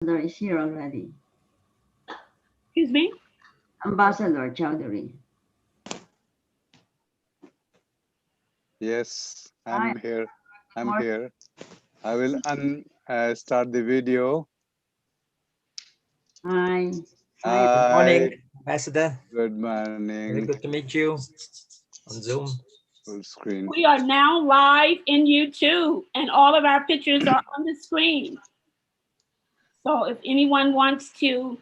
Ambassador is here already. Excuse me? Ambassador Chowdhury. Yes, Hi, I'm here. I'm more. here. I will start the video. Hi. Hi. Good morning, Hi, Ambassador. good Very morning. good to meet you on Zoom. Full screen. We are now live in YouTube, and all of our pictures are on the screen. So if anyone wants to,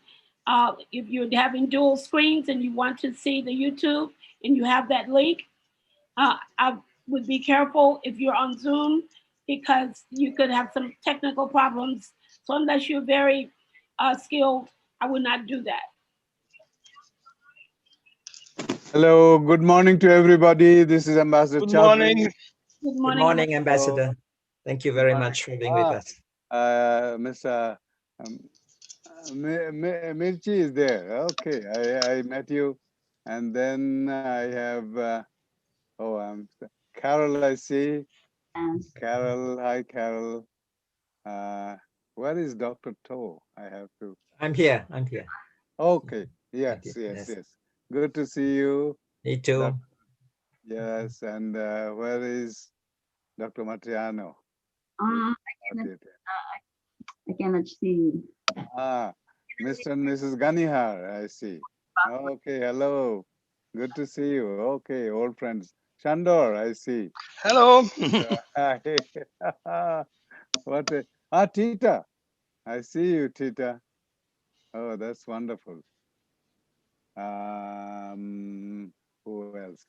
if you're having dual screens and you want to see the YouTube and you have that link, I would be careful if you're on Zoom because you could have some technical problems. So unless you're very skilled, I would not do that. Hello, good morning to everybody. This is Ambassador Good Chowdhury. morning. Good Good morning. morning, Ambassador. Thank you Good very morning. much for being with us. Mr. Mirchi is there. Okay, I met you. And then I have, Carol, I see. Yes. Carol, hi, Carol. Where is Dr. To? I have to. I'm here. I'm here. Okay. Thank you. Yes. Good to see you. Me too. Yes. And where is Dr. Matriano? I cannot see. Mr. and Mrs. Ganihar, I see. Okay. Hello. Good to see you. Okay. Old friends. Shandor, I see. Hello. Hi. Tita. I see you, Tita. Oh, that's wonderful. Who else?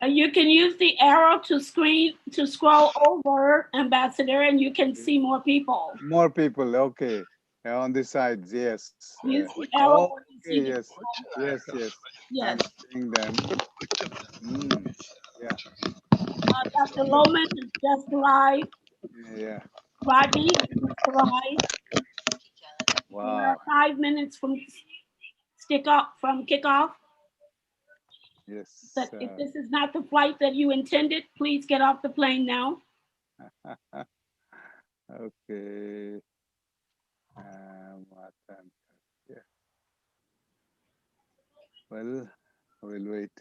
You can use the arrow to scroll over, Ambassador, and you can see more people. More people. Okay. On the sides, yes. Use the arrow when you see Okay, the yes. Yes. Yes. I'm seeing them. Yeah. Dr. Loman has just arrived. Yeah. Rodney has just arrived. We are Wow. 5 minutes from kickoff. Yes. But if this is not the flight that you intended, please get off the plane now. Okay. Yeah. Well, we'll wait.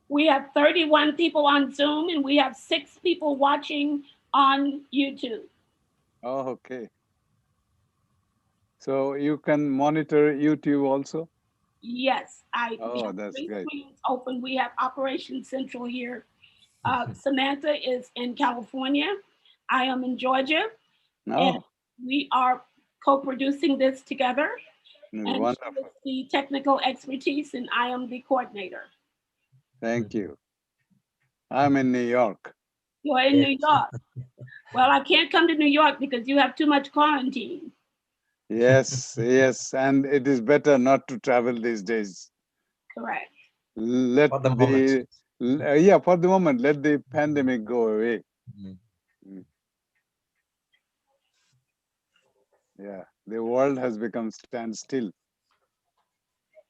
We have 31 people on Zoom and we have 6 people watching on YouTube. Oh, okay. So you can monitor YouTube also? Yes, we Oh, have that's 3 great. screens open. We have Operation Central here. Samantha is in California. I am in Georgia. And Oh, we are co-producing this together. And she wonderful. is the technical expertise and I am the coordinator. Thank you. I'm in New York. You're in New York. Well, I can't come to New York because you have too much quarantine. Yes. And it is better not to travel these days. Correct. Let For the moment. for the moment, let the pandemic go away. Yeah, the world has become standstill.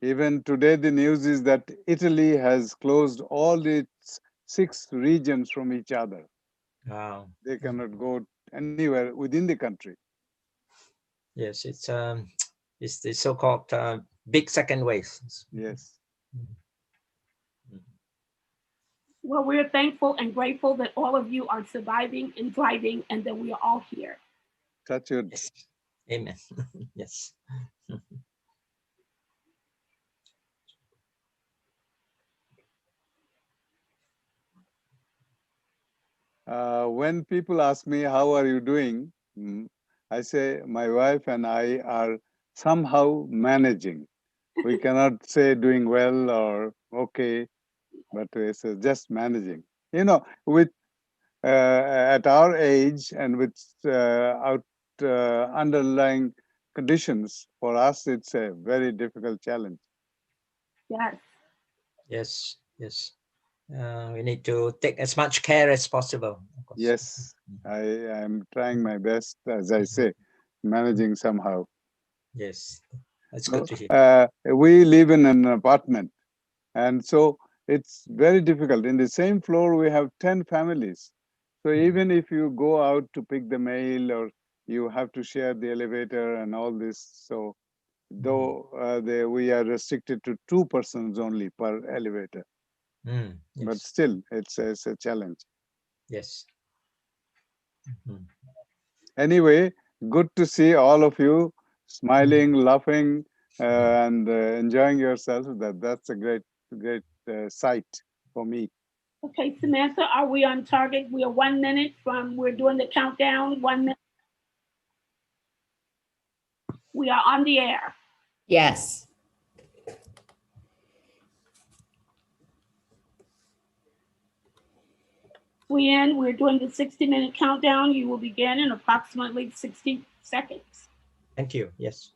Even today, the news is that Italy has closed all its 6 regions from each other. Wow. They cannot go anywhere within the country. Yes, it's the so-called big second wave. Yes. Well, we're thankful and grateful that all of you are surviving and thriving and that we are all here. Touch wood. Yes. Amen. Yes. When people ask me, how are you doing? I say, my wife and I are somehow managing. We cannot say doing well or okay, but it's just managing. With at our age and with our underlying conditions, for us, it's a very difficult challenge. Yes. Yes, yes. We need to take as much care as possible. Of course. Yes, I am trying my best, as I say, managing somehow. Yes, that's So, good to hear. we live in an apartment, and so it's very difficult. In the same floor, we have 10 families. So even if you go out to pick the mail, or you have to share the elevator and all this, so though we are restricted to 2 persons only per elevator, but Yes, still it's a challenge. yes. Mhm. Anyway, good to see all of you smiling, laughing, and enjoying yourselves. That's a great sight for me. Okay, Samantha, are we on target? We are 1 minute from, we're doing the countdown, 1 minute. We are on the air. Yes. We're doing the 60-minute countdown. You will begin in approximately 60 seconds. Thank you. Yes.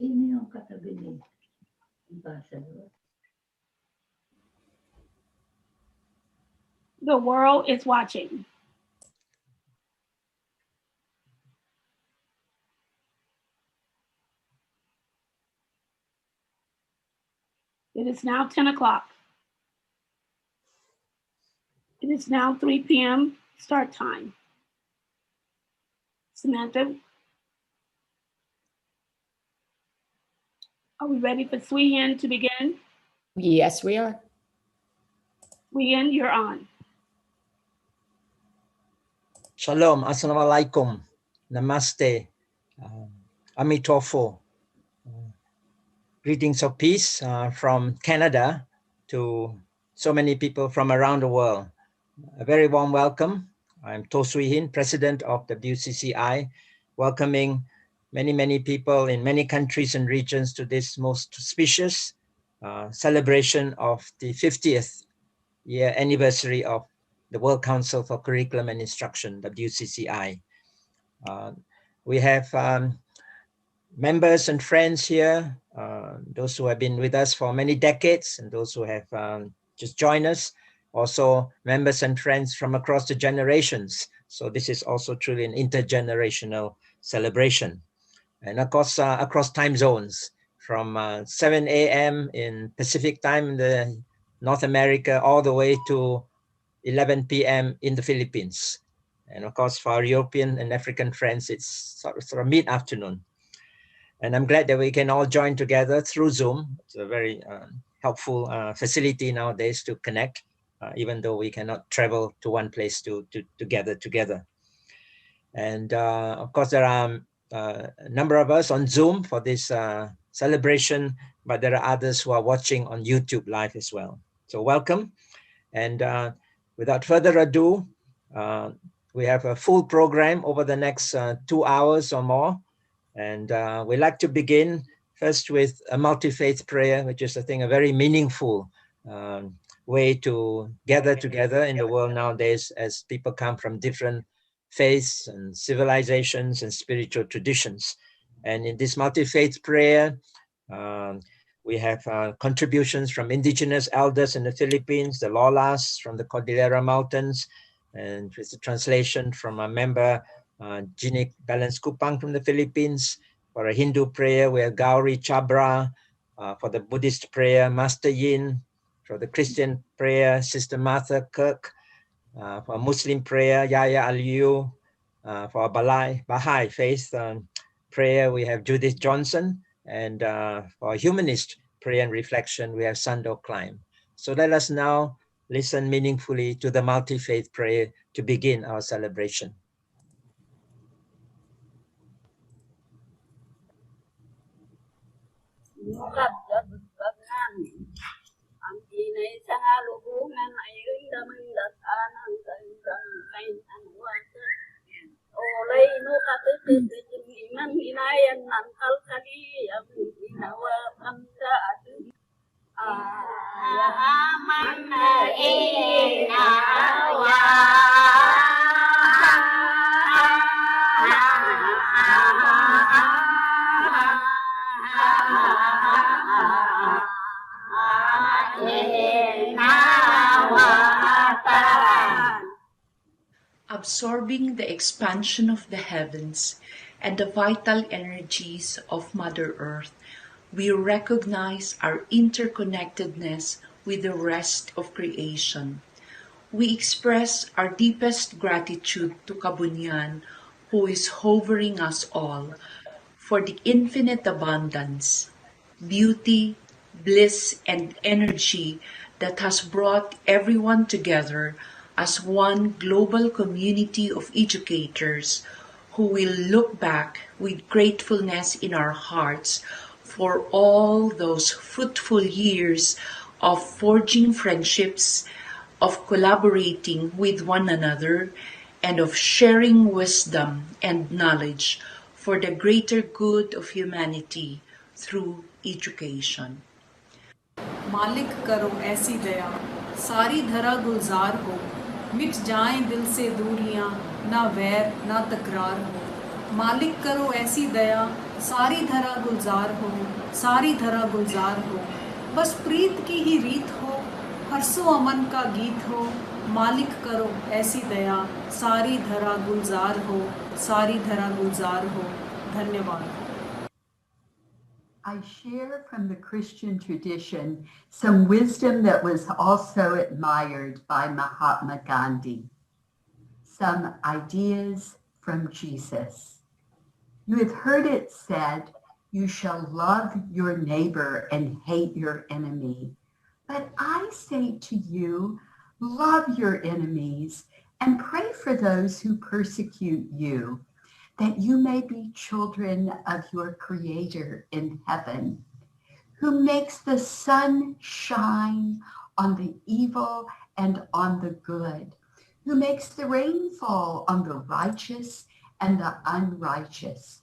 Ini yung katabi ni Ambassador. The world is watching. It is now 10 o'clock. It is now 3 p.m. start time. Samantha, are we ready for Swee Yin to begin? Yes, we are. Swee Yin, you're on. Shalom. Assalamualaikum. Namaste. Amitofo. Greetings of peace from Canada to so many people from around the world. A very warm welcome. I'm To Sui Hin, President of the WCCI, welcoming many people in many countries and regions to this most auspicious celebration of the 50th year anniversary of the World Council for Curriculum and Instruction, WCCI. We have members and friends here, those who have been with us for many decades and those who have just joined us, also members and friends from across the generations. So this is also truly an intergenerational celebration. And of course, across time zones, from 7 a.m. in Pacific time in the North America, all the way to 11 p.m. in the Philippines. And of course, for our European and African friends, it's sort of mid-afternoon. And I'm glad that we can all join together through Zoom. It's a very helpful facility nowadays to connect, even though we cannot travel to one place to gather together. And of course, there are a number of us on Zoom for this celebration, but there are others who are watching on YouTube live as well. So welcome. And without further ado, we have a full program over the next 2 hours or more. And we'd like to begin first with a multi-faith prayer, which is, I think, a very meaningful way to gather together in the world nowadays as people come from different faiths and civilizations and spiritual traditions. And in this multi-faith prayer, we have contributions from indigenous elders in the Philippines, the Lolas from the Cordillera Mountains, and with the translation from a member, Jinik Balance Kupang from the Philippines. For a Hindu prayer, we have Gauri Chabra. For the Buddhist prayer, Master Yin. For the Christian prayer, Sister Martha Kirk. For Muslim prayer, Yaya Aliyu. For Baha'i faith prayer, we have Judith Johnson. And for humanist prayer and reflection, we have Sando Klein. So let us now listen meaningfully to the multi-faith prayer to begin our celebration. nay sa lubungan ay rindaman dasanan dan kain anwasa olay no katete iman inayan nan kalkali am inawa amsa adu amanna inawa Absorbing the expansion of the heavens and the vital energies of Mother Earth, we recognize our interconnectedness with the rest of creation. We express our deepest gratitude to Kabunyan, who is hovering us all, for the infinite abundance, beauty, bliss, and energy that has brought everyone together as one global community of educators who will look back with gratefulness in our hearts for all those fruitful years of forging friendships, of collaborating with one another, and of sharing wisdom and knowledge for the greater good of humanity through education. मालिक करो ऐसी दया सारी धरा गुलजार हो मिट जाएं दिल से दूरियां ना वैर ना तकरार हो मालिक करो ऐसी दया सारी धरा गुलजार हो सारी धरा गुलजार हो बस प्रीत की ही रीत हो हर्षो अमन का गीत हो मालिक करो ऐसी दया सारी धरा गुलजार हो सारी धरा गुलजार हो धन्यवाद I share from the Christian tradition some wisdom that was also admired by Mahatma Gandhi. Some ideas from Jesus. You have heard it said, you shall love your neighbor and hate your enemy. But I say to you, love your enemies and pray for those who persecute you, that you may be children of your Creator in heaven, who makes the sun shine on the evil and on the good, who makes the rain fall on the righteous and the unrighteous.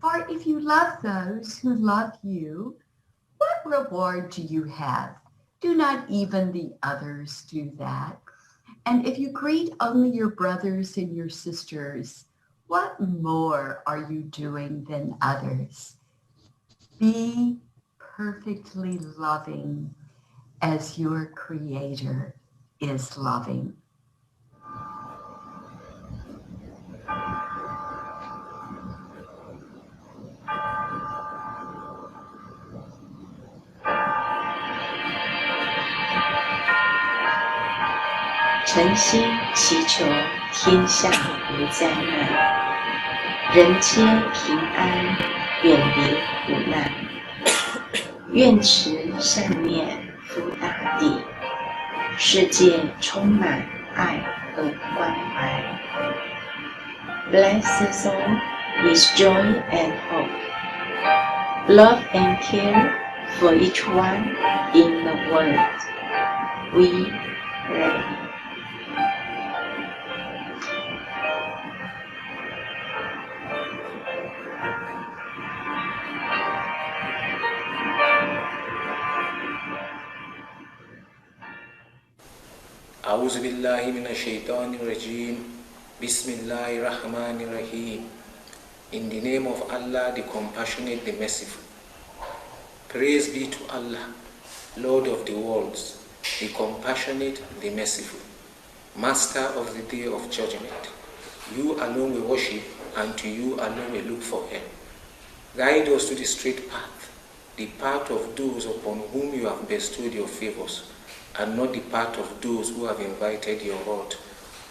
For if you love those who love you, what reward do you have? Do not even the others do that? And if you greet only your brothers and your sisters, what more are you doing than others? Be perfectly loving as your Creator is loving.诚心祈求天下无灾难，人皆平安，远离苦难。愿持善念福大地，世界充满爱和关怀。Bless us all with joy and hope, love and care for each one in the world. We pray. أعوذ بالله من الشيطان الرجيم بسم الله الرحمن الرحيم. In the name of Allah, the compassionate, the merciful. Praise be to Allah, Lord of the worlds, the compassionate, the merciful, Master of the day of judgment. You alone we worship, and to you alone we look for help. Guide us to the straight path, the path of those upon whom you have bestowed your favors, and not the path of those who have invited your wrath,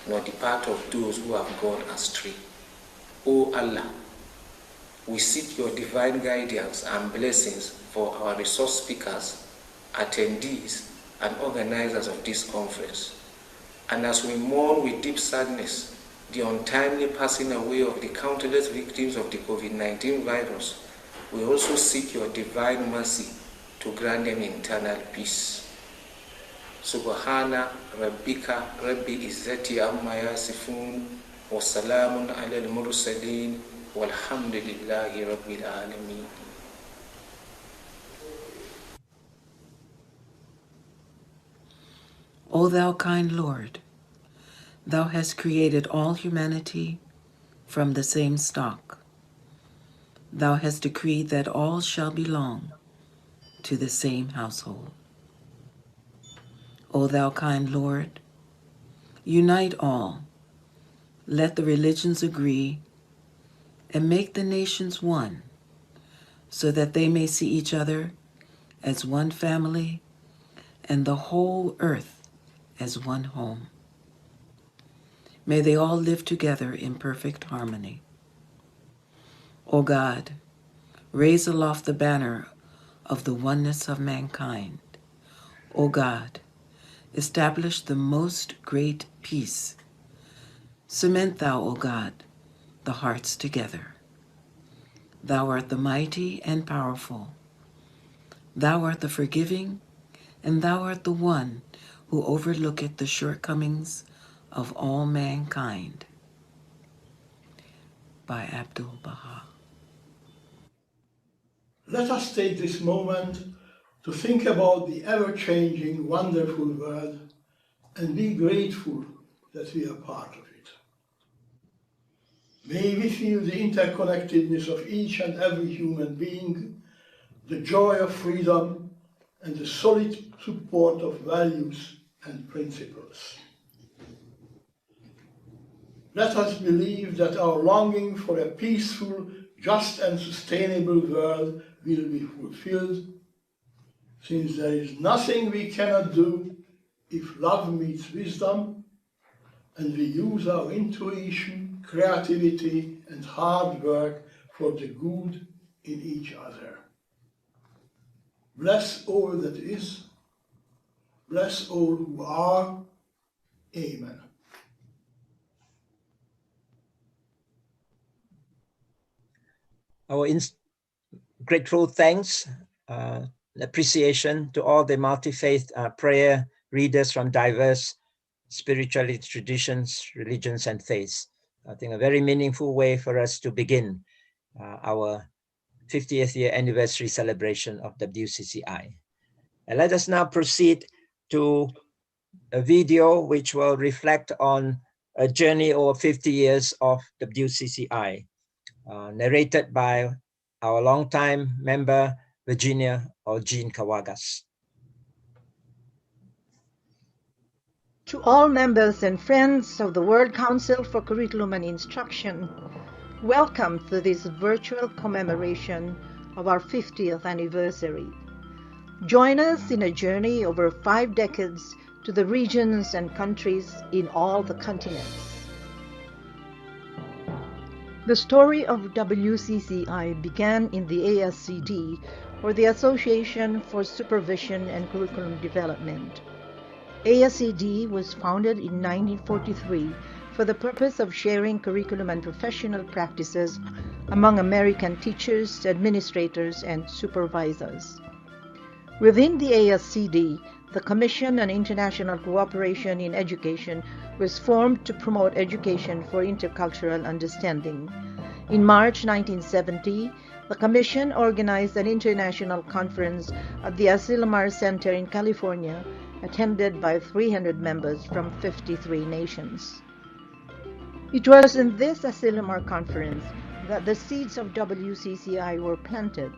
nor the path of those who have gone astray. O Allah, we seek your divine guidance and blessings for our resource speakers, attendees, and organizers of this conference. And as we mourn with deep sadness the untimely passing away of the countless victims of the COVID-19 virus, we also seek your divine mercy to grant them eternal peace. Subhana rabbika rabbi izzati amma yasifun wa salamun ala al-mursalin walhamdulillahi rabbil alamin. O thou kind Lord, thou hast created all humanity from the same stock. Thou hast decreed that all shall belong to the same household. O thou kind Lord, unite all, let the religions agree, and make the nations one, so that they may see each other as one family and the whole earth as one home. May they all live together in perfect harmony. O God, raise aloft the banner of the oneness of mankind. O God, establish the most great peace. Cement thou, O God, the hearts together. Thou art the mighty and powerful. Thou art the forgiving, and thou art the one who overlooketh the shortcomings of all mankind. By Abdul Baha. Let us take this moment to think about the ever-changing, wonderful world and be grateful that we are part of it. May we feel the interconnectedness of each and every human being, the joy of freedom, and the solid support of values and principles. Let us believe that our longing for a peaceful, just and sustainable world will be fulfilled, since there is nothing we cannot do if love meets wisdom and we use our intuition, creativity, and hard work for the good in each other. Bless all that is, bless all who are. Amen. Our grateful thanks, appreciation to all the multi-faith prayer readers from diverse spirituality traditions, religions, and faiths. I think a very meaningful way for us to begin our 50th year anniversary celebration of WCCI. And let us now proceed to a video which will reflect on a journey over 50 years of WCCI, narrated by our longtime member, Virginia or Jean Kawagas. To all members and friends of the World Council for Curriculum and Instruction, welcome to this virtual commemoration of our 50th anniversary. Join us in a journey over 5 decades to the regions and countries in all the continents. The story of WCCI began in the ASCD, or the Association for Supervision and Curriculum Development. ASCD was founded in 1943 for the purpose of sharing curriculum and professional practices among American teachers, administrators, and supervisors. Within the ASCD, the Commission on International Cooperation in Education was formed to promote education for intercultural understanding. In March 1970, the Commission organized an international conference at the Asilomar Center in California, attended by 300 members from 53 nations. It was in this Asilomar conference that the seeds of WCCI were planted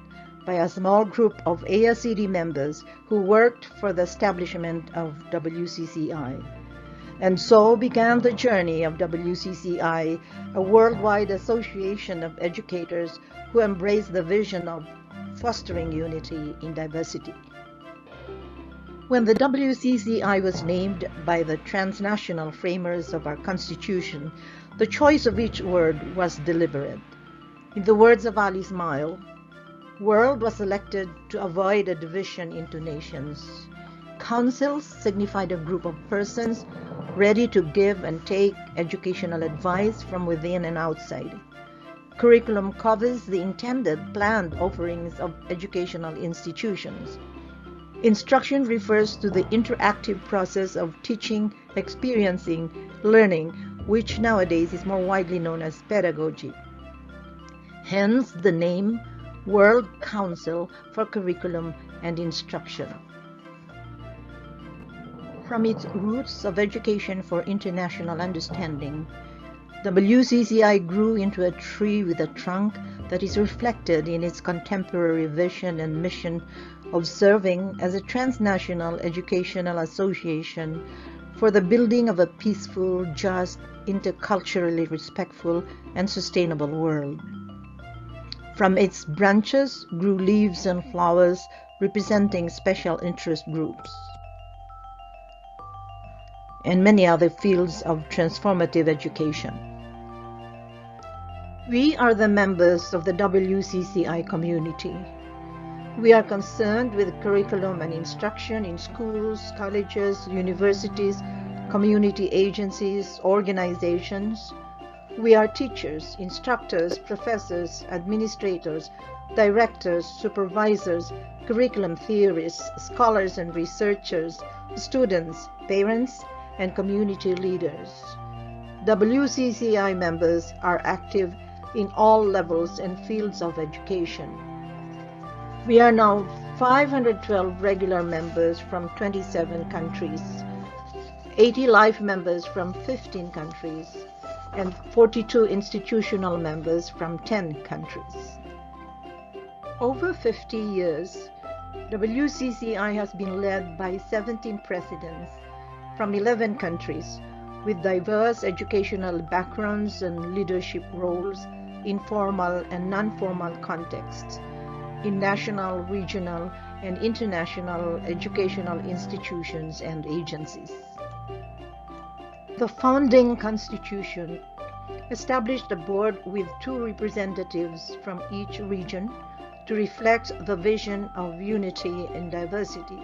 by a small group of ASCD members who worked for the establishment of WCCI. And so began the journey of WCCI, a worldwide association of educators who embrace the vision of fostering unity in diversity. When the WCCI was named by the transnational framers of our Constitution, the choice of each word was deliberate. In the words of Ali Ismail, world was selected to avoid a division into nations. Councils signified a group of persons ready to give and take educational advice from within and outside. Curriculum covers the intended planned offerings of educational institutions. Instruction refers to the interactive process of teaching, experiencing, learning, which nowadays is more widely known as pedagogy. Hence the name World Council for Curriculum and Instruction. From its roots of education for international understanding, WCCI grew into a tree with a trunk that is reflected in its contemporary vision and mission of serving as a transnational educational association for the building of a peaceful, just, interculturally respectful, and sustainable world. From its branches grew leaves and flowers representing special interest groups and many other fields of transformative education. We are the members of the WCCI community. We are concerned with curriculum and instruction in schools, colleges, universities, community agencies, organizations. We are teachers, instructors, professors, administrators, directors, supervisors, curriculum theorists, scholars and researchers, students, parents, and community leaders. WCCI members are active in all levels and fields of education. We are now 512 regular members from 27 countries, 80 life members from 15 countries, and 42 institutional members from 10 countries. Over 50 years, WCCI has been led by 17 presidents from 11 countries with diverse educational backgrounds and leadership roles in formal and non-formal contexts, in national, regional, and international educational institutions and agencies. The founding constitution established a board with 2 representatives from each region to reflect the vision of unity and diversity.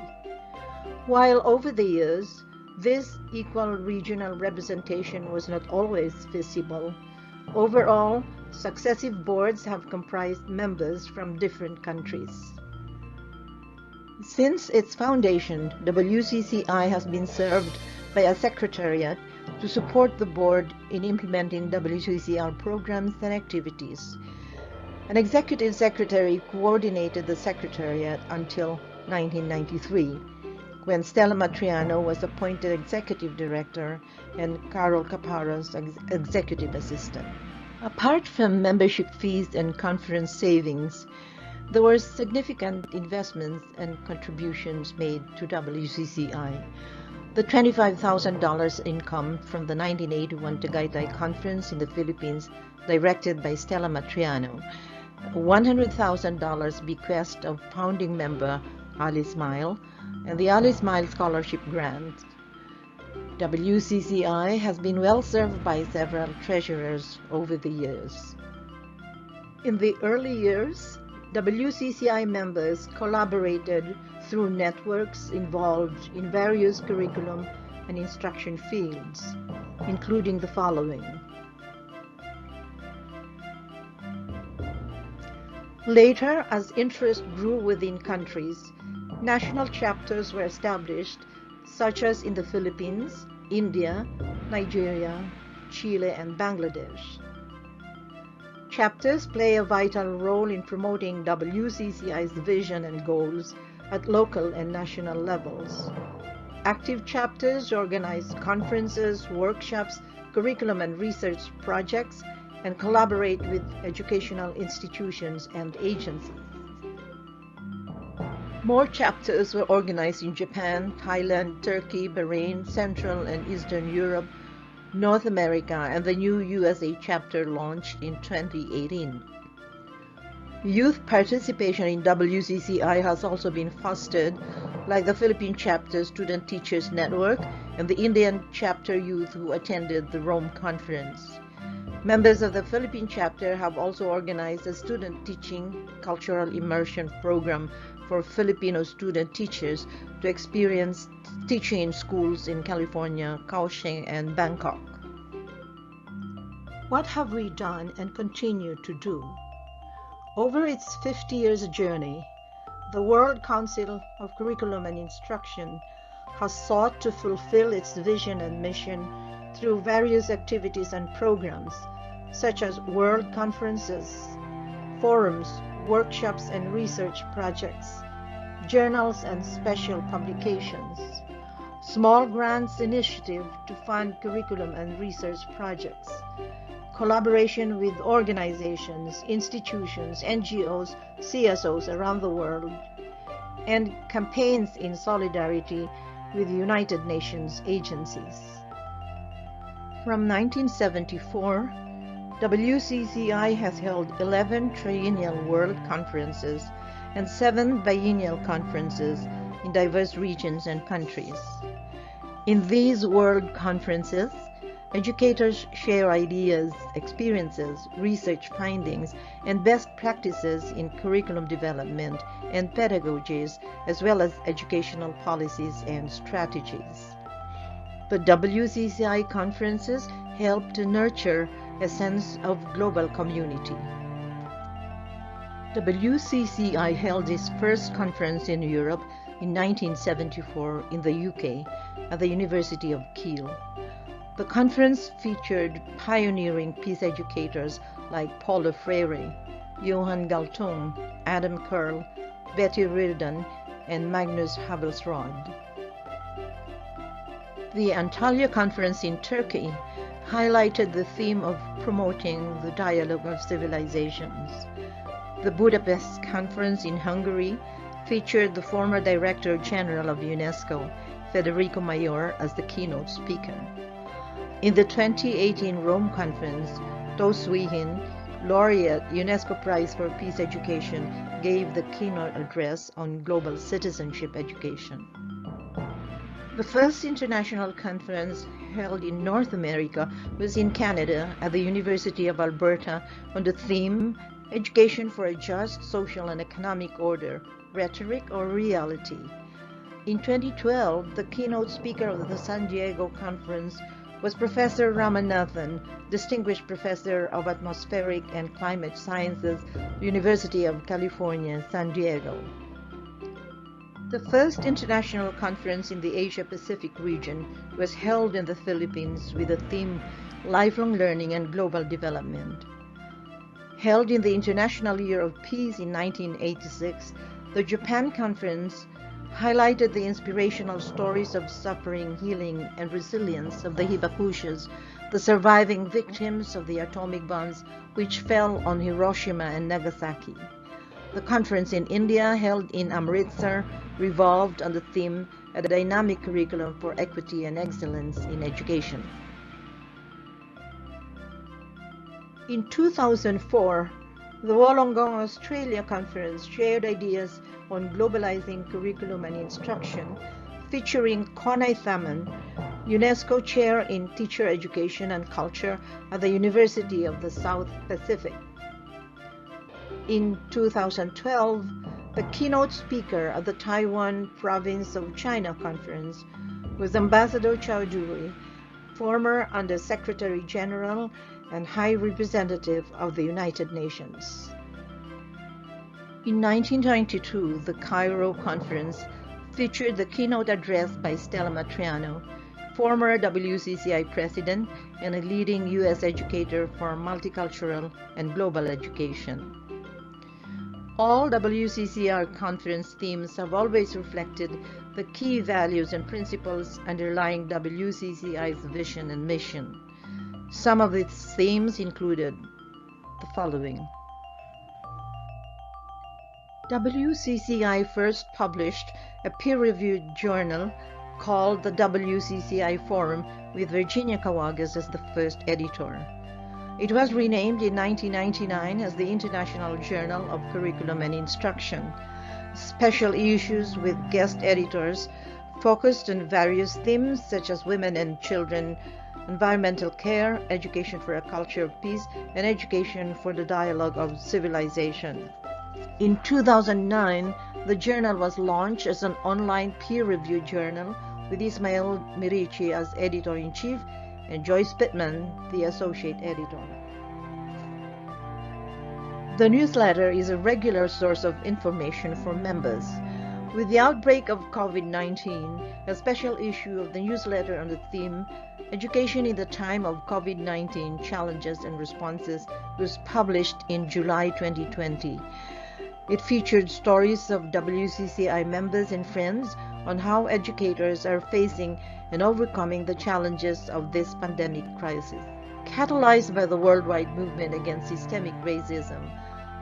While over the years, this equal regional representation was not always visible, overall, successive boards have comprised members from different countries. Since its foundation, WCCI has been served by a secretariat to support the board in implementing WCCI programs and activities. An executive secretary coordinated the secretariat until 1993, when Stella Matriano was appointed executive director and Carol Caparas executive assistant. Apart from membership fees and conference savings, there were significant investments and contributions made to WCCI. The $25,000 income from the 1981 Tagaytay Conference in the Philippines, directed by Stella Matriano, $100,000 bequest of founding member Alice Mile, and the Alice Mile Scholarship Grant. WCCI has been well served by several treasurers over the years. In the early years, WCCI members collaborated through networks involved in various curriculum and instruction fields, including the following. Later, as interest grew within countries, national chapters were established, such as in the Philippines, India, Nigeria, Chile, and Bangladesh. Chapters play a vital role in promoting WCCI's vision and goals at local and national levels. Active chapters organize conferences, workshops, curriculum and research projects, and collaborate with educational institutions and agencies. More chapters were organized in Japan, Thailand, Turkey, Bahrain, Central and Eastern Europe, North America, and the new USA chapter launched in 2018. Youth participation in WCCI has also been fostered, like the Philippine chapter Student Teachers Network and the Indian chapter youth who attended the Rome Conference. Members of the Philippine chapter have also organized a student teaching cultural immersion program for Filipino student teachers to experience teaching in schools in California, Kaohsiung, and Bangkok. What have we done and continue to do? Over its 50 years journey, The World Council of Curriculum and Instruction has sought to fulfill its vision and mission through various activities and programs, such as world conferences, forums, workshops and research projects, journals and special publications, small grants initiative to fund curriculum and research projects, collaboration with organizations, institutions, NGOs, CSOs around the world, and campaigns in solidarity with United Nations agencies. From 1974, WCCI has held 11 triennial world conferences and 7 biennial conferences in diverse regions and countries. In these world conferences, educators share ideas, experiences, research findings, and best practices in curriculum development and pedagogies, as well as educational policies and strategies. The WCCI conferences help to nurture a sense of global community. WCCI held its first conference in Europe in 1974 in the UK at the University of Kiel. The conference featured pioneering peace educators like Paulo Freire, Johan Galtung, Adam Curl, Betty Reardon, and Magnus Havelsrod. The Antalya Conference in Turkey highlighted the theme of promoting the dialogue of civilizations. The Budapest Conference in Hungary featured the former Director General of UNESCO, Federico Mayor, as the keynote speaker. In the 2018 Rome Conference, To Sui Hin, laureate UNESCO Prize for Peace Education, gave the keynote address on global citizenship education. The first international conference held in North America was in Canada at the University of Alberta on the theme Education for a Just Social and Economic Order, Rhetoric or Reality. In 2012, the keynote speaker of the San Diego Conference was Professor Ramanathan, Distinguished Professor of Atmospheric and Climate Sciences, University of California, San Diego. The first international conference in the Asia-Pacific region was held in the Philippines with the theme Lifelong Learning and Global Development. Held in the International Year of Peace in 1986, the Japan Conference highlighted the inspirational stories of suffering, healing, and resilience of the Hibakushas, the surviving victims of the atomic bombs which fell on Hiroshima and Nagasaki. The conference in India, held in Amritsar, revolved on the theme A Dynamic Curriculum for Equity and Excellence in Education. In 2004, the Wollongong Australia Conference shared ideas on globalizing curriculum and instruction, featuring Konai Thaman, UNESCO Chair in Teacher Education and Culture at the University of the South Pacific. In 2012, the keynote speaker at the Taiwan Province of China Conference was Ambassador Chowdhury, former Under Secretary General and High Representative of the United Nations. In 1992, the Cairo Conference featured the keynote address by Stella Matriano, former WCCI President and a leading U.S. educator for multicultural and global education. All WCCR conference themes have always reflected the key values and principles underlying WCCI's vision and mission. Some of its themes included the following. WCCI first published a peer-reviewed journal called the WCCI Forum with Virginia Kawagas as the first editor. It was renamed in 1999 as the International Journal of Curriculum and Instruction. Special issues with guest editors focused on various themes such as women and children, environmental care, education for a culture of peace, and education for the dialogue of civilization. In 2009, the journal was launched as an online peer-reviewed journal with Ismail Mirici as editor-in-chief and Joyce Pittman, the associate editor. The newsletter is a regular source of information for members. With the outbreak of COVID-19, a special issue of the newsletter on the theme Education in the Time of COVID-19 Challenges and Responses was published in July 2020. It featured stories of WCCI members and friends on how educators are facing and overcoming the challenges of this pandemic crisis. Catalyzed by the worldwide movement against systemic racism,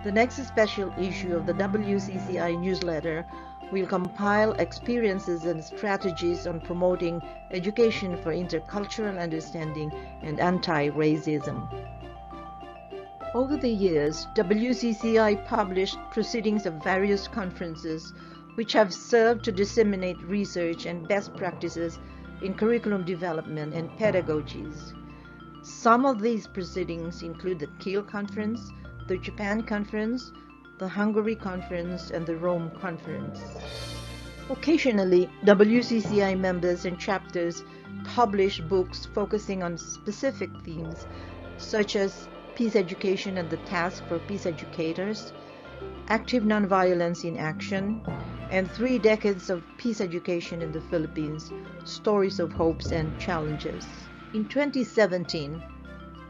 the next special issue of the WCCI newsletter will compile experiences and strategies on promoting education for intercultural understanding and anti-racism. Over the years, WCCI published proceedings of various conferences which have served to disseminate research and best practices in curriculum development and pedagogies. Some of these proceedings include the Kiel Conference, the Japan Conference, the Hungary Conference, and the Rome Conference. Occasionally, WCCI members and chapters publish books focusing on specific themes such as Peace Education and the Task for Peace Educators, Active Nonviolence in Action, and 3 Decades of Peace Education in the Philippines, Stories of Hopes and Challenges. In 2017,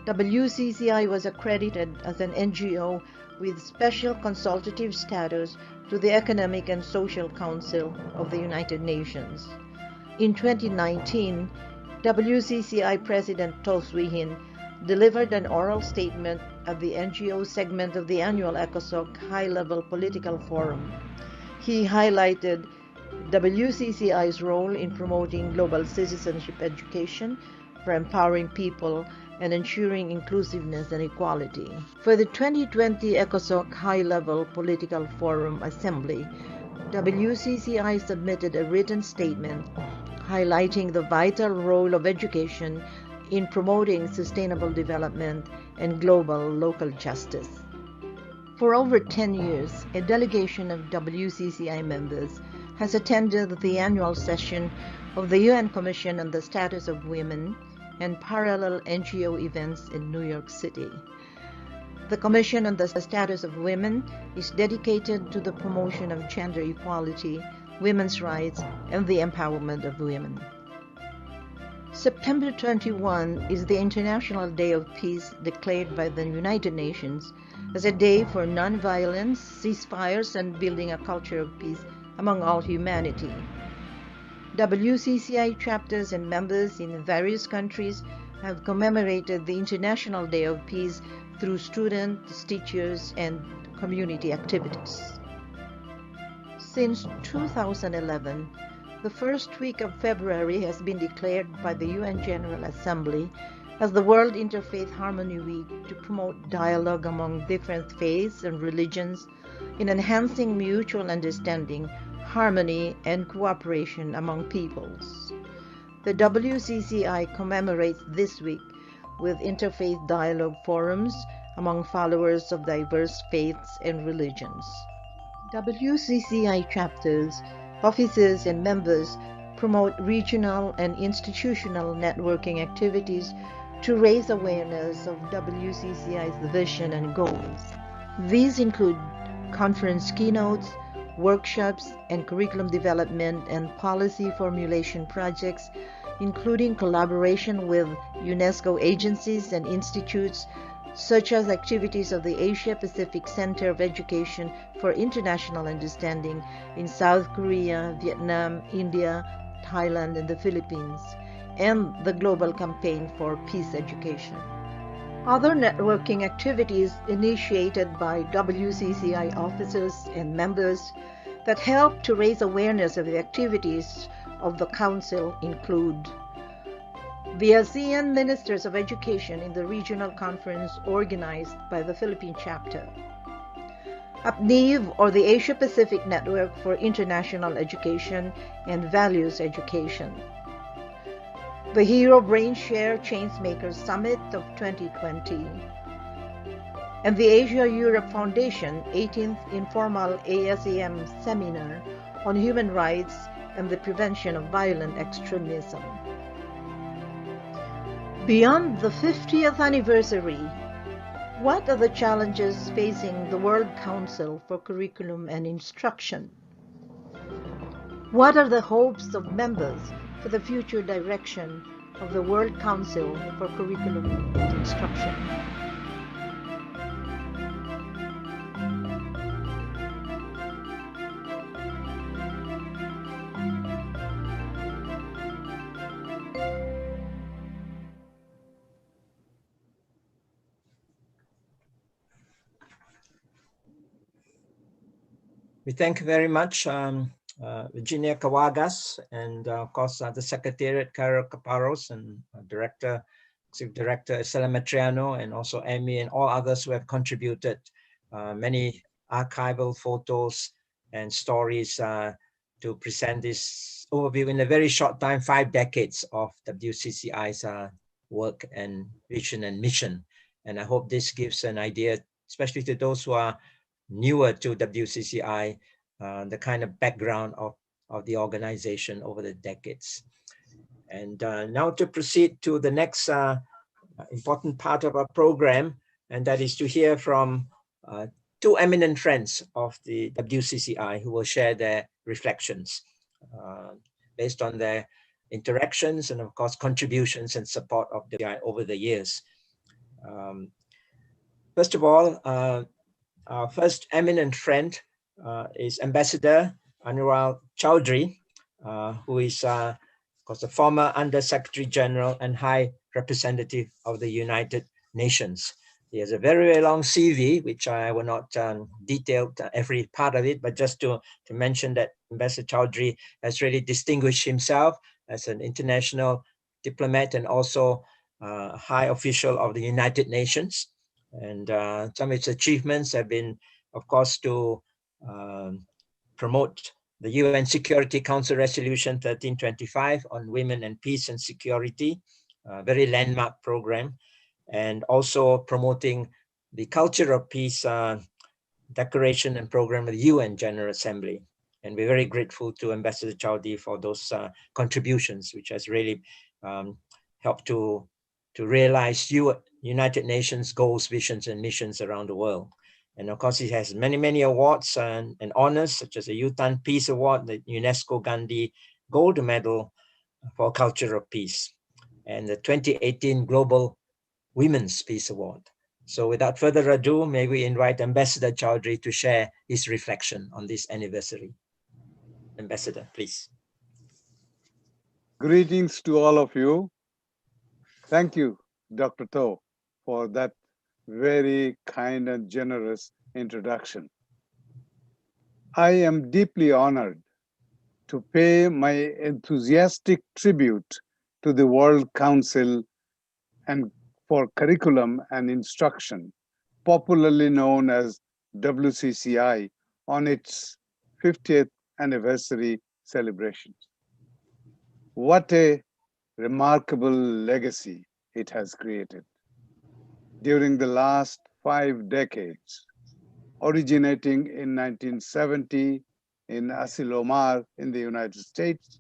WCCI was accredited as an NGO with special consultative status to the Economic and Social Council of the United Nations. In 2019, WCCI President To Sui-hin delivered an oral statement at the NGO segment of the annual ECOSOC High-Level Political Forum. He highlighted WCCI's role in promoting global citizenship education for empowering people and ensuring inclusiveness and equality. For the 2020 ECOSOC High-Level Political Forum Assembly, WCCI submitted a written statement highlighting the vital role of education in promoting sustainable development and global local justice. For over 10 years, a delegation of WCCI members has attended the annual session of the UN Commission on the Status of Women and parallel NGO events in New York City. The Commission on the Status of Women is dedicated to the promotion of gender equality, women's rights, and the empowerment of women. September 21 is the International Day of Peace declared by the United Nations as a day for nonviolence, ceasefires, and building a culture of peace among all humanity. WCCI chapters and members in various countries have commemorated the International Day of Peace through students, teachers, and community activities. Since 2011, the first week of February has been declared by the UN General Assembly as the World Interfaith Harmony Week to promote dialogue among different faiths and religions in enhancing mutual understanding, harmony, and cooperation among peoples. The WCCI commemorates this week with interfaith dialogue forums among followers of diverse faiths and religions. WCCI chapters, offices, and members promote regional and institutional networking activities to raise awareness of WCCI's vision and goals. These include conference keynotes, workshops, and curriculum development and policy formulation projects, including collaboration with UNESCO agencies and institutes, such as activities of the Asia Pacific Center of Education for International Understanding in South Korea, Vietnam, India, Thailand, and the Philippines, and the Global Campaign for Peace Education. Other networking activities initiated by WCCI officers and members that help to raise awareness of the activities of the Council include the ASEAN Ministers of Education in the regional conference organized by the Philippine chapter, APNIV, or the Asia Pacific Network for International Education and Values Education, the Hero Brain Share Changemakers Summit of 2020, and the Asia-Europe Foundation 18th Informal ASEM Seminar on Human Rights and the Prevention of Violent Extremism. Beyond the 50th anniversary, What are the challenges facing the World Council for Curriculum and Instruction? What are the hopes of members for the future direction of the World Council for Curriculum and Instruction? We thank you very much, Virginia Kawagas, and of course the Secretariat, Carol Caparos, and Executive Director Estela Metriano, and also Amy and all others who have contributed many archival photos and stories to present this overview in a very short time, 5 decades of WCCI's work and vision and mission. And I hope this gives an idea, especially to those who are newer to WCCI, the kind of background of the organization over the decades. And now to proceed to the next important part of our program, and that is to hear from 2 eminent friends of the WCCI who will share their reflections based on their interactions and of course contributions and support of the WCCI over the years. First of all, our first eminent friend is Ambassador Anurag Chaudhry, who is, of course, the former Under Secretary General and High Representative of the United Nations. He has a very, very long CV, which I will not detail every part of it, but just to mention that Ambassador Chaudhry has really distinguished himself as an international diplomat and also high official of the United Nations. And some of its achievements have been, of course, to promote the UN Security Council Resolution 1325 on women and peace and security, a very landmark program, and also promoting the culture of peace declaration and program of the UN General Assembly. And we're very grateful to Ambassador Chaudhry for those contributions, which has really helped to realize United Nations goals, visions, and missions around the world. And of course, he has many, many awards and honors, such as the Yutan Peace Award, the UNESCO Gandhi Gold Medal for Culture of Peace, and the 2018 Global Women's Peace Award. So without further ado, may we invite Ambassador Chaudhry to share his reflection on this anniversary. Ambassador, please. Greetings to all of you. Thank you, Dr. To, for that very kind and generous introduction. I am deeply honored to pay my enthusiastic tribute to the World Council and for Curriculum and Instruction, popularly known as WCCI, on its 50th anniversary celebrations. What a remarkable legacy it has created. During the last 5 decades, originating in 1970 in Asilomar in the United States,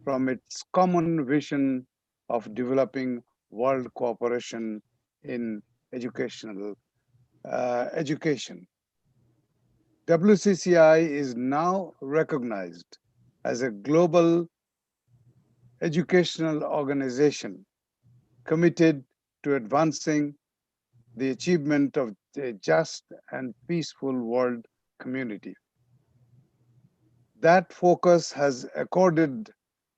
from its common vision of developing world cooperation in education. WCCI is now recognized as a global educational organization committed to advancing the achievement of a just and peaceful world community. That focus has accorded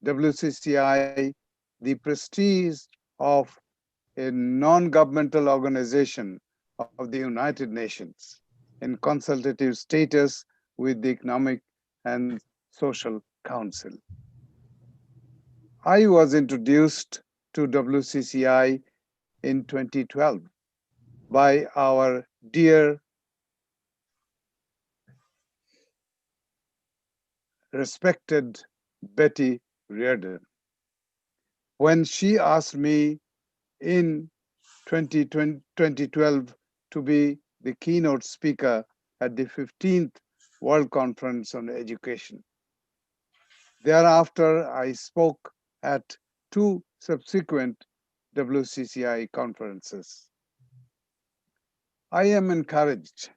WCCI the prestige of a non-governmental organization of the United Nations in consultative status with the Economic and Social Council. I was introduced to WCCI in 2012 by our dear, respected Betty Reardon, when she asked me in 2012 to be the keynote speaker at the 15th World Conference on Education. Thereafter, I spoke at 2 subsequent WCCI conferences. I am encouraged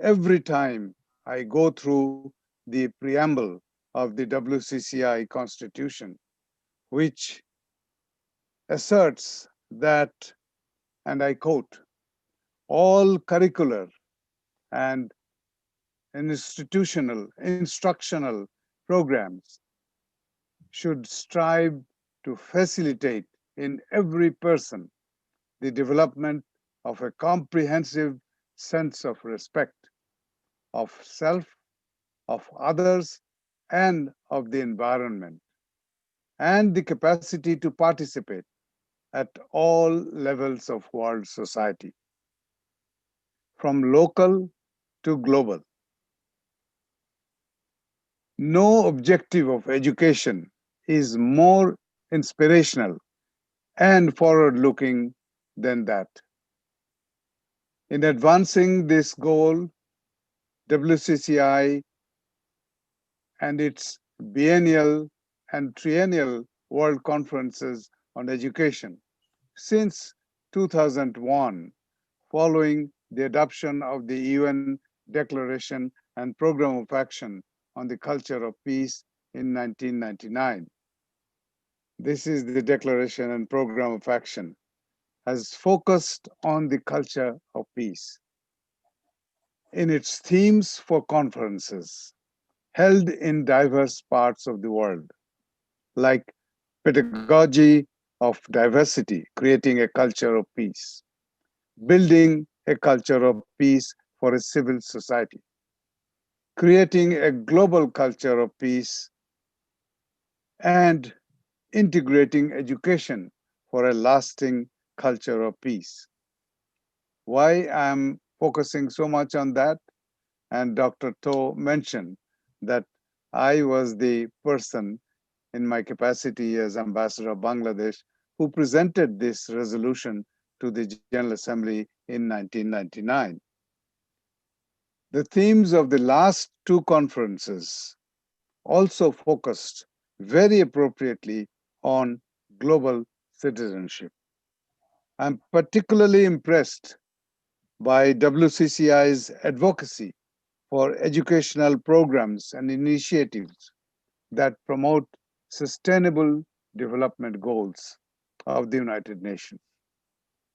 every time I go through the preamble of the WCCI Constitution, which asserts that, and I quote, all curricular and instructional programs should strive to facilitate in every person the development of a comprehensive sense of respect of self, of others, and of the environment, and the capacity to participate at all levels of world society, from local to global. No objective of education is more inspirational and forward-looking than that. In advancing this goal, WCCI and its biennial and triennial World Conferences on Education since 2001, following the adoption of the UN Declaration and Program of Action on the Culture of Peace in 1999. This is the Declaration and Program of Action, has focused on the culture of peace. In its themes for conferences held in diverse parts of the world, like pedagogy of diversity, creating a culture of peace, building a culture of peace for a civil society, creating a global culture of peace, and integrating education for a lasting culture of peace. Why I'm focusing so much on that? And Dr. To mentioned that I was the person in my capacity as ambassador of Bangladesh who presented this resolution to the General Assembly in 1999. The themes of the last two conferences also focused very appropriately on global citizenship. I'm particularly impressed by WCCI's advocacy for educational programs and initiatives that promote sustainable development goals of the United Nations.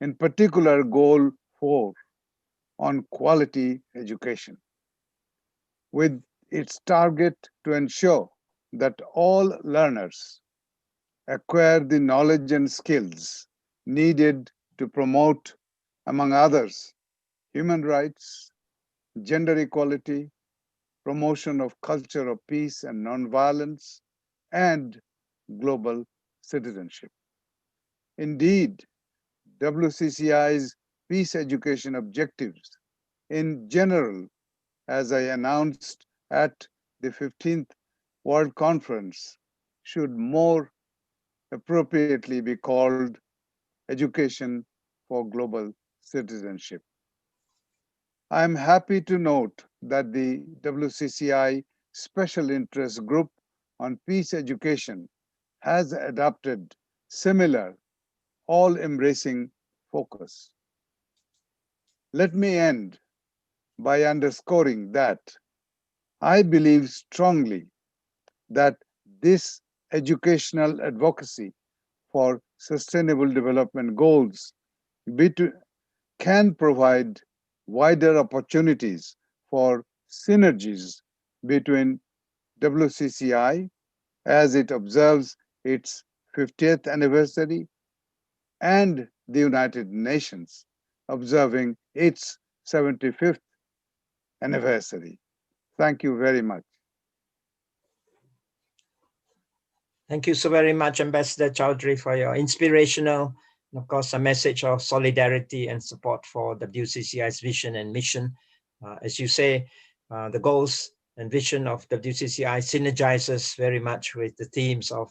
In particular, Goal 4 on quality education, with its target to ensure that all learners acquire the knowledge and skills needed to promote, among others, human rights, gender equality, promotion of culture of peace and nonviolence, and global citizenship. Indeed, WCCI's peace education objectives in general, as I announced at the 15th World Conference, should more appropriately be called education for global citizenship. I am happy to note that the WCCI Special Interest Group on Peace Education has adopted similar all-embracing focus. Let me end by underscoring that I believe strongly that this educational advocacy for sustainable development goals can provide wider opportunities for synergies between WCCI as it observes its 50th anniversary and the United Nations observing its 75th anniversary. Thank you very much. Thank you so very much, Ambassador Chowdhury, for your inspirational and, of course, a message of solidarity and support for WCCI's vision and mission. As you say, the goals and vision of WCCI synergizes very much with the themes of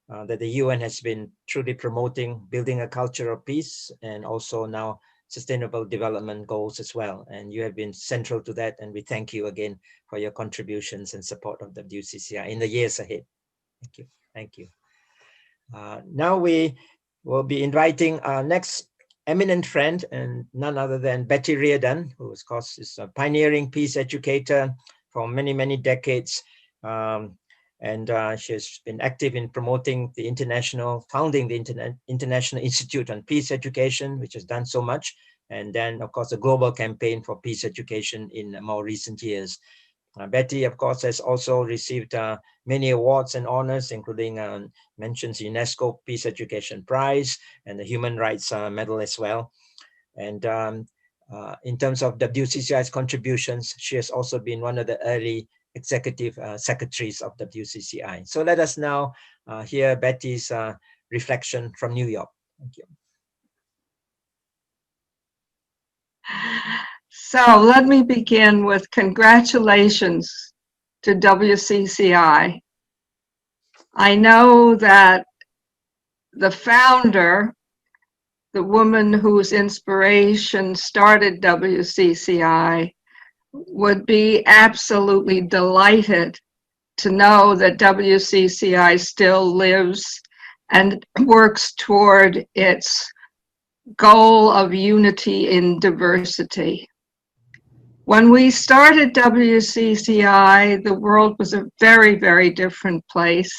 that the UN has been truly promoting, building a culture of peace, and also now sustainable development goals as well. And you have been central to that, and we thank you again for your contributions and support of WCCI in the years ahead. Thank you. Thank you. Now we will be inviting our next eminent friend and none other than Betty Reardon, who of course is a pioneering peace educator for many, many decades. And she's been active in promoting the founding the International Institute on Peace Education, which has done so much. And then, of course, the global campaign for peace education in more recent years. Betty, of course, has also received many awards and honors, including mentions UNESCO Peace Education Prize and the Human Rights Medal as well. And in terms of WCCI's contributions, she has also been one of the early executive secretaries of WCCI. So let us now hear Betty's reflection from New York. Thank you. So let me begin with congratulations to WCCI. I know that the founder, the woman whose inspiration started WCCI, would be absolutely delighted to know that WCCI still lives and works toward its goal of unity in diversity. When we started WCCI, the world was a very, very different place.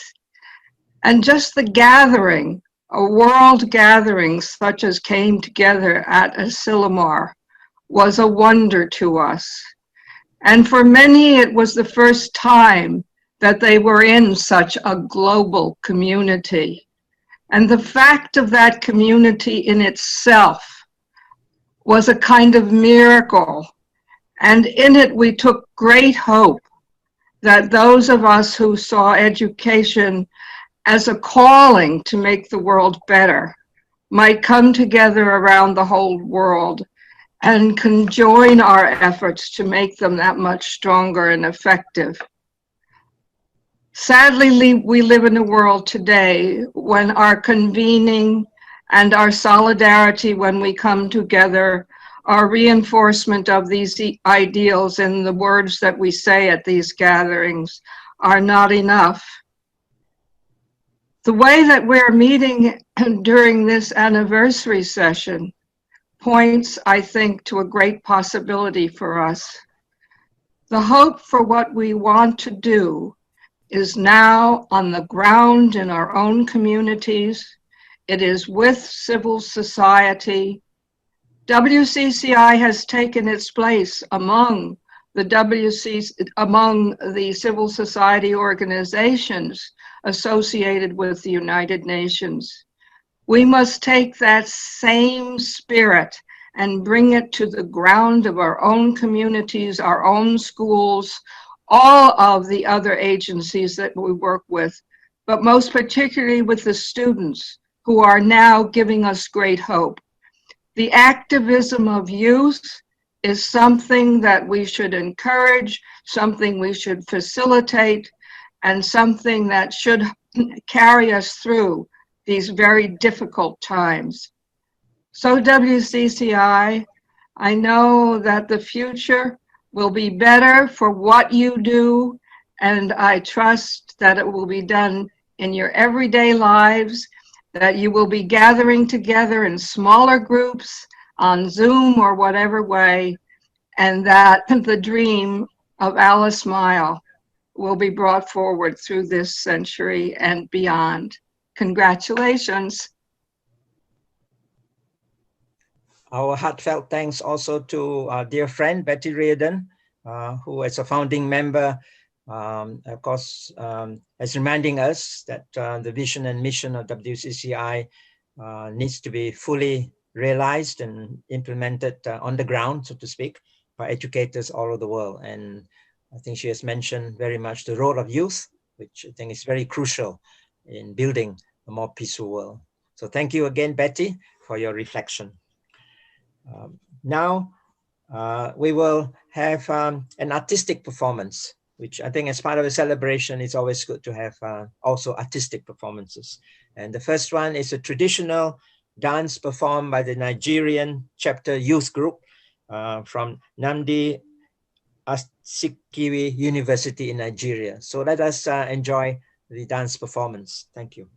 And just the gathering, a world gathering such as came together at Asilomar, was a wonder to us. And for many, it was the first time that they were in such a global community. And the fact of that community in itself was a kind of miracle. And in it, we took great hope that those of us who saw education as a calling to make the world better might come together around the whole world and conjoin our efforts to make them that much stronger and effective. Sadly, we live in a world today when our convening and our solidarity when we come together, our reinforcement of these ideals and the words that we say at these gatherings are not enough. The way that we're meeting during this anniversary session points, I think, to a great possibility for us. The hope for what we want to do is now on the ground in our own communities. It is with civil society. WCCI has taken its place among the civil society organizations associated with the United Nations. We must take that same spirit and bring it to the ground of our own communities, our own schools, all of the other agencies that we work with, but most particularly with the students who are now giving us great hope. The activism of youth is something that we should encourage, something we should facilitate, and something that should carry us through these very difficult times. So WCCI, I know that the future will be better for what you do, and I trust that it will be done in your everyday lives, that you will be gathering together in smaller groups on Zoom or whatever way, and that the dream of Alice Mile will be brought forward through this century and beyond. Congratulations. Our heartfelt thanks also to our dear friend, Betty Reardon, who is a founding member, of course, is reminding us that the vision and mission of WCCI needs to be fully realized and implemented on the ground, so to speak, by educators all over the world. And I think she has mentioned very much the role of youth, which I think is very crucial in building a more peaceful world. So thank you again, Betty, for your reflection. Now we will have an artistic performance, which I think as part of a celebration, it's always good to have also artistic performances. And the first one is a traditional dance performed by the Nigerian chapter youth group from Namdi Azikiwe University in Nigeria. So let us enjoy the dance performance. Thank you.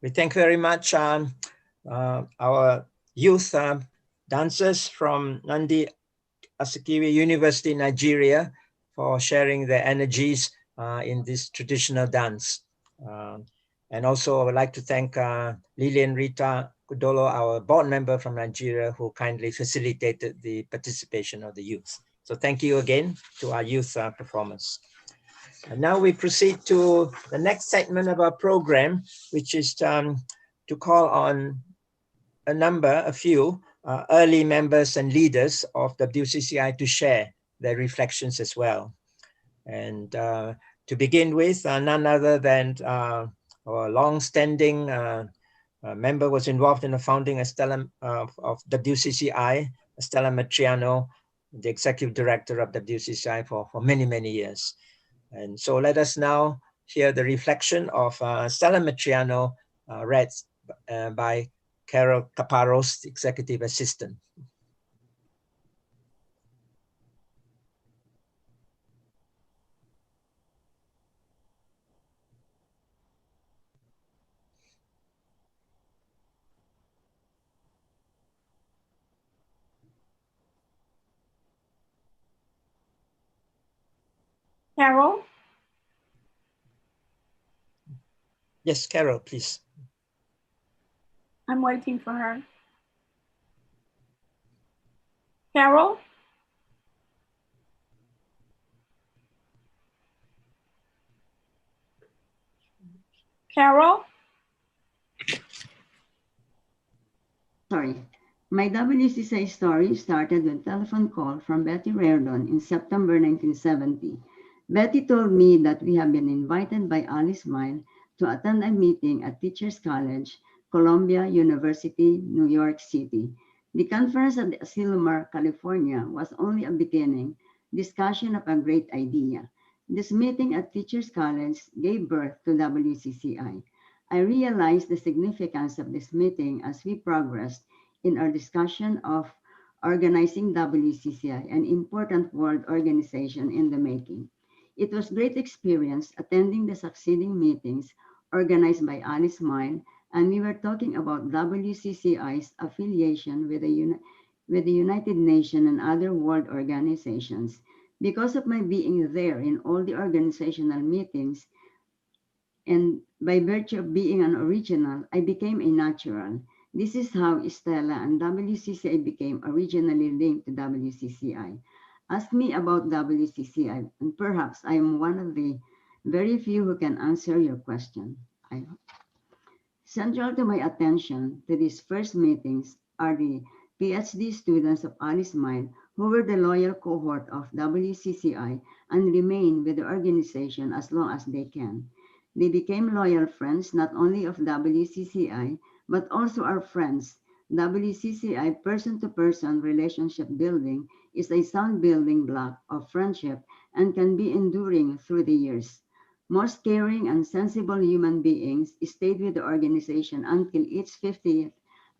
We thank very much our youth dancers from Nandi Azikiwe University, Nigeria, for sharing their energies in this traditional dance. And also I would like to thank Lilian Rita Kudolo, our board member from Nigeria, who kindly facilitated the participation of the youth. So thank you again to our youth performers. And now we proceed to the next segment of our program, which is to call on a few early members and leaders of WCCI to share their reflections as well. And to begin with, none other than our long-standing member was involved in the founding of WCCI, Stella Matriano, the executive director of WCCI for many, many years. And so let us now hear the reflection of Stella Matriano, read by Carol Caparros, executive assistant. Carol? Yes, Carol, please. I'm waiting for her. Carol? Carol? Sorry. My WCCI story started with a telephone call from Betty Reardon in September 1970. Betty told me that we have been invited by Alice Mile to attend a meeting at Teachers College, Columbia University, New York City. The conference at Asilomar, California was only a beginning, discussion of a great idea. This meeting at Teachers College gave birth to WCCI. I realized the significance of this meeting as we progressed in our discussion of organizing WCCI, an important world organization in the making. It was great experience attending the succeeding meetings organized by Alice Mine, and we were talking about WCCI's affiliation with the United Nations and other world organizations. Because of my being there in all the organizational meetings, and by virtue of being an original, I became a natural. This is how Stella and WCCI became originally linked to WCCI. Ask me about WCCI, and perhaps I am one of the very few who can answer your question. Central to my attention to these first meetings are the PhD students of Alice Mine who were the loyal cohort of WCCI and remain with the organization as long as they can. They became loyal friends not only of WCCI, but also our friends. WCCI person-to-person relationship building is a sound building block of friendship and can be enduring through the years. Most caring and sensible human beings stayed with the organization until its 50th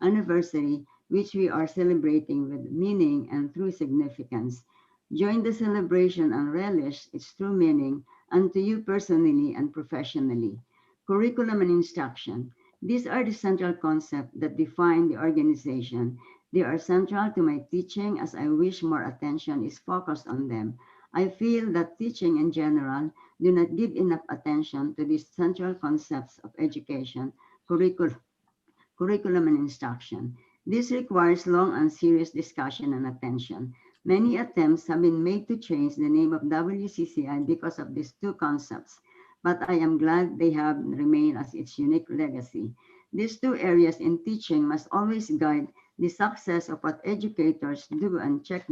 anniversary, which we are celebrating with meaning and true significance. Join the celebration and relish its true meaning and to you personally and professionally. Curriculum and instruction. These are the central concepts that define the organization. They are central to my teaching as I wish more attention is focused on them. I feel that teaching in general do not give enough attention to these central concepts of education, curriculum and instruction. This requires long and serious discussion and attention. Many attempts have been made to change the name of WCCI because of these two concepts, but I am glad they have remained as its unique legacy. These two areas in teaching must always guide the success of what educators do and check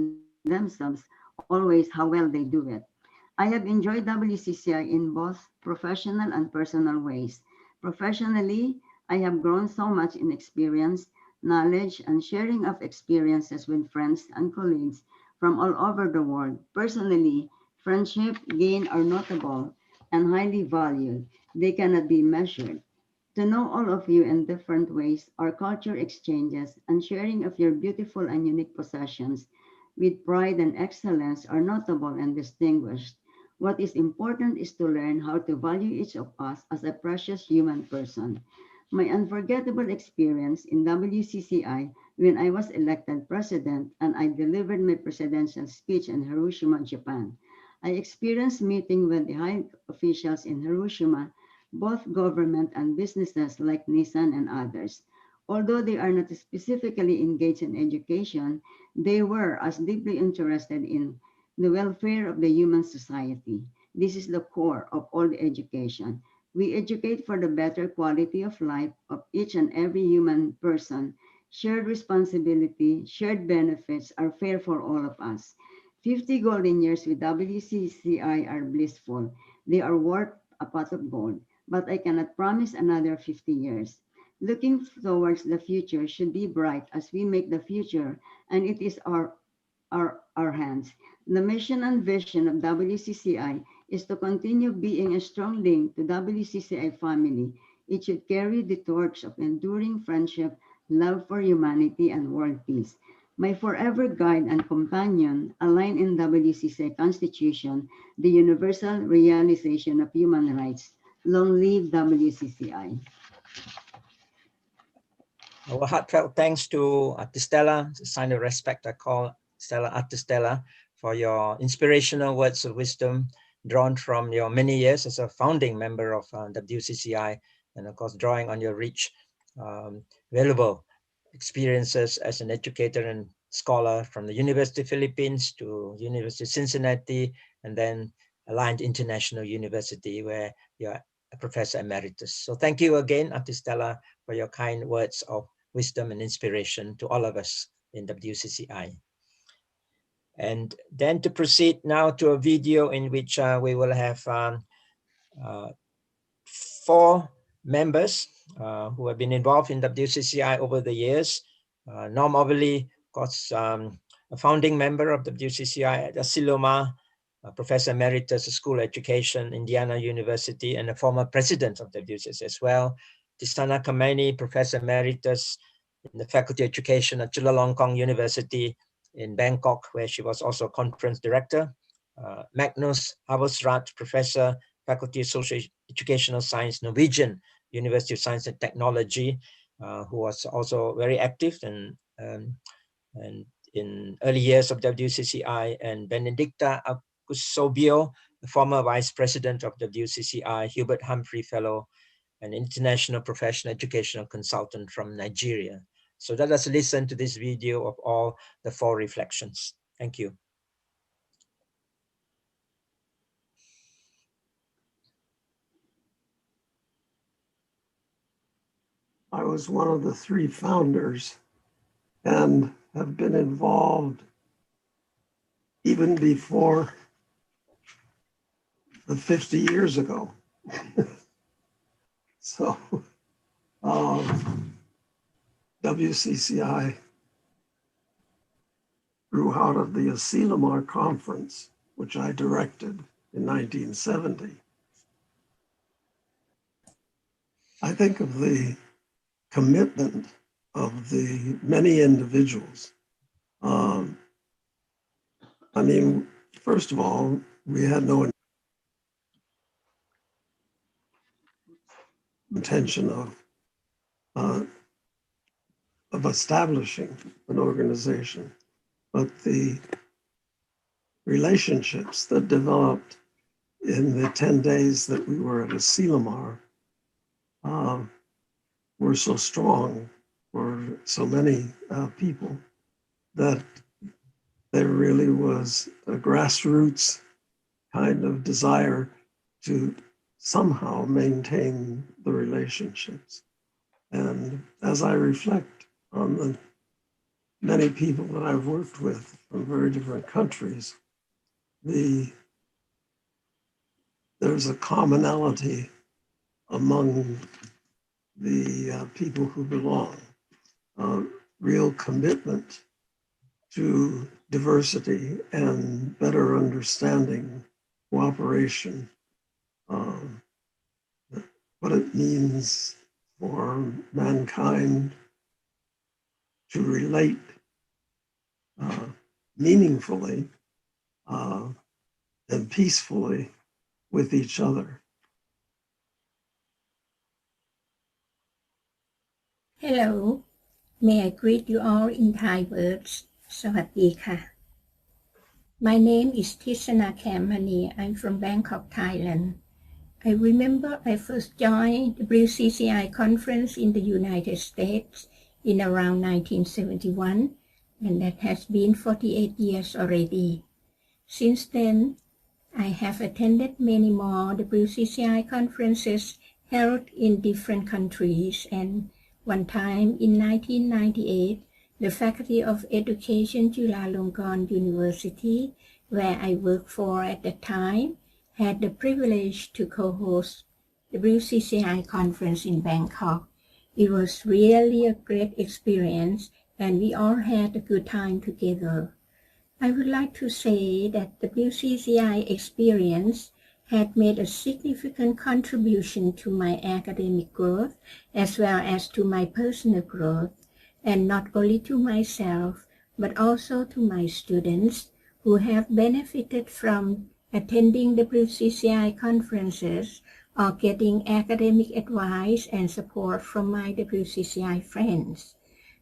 themselves always how well they do it. I have enjoyed WCCI in both professional and personal ways. Professionally, I have grown so much in experience, knowledge, and sharing of experiences with friends and colleagues from all over the world. Personally, friendship gain are notable and highly valued. They cannot be measured. To know all of you in different ways, our culture exchanges and sharing of your beautiful and unique possessions with pride and excellence are notable and distinguished. What is important is to learn how to value each of us as a precious human person. My unforgettable experience in WCCI when I was elected president and I delivered my presidential speech in Hiroshima, Japan. I experienced meeting with the high officials in Hiroshima, both government and businesses like Nissan and others. Although they are not specifically engaged in education, they were as deeply interested in the welfare of the human society. This is the core of all the education. We educate for the better quality of life of each and every human person. Shared responsibility, shared benefits are fair for all of us. 50 golden years with WCCI are blissful. They are worth a pot of gold, but I cannot promise another 50 years. Looking towards the future should be bright as we make the future, and it is our hands. The mission and vision of WCCI is to continue being a strong link to WCCI family. It should carry the torch of enduring friendship, love for humanity, and world peace. My forever guide and companion, aligned in WCCI Constitution, the universal realization of human rights. Long live WCCI. Our heartfelt thanks to Stella, sign of respect I call Stella Stella, for your inspirational words of wisdom drawn from your many years as a founding member of WCCI, and of course drawing on your rich, valuable experiences as an educator and scholar from the University of Philippines to University of Cincinnati, and then Aligned International University, where you're a professor emeritus. So thank you again, Stella, for your kind words of wisdom and inspiration to all of us in WCCI. And then to proceed now to a video in which we will have 4 members who have been involved in WCCI over the years. Norm Overly, of course, a founding member of WCCI, Siloma, Professor Emeritus of School Education, Indiana University, and a former president of WCCI as well. Tisana Kameni, Professor Emeritus in the Faculty of Education at Chulalongkorn University, in Bangkok, where she was also conference director. Magnus Havelsrad, professor, Faculty of Social Educational Science, Norwegian University of Science and Technology, who was also very active and in early years of WCCI, and Benedicta Akusobio, the former vice president of WCCI, Hubert Humphrey Fellow, an international professional educational consultant from Nigeria. So let us listen to this video of all the 4 reflections. Thank you. I was one of the 3 founders and have been involved even before the 50 years ago. So WCCI grew out of the Asilomar Conference, which I directed in 1970. I think of the commitment of the many individuals. I mean, first of all, we had no intention of establishing an organization, but the relationships that developed in the 10 days that we were at Asilomar were so strong for so many people that there really was a grassroots kind of desire to somehow maintain the relationships. And as I reflect on the many people that I've worked with from very different countries, there's a commonality among the people who belong, real commitment to diversity and better understanding, cooperation, what it means for mankind to relate meaningfully and peacefully with each other. Hello, may I greet you all in Thai words. สวัสดีค่ะ My name is Tisana Kamani. I'm from Bangkok, Thailand. I remember I first joined the WCCI conference in the United States in around 1971, and that has been 48 years already. Since then, I have attended many more WCCI conferences held in different countries, and one time in 1998, the Faculty of Education, Chulalongkorn University, where I worked for at the time, had the privilege to co-host the WCCI conference in Bangkok. It was really a great experience, and we all had a good time together. I would like to say that the WCCI experience had made a significant contribution to my academic growth as well as to my personal growth, and not only to myself, but also to my students who have benefited from attending the WCCI conferences or getting academic advice and support from my WCCI friends.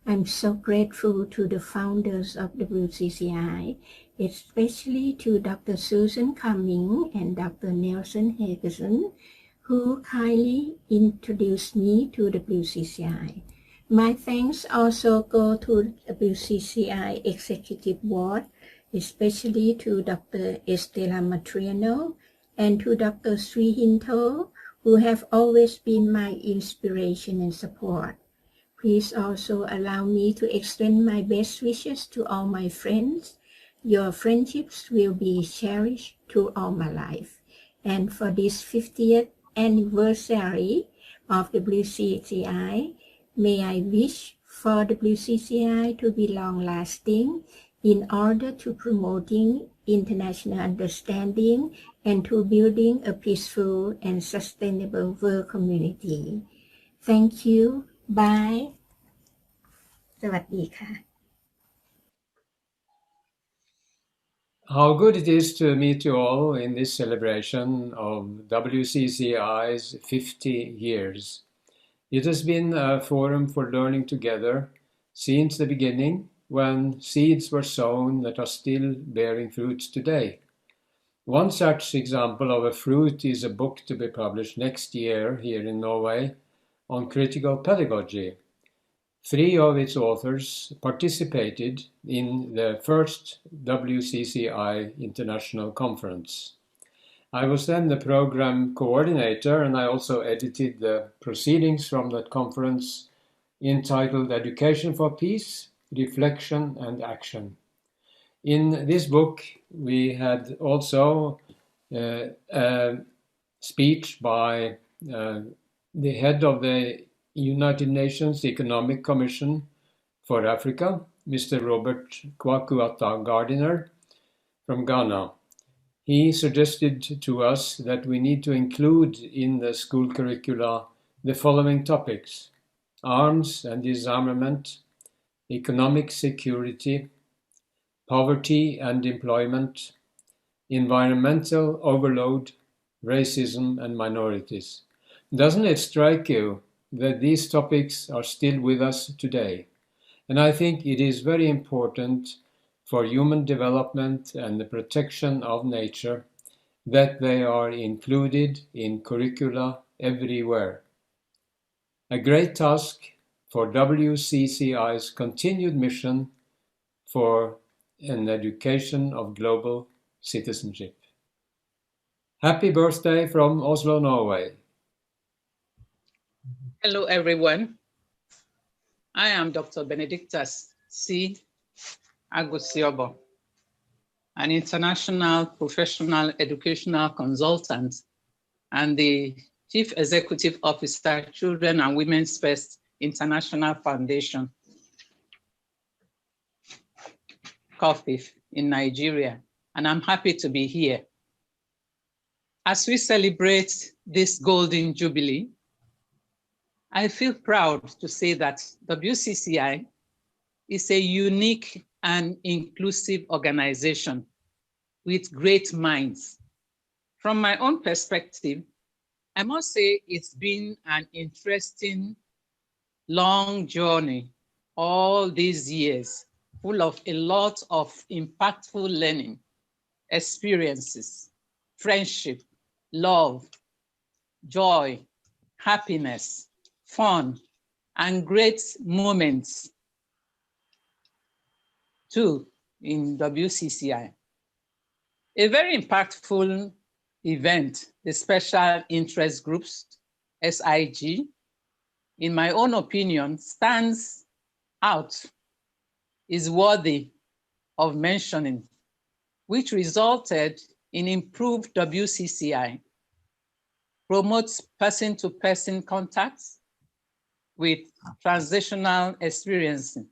I'm so grateful to the founders of WCCI, especially to Dr. Susan Cumming and Dr. Nelson Hagerson, who kindly introduced me to WCCI. My thanks also go to WCCI Executive Board, especially to Dr. Estela Matriano and to Dr. Sri Hinto, who have always been my inspiration and support. Please also allow me to extend my best wishes to all my friends. Your friendships will be cherished through all my life. And for this 50th anniversary of WCCI, may I wish for WCCI to be long-lasting in order to promoting international understanding and to building a peaceful and sustainable world community. Thank you. Bye. สวัสดีค่ะ How good it is to meet you all in this celebration of WCCI's 50 years. It has been a forum for learning together since the beginning, when seeds were sown that are still bearing fruits today. One such example of a fruit is a book to be published next year here in Norway on critical pedagogy. 3 of its authors participated in the first WCCI International Conference. I was then the program coordinator, and I also edited the proceedings from that conference entitled Education for Peace, Reflection and Action. In this book, we had also a speech by the head of the United Nations Economic Commission for Africa, Mr. Robert Kwakuata Gardiner from Ghana. He suggested to us that we need to include in the school curricula the following topics: arms and disarmament, economic security, poverty and employment, environmental overload, racism and minorities. Doesn't it strike you that these topics are still with us today? And I think it is very important for human development and the protection of nature that they are included in curricula everywhere. A great task for WCCI's continued mission for an education of global citizenship. Happy birthday from Oslo, Norway. Hello, everyone. I am Dr. Benedicta C. Agusiobo, an international professional educational consultant and the Chief Executive Officer, Children and Women's First International Foundation, COFIF, in Nigeria, and I'm happy to be here. As we celebrate this Golden Jubilee, I feel proud to say that WCCI is a unique and inclusive organization with great minds. From my own perspective, I must say it's been an interesting, long journey all these years, full of a lot of impactful learning, experiences, friendship, love, joy, happiness, fun, and great moments too in WCCI. A very impactful event, the Special Interest Groups, SIG, in my own opinion, stands out, is worthy of mentioning, which resulted in improved WCCI, promotes person-to-person contacts with transitional experiences,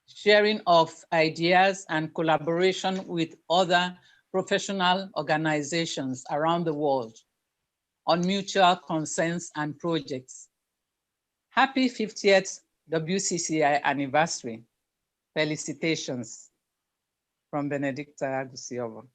sharing of ideas and collaboration with other professional organizations around the world on mutual concerns and projects. Happy 50th WCCI anniversary. Felicitations from Benedicta Agusiobo.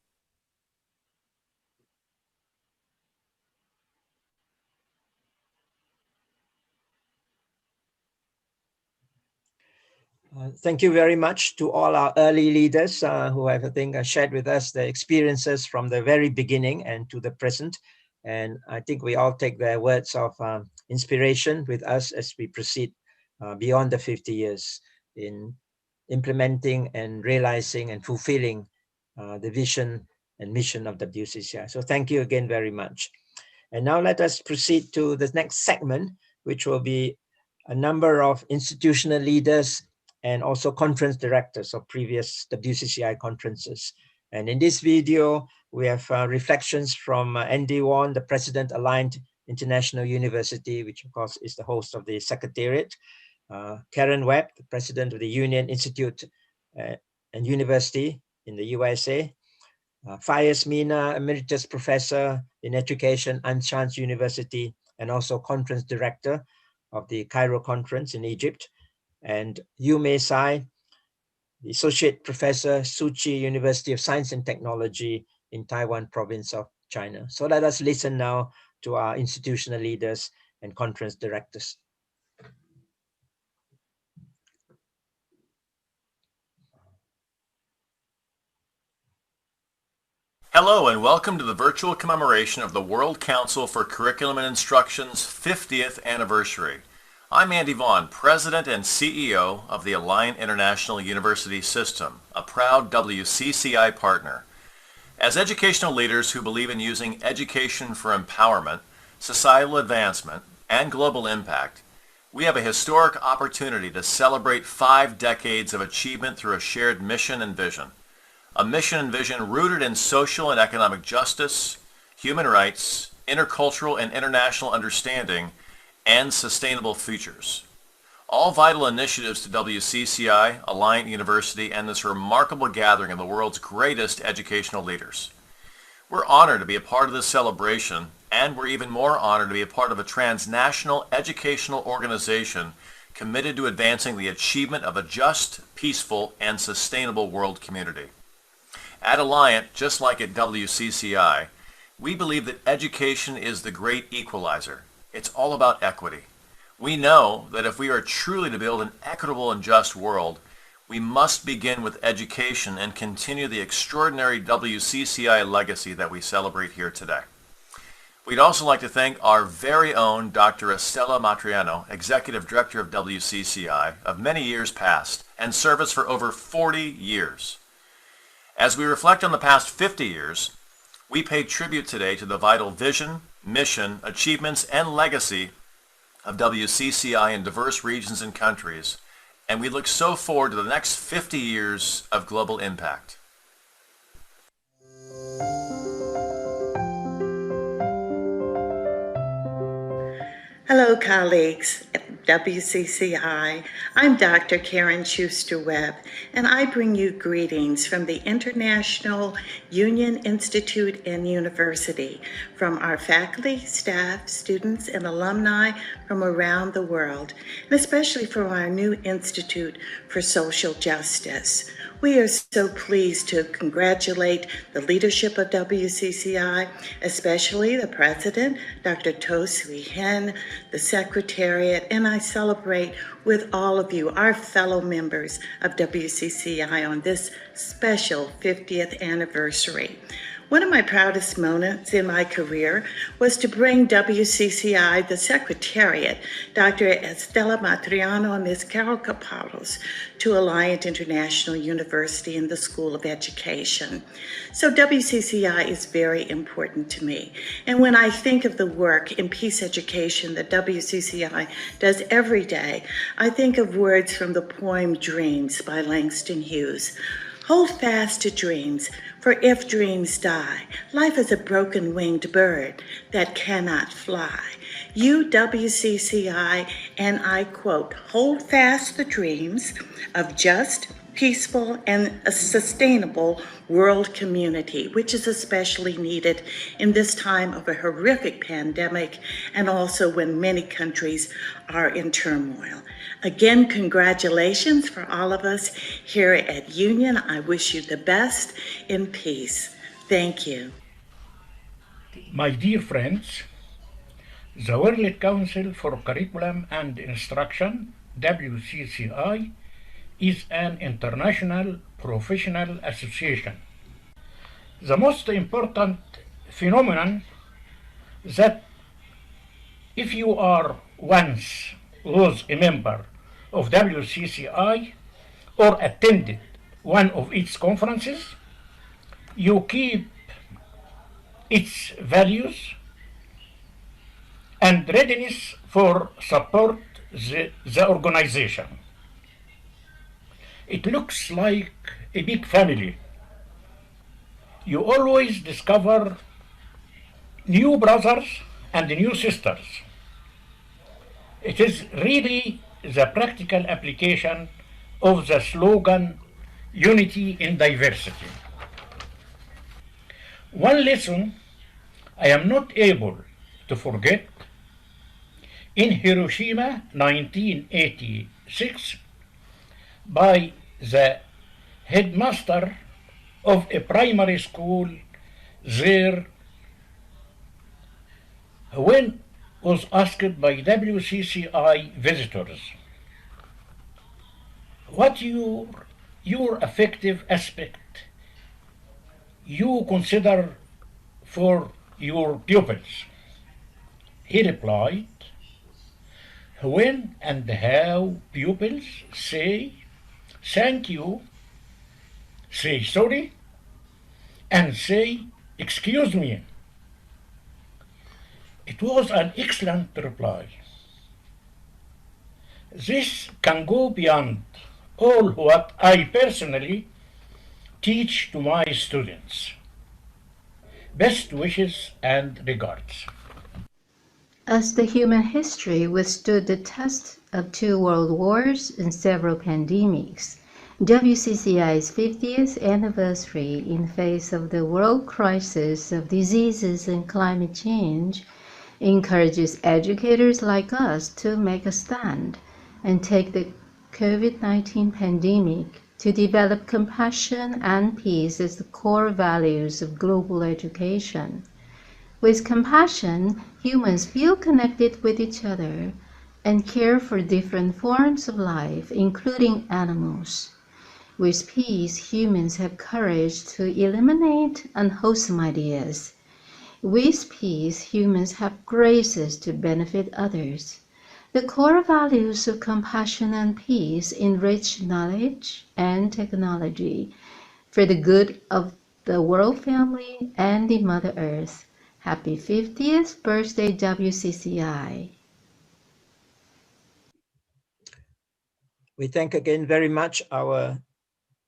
Thank you very much to all our early leaders who have, I think, shared with us their experiences from the very beginning and to the present. And I think we all take their words of inspiration with us as we proceed beyond the 50 years in implementing and realizing and fulfilling the vision and mission of WCCI. So thank you again very much. And now let us proceed to the next segment, which will be a number of institutional leaders and also conference directors of previous WCCI conferences. And in this video, we have reflections from Andy Warren, the President Aligned International University, which of course is the host of the Secretariat, Karen Webb, the President of the Union Institute and University in the USA, Fayez Mina, Emeritus Professor in Education, Ain Shams University, and also Conference Director of the Cairo Conference in Egypt, and Yu Mei Sai, the Associate Professor, Tzu University of Science and Technology in Taiwan province of China. So let us listen now to our institutional leaders and conference directors. Hello and welcome to the virtual commemoration of the World Council for Curriculum and Instruction's 50th anniversary. I'm Andy Vaughn, President and CEO of the Alliant International University System, a proud WCCI partner. As educational leaders who believe in using education for empowerment, societal advancement, and global impact, we have a historic opportunity to celebrate 5 decades of achievement through a shared mission and vision. A mission and vision rooted in social and economic justice, human rights, intercultural and international understanding, and sustainable futures. All vital initiatives to WCCI, Alliant University, and this remarkable gathering of the world's greatest educational leaders. We're honored to be a part of this celebration, and we're even more honored to be a part of a transnational educational organization committed to advancing the achievement of a just, peaceful, and sustainable world community. At Alliant, just like at WCCI, we believe that education is the great equalizer. It's all about equity. We know that if we are truly to build an equitable and just world, we must begin with education and continue the extraordinary WCCI legacy that we celebrate here today. We'd also like to thank our very own Dr. Estela Matriano, Executive Director of WCCI, of many years past and service for over 40 years. As we reflect on the past 50 years, we pay tribute today to the vital vision, mission, achievements, and legacy of WCCI in diverse regions and countries, and we look so forward to the next 50 years of global impact. Hello, colleagues at WCCI. I'm Dr. Karen Schuster-Webb, and I bring you greetings from the International Union Institute and University, from our faculty, staff, students, and alumni from around the world, and especially from our new Institute for Social Justice. We are so pleased to congratulate the leadership of WCCI, especially the President, Dr. To-Sui Hen, the Secretariat, and I celebrate with all of you, our fellow members of WCCI, on this special 50th anniversary. One of my proudest moments in my career was to bring WCCI, the Secretariat, Dr. Estela Matriano and Ms. Carol Capalos, to Alliant International University in the School of Education. So WCCI is very important to me. And when I think of the work in peace education that WCCI does every day, I think of words from the poem Dreams by Langston Hughes. Hold fast to dreams, for if dreams die, life is a broken-winged bird that cannot fly. You, WCCI, and I quote, hold fast the dreams of just, peaceful, and a sustainable world community, which is especially needed in this time of a horrific pandemic and also when many countries are in turmoil. Again, congratulations for all of us here at Union. I wish you the best in peace. Thank you. My dear friends, the World Council for Curriculum and Instruction, WCCI, is an international professional association. The most important phenomenon that if you are once was a member of WCCI or attended one of its conferences, you keep its values and readiness for support the organization. It looks like a big family. You always discover new brothers and new sisters. It is really the practical application of the slogan, unity in diversity. One lesson I am not able to forget: in Hiroshima, 1986, by the headmaster of a primary school there, when was asked by WCCI visitors, what your effective aspect you consider for your pupils? He replied, when and how pupils say thank you, say sorry, and say excuse me. It was an excellent reply. This can go beyond all what I personally teach to my students. Best wishes and regards. As the human history withstood the test of 2 world wars and several pandemics, WCCI's 50th anniversary in face of the world crisis of diseases and climate change encourages educators like us to make a stand and take the COVID-19 pandemic to develop compassion and peace as the core values of global education. With compassion, humans feel connected with each other and care for different forms of life, including animals. With peace, humans have courage to eliminate unwholesome ideas. With peace, humans have graces to benefit others. The core values of compassion and peace enrich knowledge and technology for the good of the world family and the Mother Earth. Happy 50th birthday, WCCI. We thank again very much our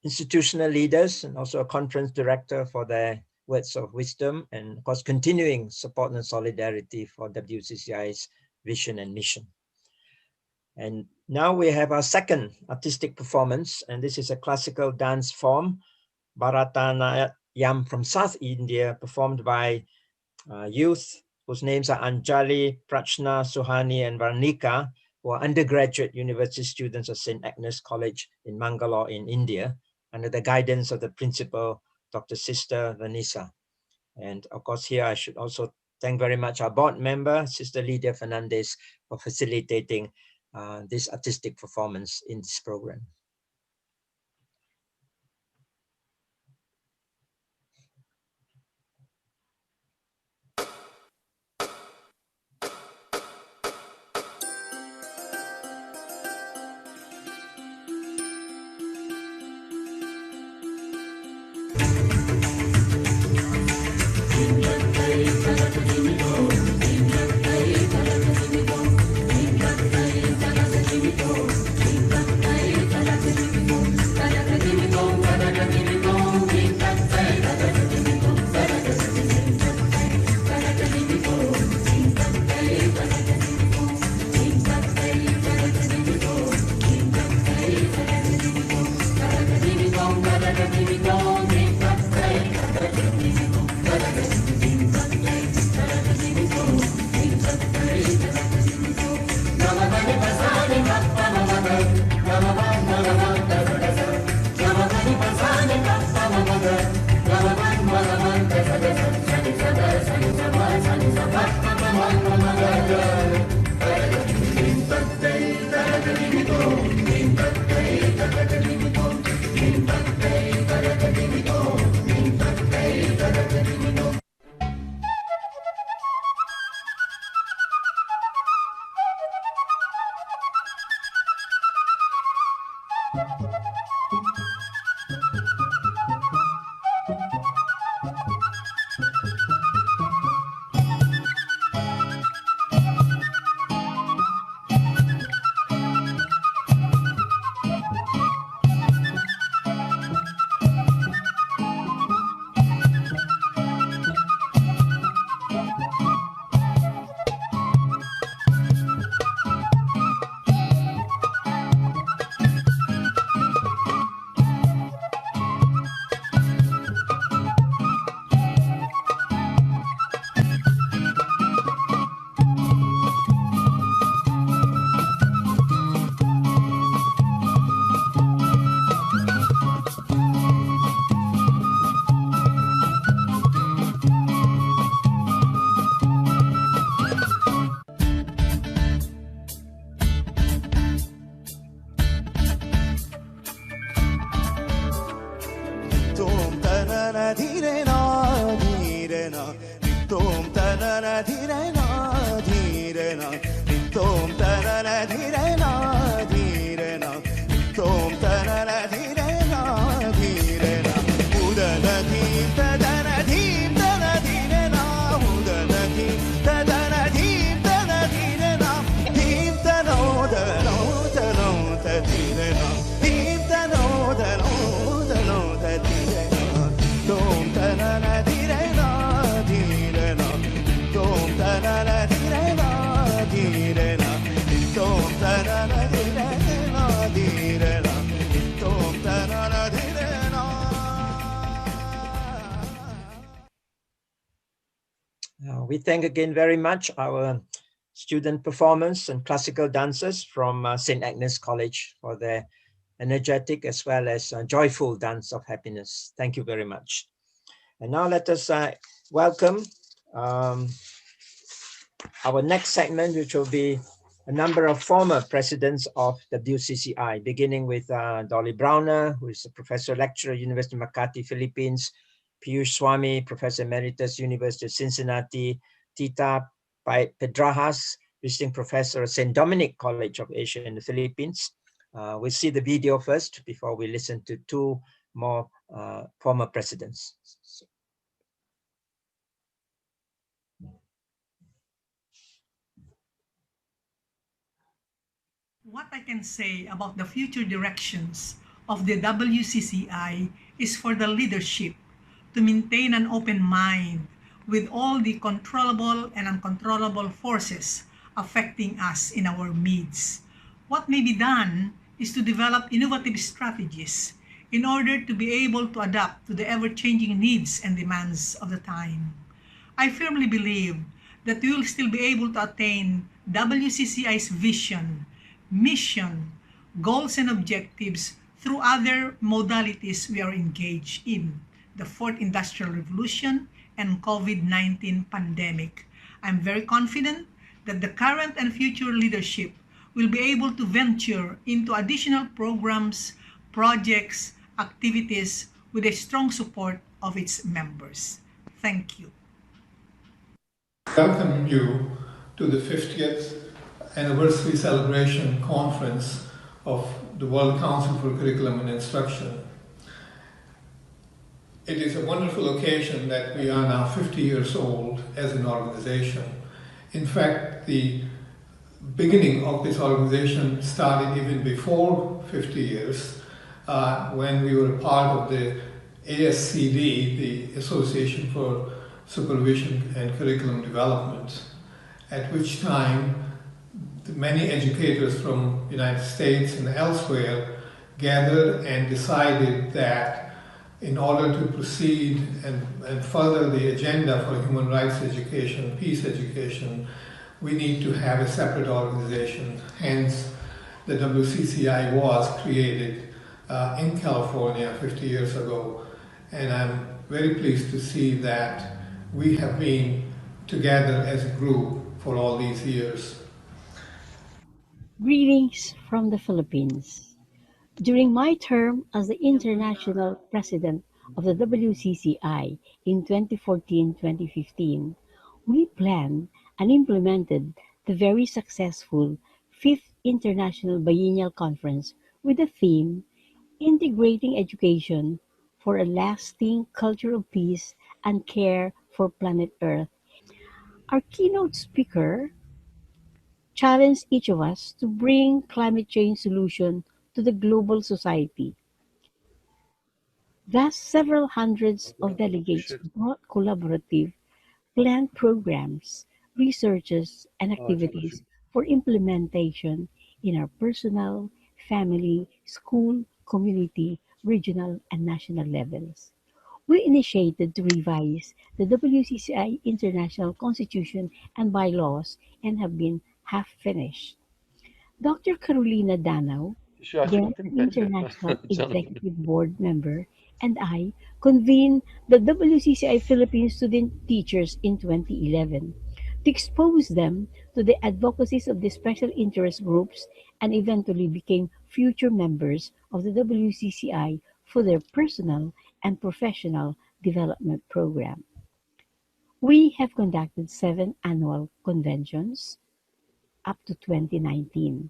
institutional leaders and also a conference director for their words of wisdom and of course continuing support and solidarity for WCCI's vision and mission. And now we have our second artistic performance, and this is a classical dance form, Bharatanatyam from South India, performed by youth whose names are Anjali, Prachna, Suhani, and Varnika, who are undergraduate university students of St. Agnes College in Mangalore in India, under the guidance of the principal, Dr. Sister Vanessa. And of course, here I should also thank very much our board member, Sister Lydia Fernandez, for facilitating this artistic performance in this program. na tom tana na dhire na tom tana na dhire na tom tana na dhire na uda na dhim tana dhim tana dhire na uda na dhim tana dhim tana dhire na dhim tana uda na uda na uda dhire na dhim tana uda na uda na uda dhire na tom tana na dhire na tom tana na dhire na tom tana na dhire na tom tana na dhire na. We thank again very much our student performers and classical dancers from St. Agnes College for their energetic as well as joyful dance of happiness. Thank you very much. And now let us welcome our next segment, which will be a number of former presidents of WCCI, beginning with Dolly Browner, who is a professor lecturer, University of Makati, Philippines, Piyush Swami, Professor Emeritus, University of Cincinnati, Tita Pedrajas, visiting professor at St. Dominic College of Asia in the Philippines. We'll see the video first before we listen to two more former presidents. What I can say about the future directions of the WCCI is for the leadership to maintain an open mind with all the controllable and uncontrollable forces affecting us in our midst. What may be done is to develop innovative strategies in order to be able to adapt to the ever-changing needs and demands of the time. I firmly believe that we will still be able to attain WCCI's vision, mission, goals, and objectives through other modalities we are engaged in, the Fourth Industrial Revolution and COVID-19 pandemic. I'm very confident that the current and future leadership will be able to venture into additional programs, projects, activities with a strong support of its members. Thank you. Welcome you to the 50th anniversary celebration conference of the World Council for Curriculum and Instruction. It is a wonderful occasion that we are now 50 years old as an organization. In fact, the beginning of this organization started even before 50 years when we were part of the ASCD, the Association for Supervision and Curriculum Development, at which time many educators from the United States and elsewhere gathered and decided that in order to proceed and further the agenda for human rights education, peace education, we need to have a separate organization. Hence, the WCCI was created in California 50 years ago. And I'm very pleased to see that we have been together as a group for all these years. Greetings from the Philippines. During my term as the International President of the WCCI in 2014-2015, we planned and implemented the very successful 5th International Biennial Conference with the theme Integrating Education for a Lasting Culture of Peace and Care for Planet Earth. Our keynote speaker challenged each of us to bring climate change solution to the global society. Thus, several hundreds of delegates brought collaborative, planned programs, researches, and activities for implementation in our personal, family, school, community, regional, and national levels. We initiated to revise the WCCI International Constitution and bylaws and have been half finished. Dr. Carolina Danao, then International Executive Board member, and I convened the WCCI Philippine Student Teachers in 2011 to expose them to the advocacies of the special interest groups and eventually became future members of the WCCI for their personal and professional development program. We have conducted 7 annual conventions up to 2019.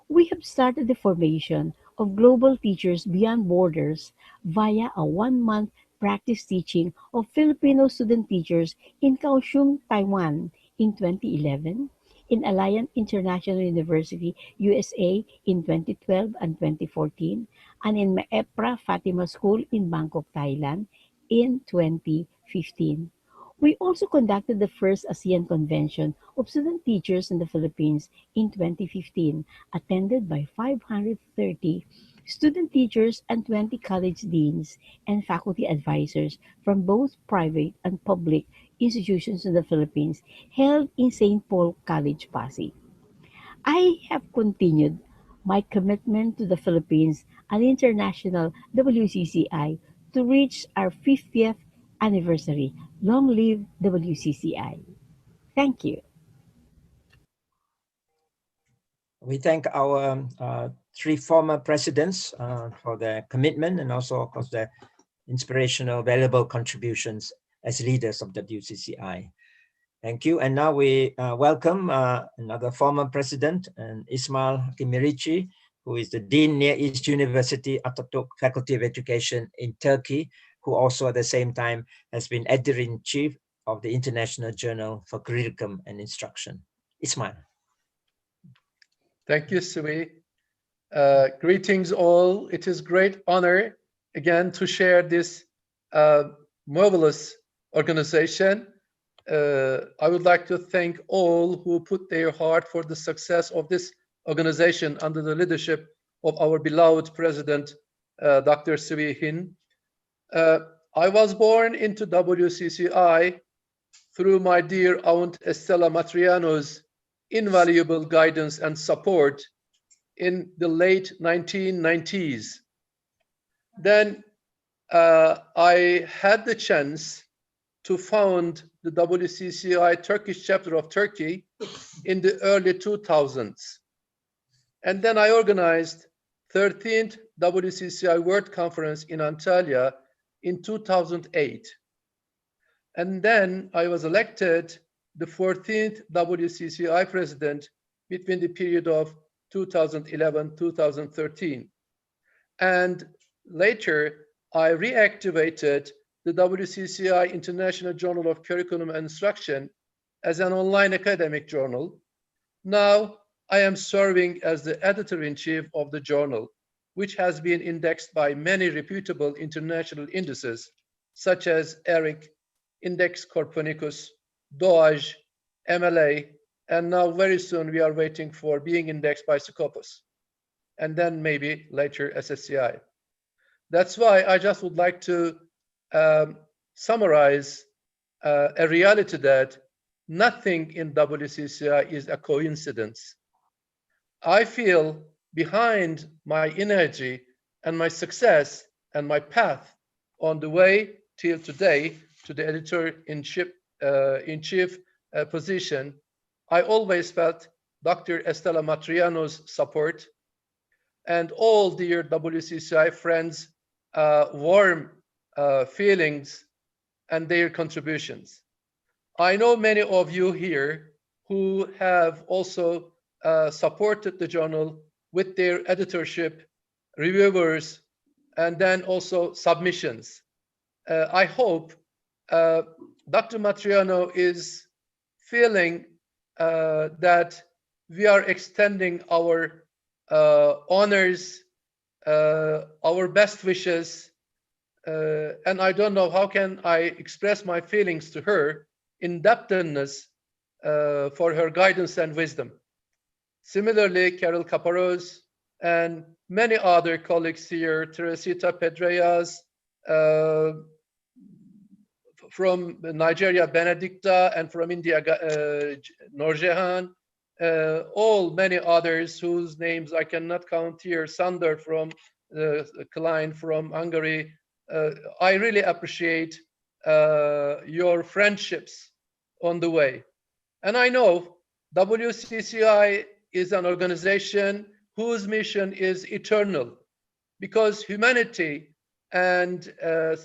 We have started the formation of Global Teachers Beyond Borders via a 1-month practice teaching of Filipino student teachers in Kaohsiung, Taiwan in 2011, in Alliance International University, USA in 2012 and 2014, and in Maepra Fatima School in Bangkok, Thailand in 2015. We also conducted the first ASEAN Convention of Student Teachers in the Philippines in 2015, attended by 530 student teachers and 20 college deans and faculty advisors from both private and public institutions in the Philippines, held in St. Paul College, Pasig. I have continued my commitment to the Philippines and international WCCI to reach our 50th anniversary. Long live WCCI. Thank you. We thank our 3 former presidents for their commitment and also, of course, their inspirational, valuable contributions as leaders of WCCI. Thank you. And now we welcome another former president, Ismail Kimirici, who is the Dean Near East University Atatürk Faculty of Education in Turkey, who also at the same time has been editor-in-chief of the International Journal for Curriculum and Instruction. Ismail. Thank you, Sui. Greetings all. It is great honor again to share this marvelous organization. I would like to thank all who put their heart for the success of this organization under the leadership of our beloved president, Dr. Sui Hin. I was born into WCCI through my dear aunt Estela Matriano's invaluable guidance and support in the late 1990s. Then I had the chance to found the WCCI Turkish chapter of Turkey in the early 2000s. And then I organized 13th WCCI World Conference in Antalya in 2008. And then I was elected the 14th WCCI president between the period of 2011-2013. And later, I reactivated the WCCI International Journal of Curriculum and Instruction as an online academic journal. Now, I am serving as the editor-in-chief of the journal, which has been indexed by many reputable international indices, such as ERIC, Index Copernicus, DOAJ, MLA, and now very soon we are waiting for being indexed by Scopus, and then maybe later SSCI. That's why I just would like to summarize a reality that nothing in WCCI is a coincidence. I feel behind my energy and my success and my path on the way till today to the editor-in-chief position, I always felt Dr. Estela Matriano's support and all dear WCCI friends' warm feelings and their contributions. I know many of you here who have also supported the journal with their editorship, reviewers, and then also submissions. I hope Dr. Matriano is feeling that we are extending our honors, our best wishes, and I don't know how can I express my feelings to her, indebtedness for her guidance and wisdom. Similarly, Carol Caparrós and many other colleagues here, Teresita Pedreas, from Nigeria, Benedicta, and from India, Nourjahan, many others whose names I cannot count here, Sander from Klein from Hungary. I really appreciate your friendships on the way. And I know WCCI is an organization whose mission is eternal, because humanity and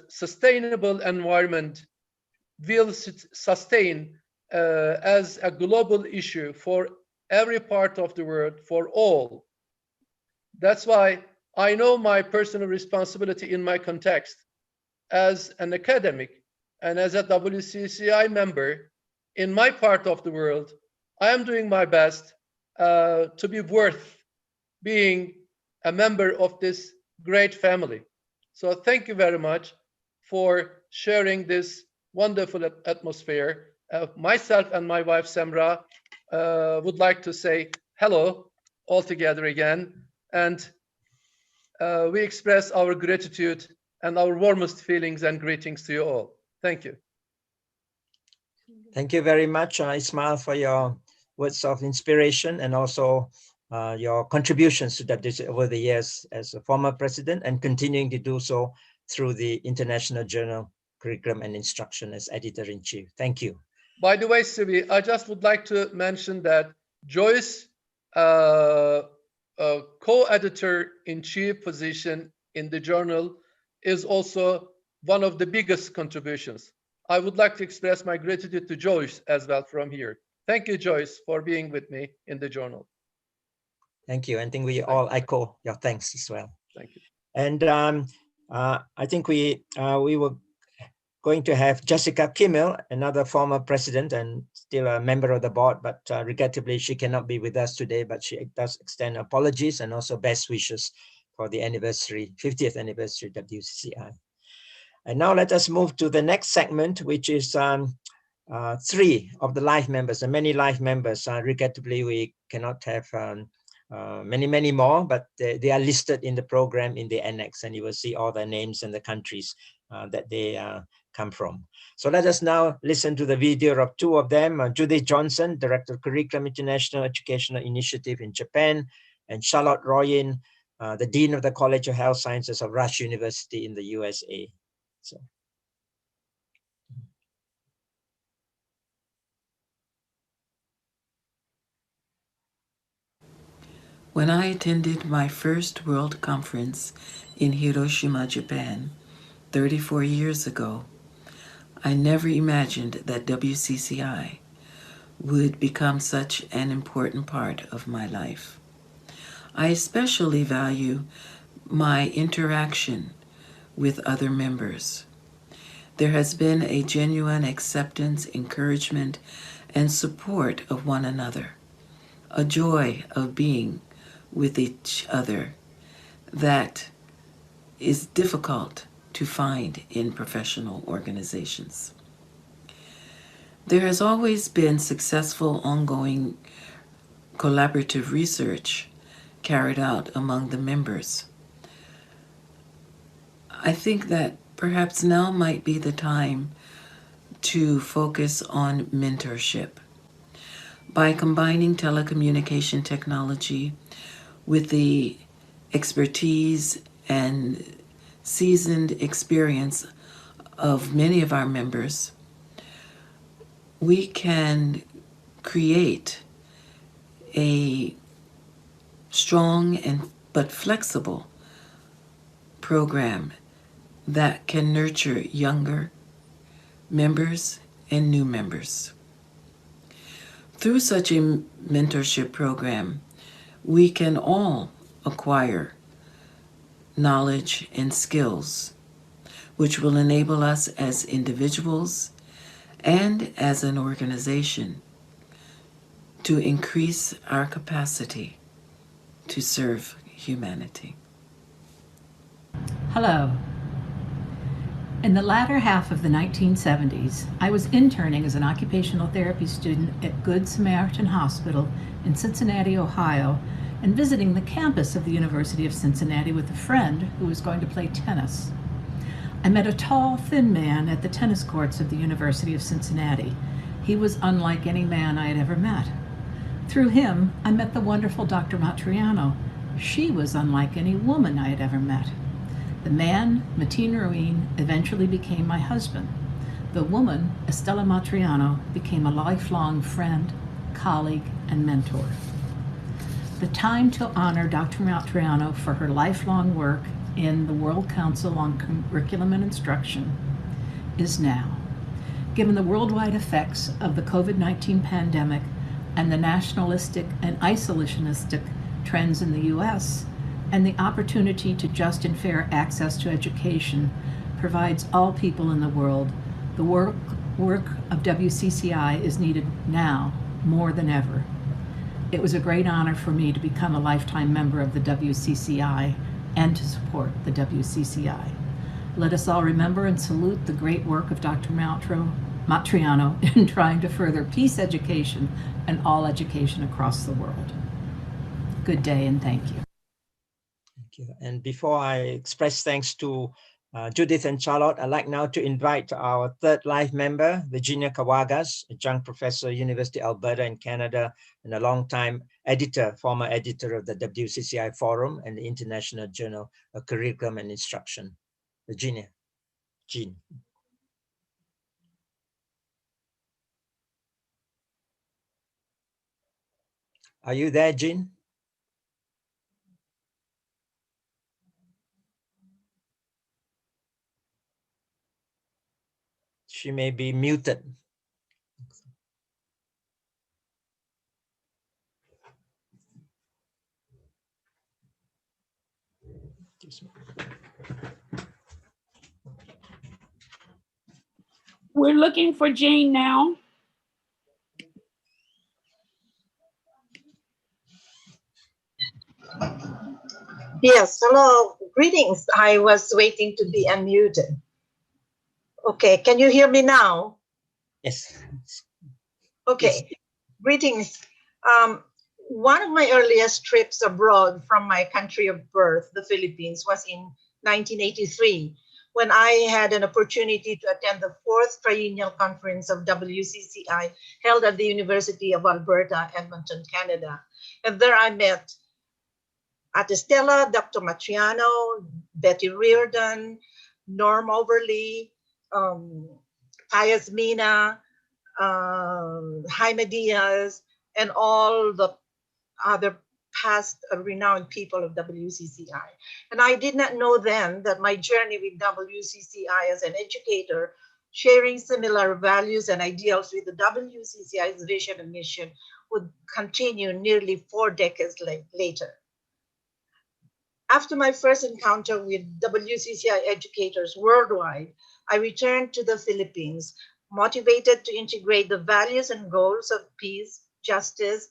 sustainable environment will sustain as a global issue for every part of the world, for all. That's why I know my personal responsibility in my context as an academic and as a WCCI member in my part of the world. I am doing my best to be worth being a member of this great family. So thank you very much for sharing this wonderful atmosphere. Myself and my wife Semra would like to say hello all together again, and we express our gratitude and our warmest feelings and greetings to you all. Thank you. Thank you very much, Ismail, for your words of inspiration and also your contributions to WCCI over the years as a former president and continuing to do so through the International Journal Curriculum and Instruction as editor-in-chief. Thank you. By the way, Sibi, I just would like to mention that Joyce, co-editor-in-chief position in the journal is also one of the biggest contributions. I would like to express my gratitude to Joyce as well from here. Thank you, Joyce, for being with me in the journal. Thank you. I think we all echo your thanks as well. Thank you. And I think we were going to have Jessica Kimmel, another former president and still a member of the board, but regrettably she cannot be with us today, but she does extend apologies and also best wishes for the anniversary, 50th anniversary WCCI. And now let us move to the next segment, which is 3 of the life members and many life members. Regrettably, we cannot have many more, but they are listed in the program in the annex, and you will see all their names and the countries that they come from. So let us now listen to the video of 2 of them, Judith Johnson, Director of Curriculum International Educational Initiative in Japan, and Charlotte Royin, the Dean of the College of Health Sciences of Rush University in the USA. So. When I attended my first World Conference in Hiroshima, Japan, 34 years ago, I never imagined that WCCI would become such an important part of my life. I especially value my interaction with other members. There has been a genuine acceptance, encouragement, and support of one another, a joy of being with each other that is difficult to find in professional organizations. There has always been successful ongoing collaborative research carried out among the members. I think that perhaps now might be the time to focus on mentorship. By combining telecommunication technology with the expertise and seasoned experience of many of our members, we can create a strong but flexible program that can nurture younger members and new members. Through such a mentorship program, we can all acquire knowledge and skills, which will enable us as individuals and as an organization to increase our capacity to serve humanity. Hello. In the latter half of the 1970s, I was interning as an occupational therapy student at Good Samaritan Hospital in Cincinnati, Ohio, and visiting the campus of the University of Cincinnati with a friend who was going to play tennis. I met a tall, thin man at the tennis courts of the University of Cincinnati. He was unlike any man I had ever met. Through him, I met the wonderful Dr. Matriano. She was unlike any woman I had ever met. The man, Mateen Ruin, eventually became my husband. The woman, Estella Matriano, became a lifelong friend, colleague, and mentor. The time to honor Dr. Matriano for her lifelong work in the World Council on Curriculum and Instruction is now. Given the worldwide effects of the COVID-19 pandemic and the nationalistic and isolationistic trends in the US, and the opportunity to just and fair access to education provides all people in the world, the work of WCCI is needed now more than ever. It was a great honor for me to become a lifetime member of the WCCI and to support the WCCI. Let us all remember and salute the great work of Dr. Matriano in trying to further peace education and all education across the world. Good day and thank you. Thank you. And before I express thanks to Judith and Charlotte, I'd like now to invite our third live member, Virginia Kawagas, adjunct professor, University of Alberta in Canada, and a longtime editor, former editor of the WCCI Forum and the International Journal of Curriculum and Instruction. Virginia, Jean. Are you there, Jean? She may be muted. We're looking for Jane now. Yes, hello, greetings. I was waiting to be unmuted. Okay, can you hear me now? Yes. Okay, greetings. One of my earliest trips abroad from my country of birth, the Philippines, was in 1983, when I had an opportunity to attend the 4th Triennial Conference of WCCI held at the University of Alberta, Edmonton, Canada. And there I met Ate Stella, Dr. Matriano, Betty Reardon, Norm Overly, Pius Mina, Jaime Diaz, and all the other past renowned people of WCCI. And I did not know then that my journey with WCCI as an educator, sharing similar values and ideals with the WCCI's vision and mission, would continue nearly 4 decades later. After my first encounter with WCCI educators worldwide, I returned to the Philippines, motivated to integrate the values and goals of peace, justice,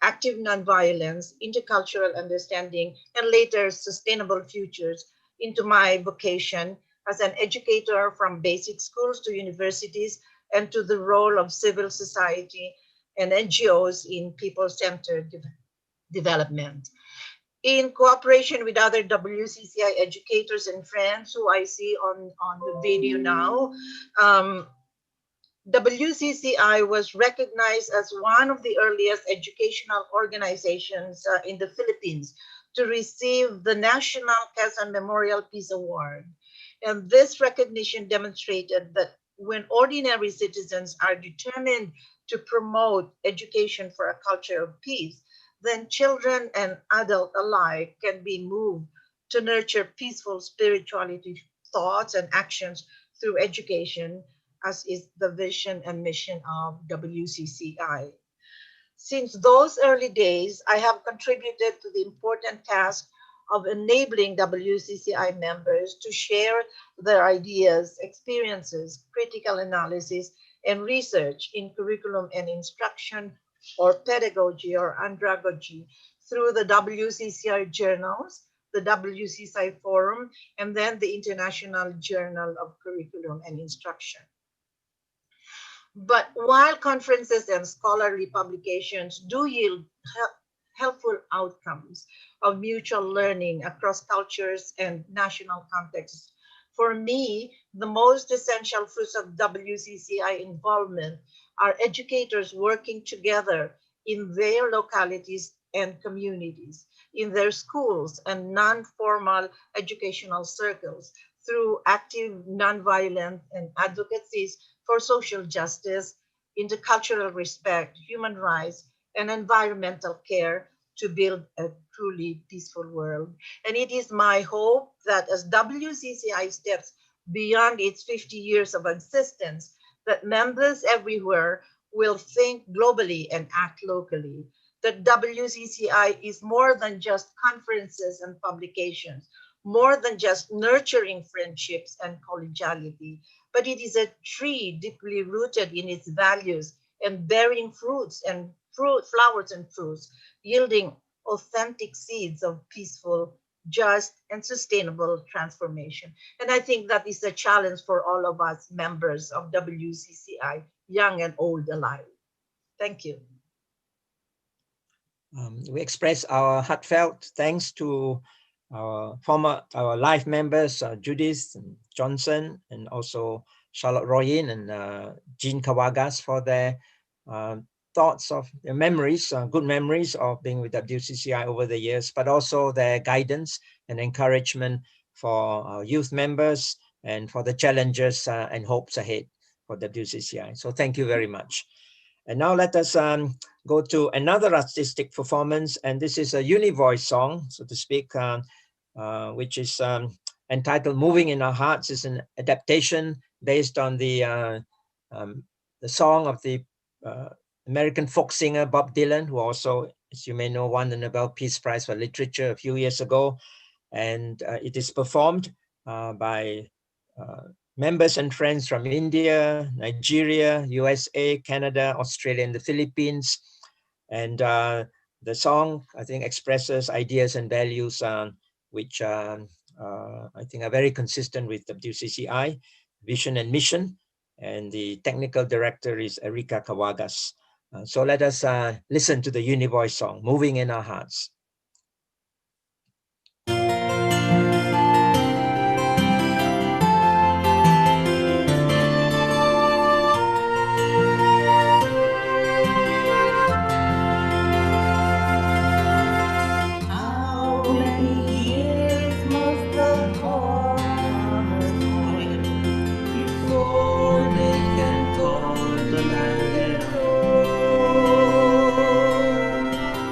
active nonviolence, intercultural understanding, and later sustainable futures into my vocation as an educator from basic schools to universities and to the role of civil society and NGOs in people-centered development. In cooperation with other WCCI educators and friends who I see on the video now, WCCI was recognized as one of the earliest educational organizations in the Philippines to receive the National Quezon Memorial Peace Award. And this recognition demonstrated that when ordinary citizens are determined to promote education for a culture of peace, then children and adults alike can be moved to nurture peaceful spirituality, thoughts, and actions through education, as is the vision and mission of WCCI. Since those early days, I have contributed to the important task of enabling WCCI members to share their ideas, experiences, critical analysis, and research in curriculum and instruction, or pedagogy or andragogy, through the WCCI journals, the WCCI Forum, and then the International Journal of Curriculum and Instruction. But while conferences and scholarly publications do yield helpful outcomes of mutual learning across cultures and national contexts, for me, the most essential fruits of WCCI involvement are educators working together in their localities and communities, in their schools and non-formal educational circles, through active nonviolent and advocacies for social justice, intercultural respect, human rights, and environmental care to build a truly peaceful world. And it is my hope that as WCCI steps beyond its 50 years of existence, that members everywhere will think globally and act locally, that WCCI is more than just conferences and publications, more than just nurturing friendships and collegiality, but it is a tree deeply rooted in its values and bearing flowers and fruits, yielding authentic seeds of peaceful, just, and sustainable transformation. And I think that is a challenge for all of us members of WCCI, young and old alike. Thank you. We express our heartfelt thanks to our life members, Judith and Johnson, and also Charlotte Royin and Jean Kawagas for their thoughts of their memories, good memories of being with WCCI over the years, but also their guidance and encouragement for our youth members and for the challenges and hopes ahead for WCCI. So thank you very much. And now let us go to another artistic performance, and this is a uni-voice song, so to speak, which is entitled "Moving in Our Hearts." It's an adaptation based on the song of the American folk singer Bob Dylan, who also, as you may know, won the Nobel Peace Prize for Literature a few years ago. And it is performed by members and friends from India, Nigeria, USA, Canada, Australia, and the Philippines. And the song, I think, expresses ideas and values which I think are very consistent with WCCI vision and mission. And the technical director is Erika Kawagas. So let us listen to the uni-voice song, Moving in Our Hearts.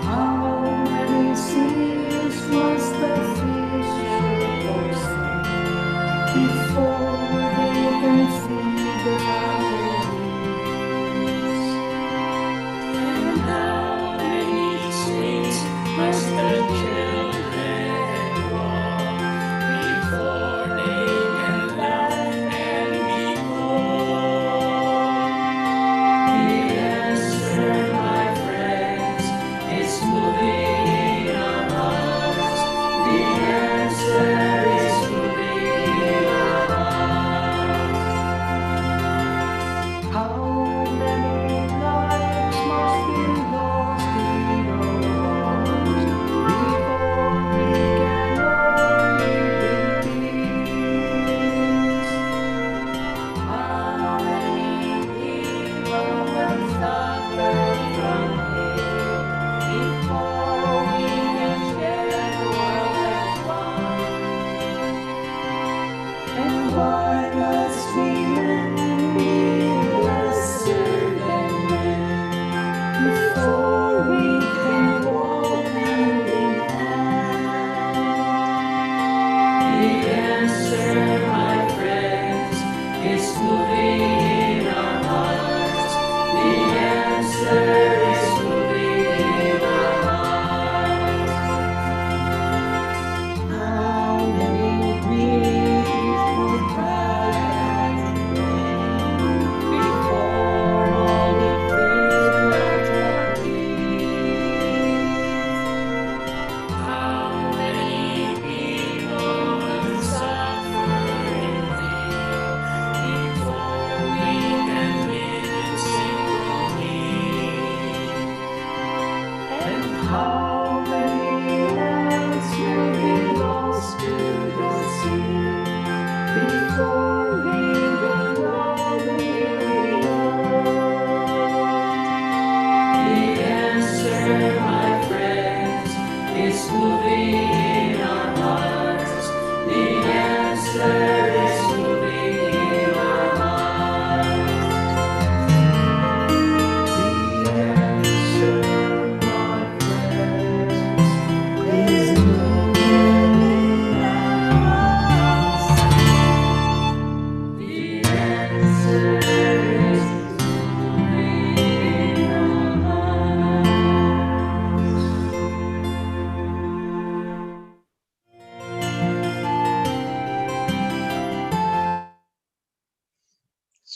How many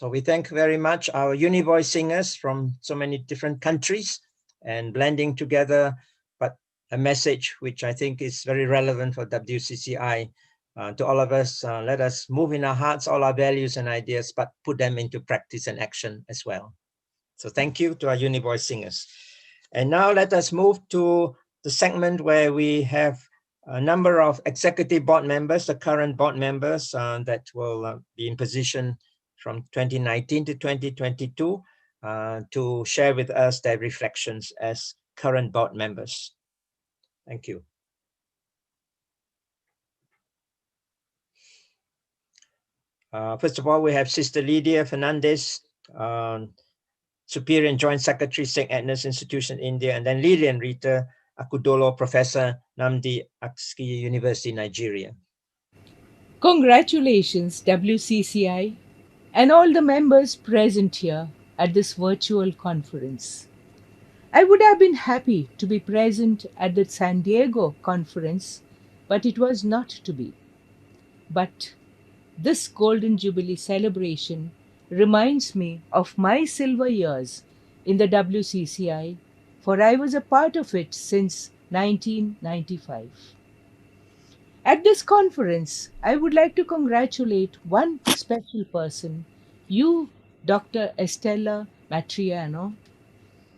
So we thank very much our Univoice singers from so many different countries and blending together, but a message which I think is very relevant for WCCI. To all of us, let us move in our hearts, all our values and ideas, but put them into practice and action as well. So thank you to our Univoice singers. And now let us move to the segment where we have a number of executive board members, the current board members that will be in position from 2019 to 2022 to share with us their reflections as current board members. Thank you. First of all, we have Sister Lydia Fernandez, Superior and Joint Secretary, St. Agnes Institution, India, and then Lilian Rita Akudolo, Professor, Namdi Azkiwe University, Nigeria. Congratulations, WCCI, and all the members present here at this virtual conference. I would have been happy to be present at the San Diego conference, but it was not to be. But this Golden Jubilee celebration reminds me of my silver years in the WCCI, for I was a part of it since 1995. At this conference, I would like to congratulate one special person, you, Dr. Estella Matriano,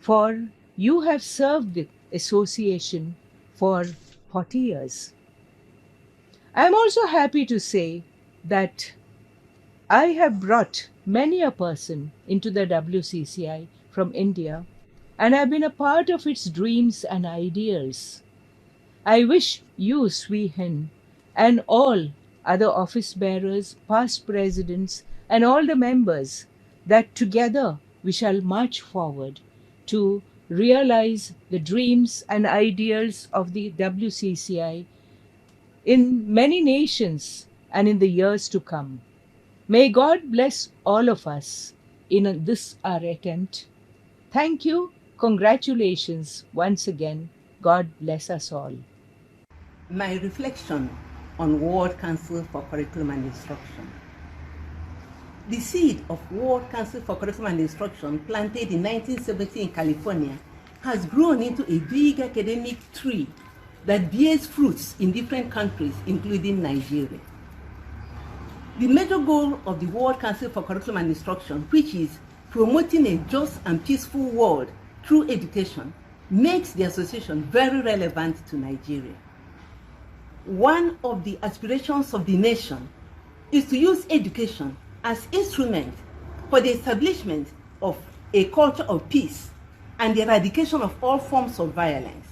for you have served the association for 40 years. I am also happy to say that I have brought many a person into the WCCI from India and have been a part of its dreams and ideals. I wish you, Sui Hin, and all other office bearers, past presidents, and all the members that together we shall march forward to realize the dreams and ideals of the WCCI in many nations and in the years to come. May God bless all of us in this our attempt. Thank you. Congratulations once again. God bless us all. My reflection on World Council for Curriculum and Instruction. The seed of World Council for Curriculum and Instruction, planted in 1970 in California, has grown into a big academic tree that bears fruits in different countries, including Nigeria. The major goal of the World Council for Curriculum and Instruction, which is promoting a just and peaceful world through education, makes the association very relevant to Nigeria. One of the aspirations of the nation is to use education as instrument for the establishment of a culture of peace and the eradication of all forms of violence.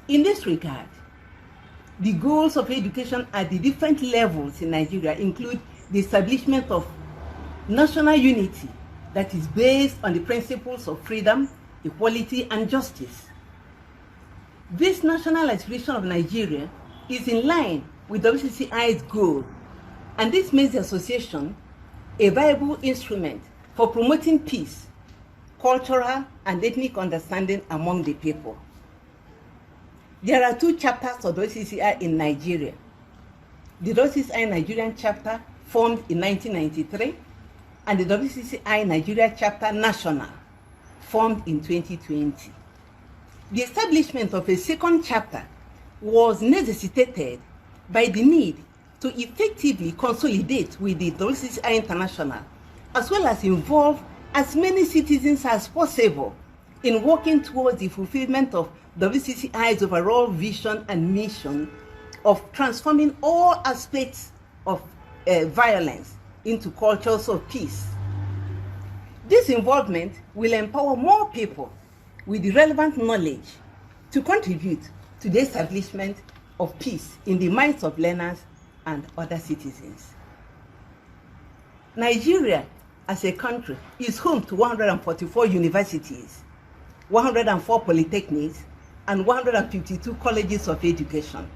In this regard, the goals of education at the different levels in Nigeria include the establishment of national unity that is based on the principles of freedom, equality, and justice. This national aspiration of Nigeria is in line with WCCI's goal, and this makes the association a viable instrument for promoting peace, cultural and ethnic understanding among the people. There are two chapters of WCCI in Nigeria. The WCCI Nigerian chapter, formed in 1993, and the WCCI Nigeria chapter national, formed in 2020. The establishment of a second chapter was necessitated by the need to effectively consolidate with the WCCI International, as well as involve as many citizens as possible in working towards the fulfillment of WCCI's overall vision and mission of transforming all aspects of violence into cultures of peace. This involvement will empower more people with the relevant knowledge to contribute to the establishment of peace in the minds of learners and other citizens. Nigeria, as a country, is home to 144 universities, 104 polytechnics, and 152 colleges of education.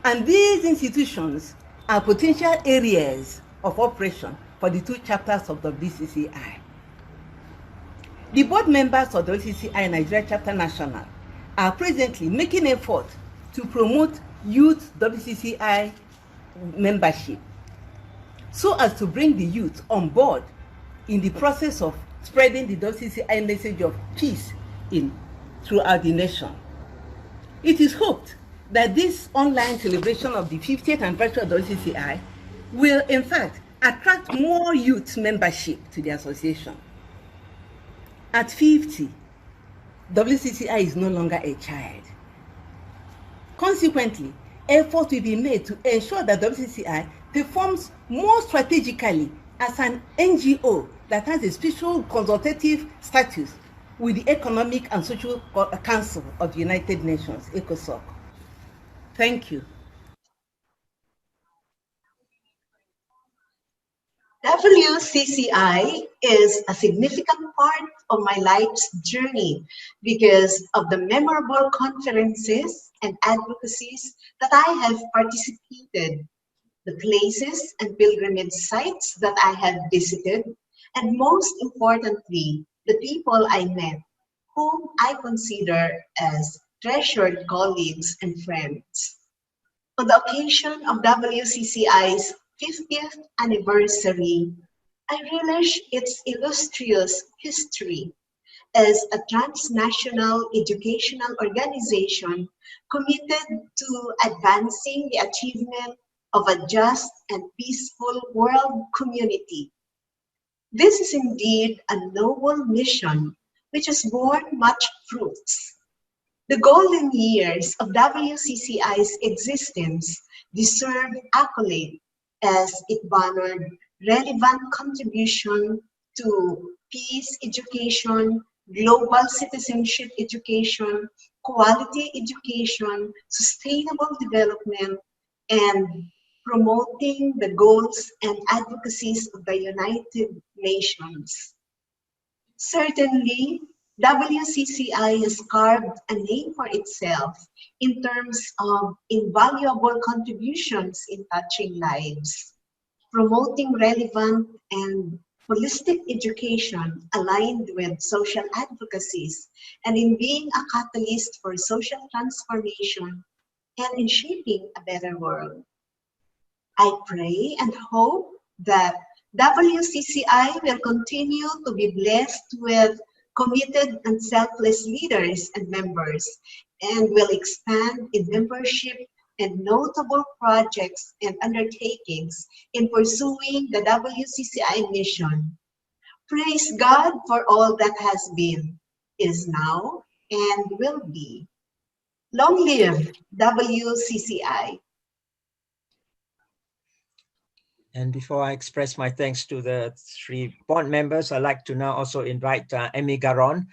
And these institutions are potential areas of operation for the two chapters of the WCCI. The board members of the WCCI Nigeria Chapter National are presently making effort to promote youth WCCI membership. so as to bring the youth on board in the process of spreading the WCCI message of peace throughout the nation. It is hoped that this online celebration of the 50th anniversary of WCCI will, in fact, attract more youth membership to the association. At 50, WCCI is no longer a child. Consequently, efforts will be made to ensure that WCCI performs more strategically as an NGO that has a special consultative status with the Economic and Social Council of the United Nations, ECOSOC. Thank you. WCCI is a significant part of my life's journey because of the memorable conferences and advocacies that I have participated, the places and pilgrimage sites that I have visited, and most importantly, the people I met, whom I consider as treasured colleagues and friends. On the occasion of WCCI's 50th anniversary, I relish its illustrious history as a transnational educational organization committed to advancing the achievement of a just and peaceful world community. This is indeed a noble mission which has borne much fruits. The golden years of WCCI's existence deserve accolade as it bannered relevant contribution to peace education, global citizenship education, quality education, sustainable development, and promoting the goals and advocacies of the United Nations. Certainly, WCCI has carved a name for itself in terms of invaluable contributions in touching lives, promoting relevant and holistic education aligned with social advocacies, and in being a catalyst for social transformation and in shaping a better world. I pray and hope that WCCI will continue to be blessed with committed and selfless leaders and members, and will expand in membership and notable projects and undertakings in pursuing the WCCI mission. Praise God for all that has been, is now, and will be. Long live WCCI. And before I express my thanks to the three board members, I'd like to now also invite Amy Garon,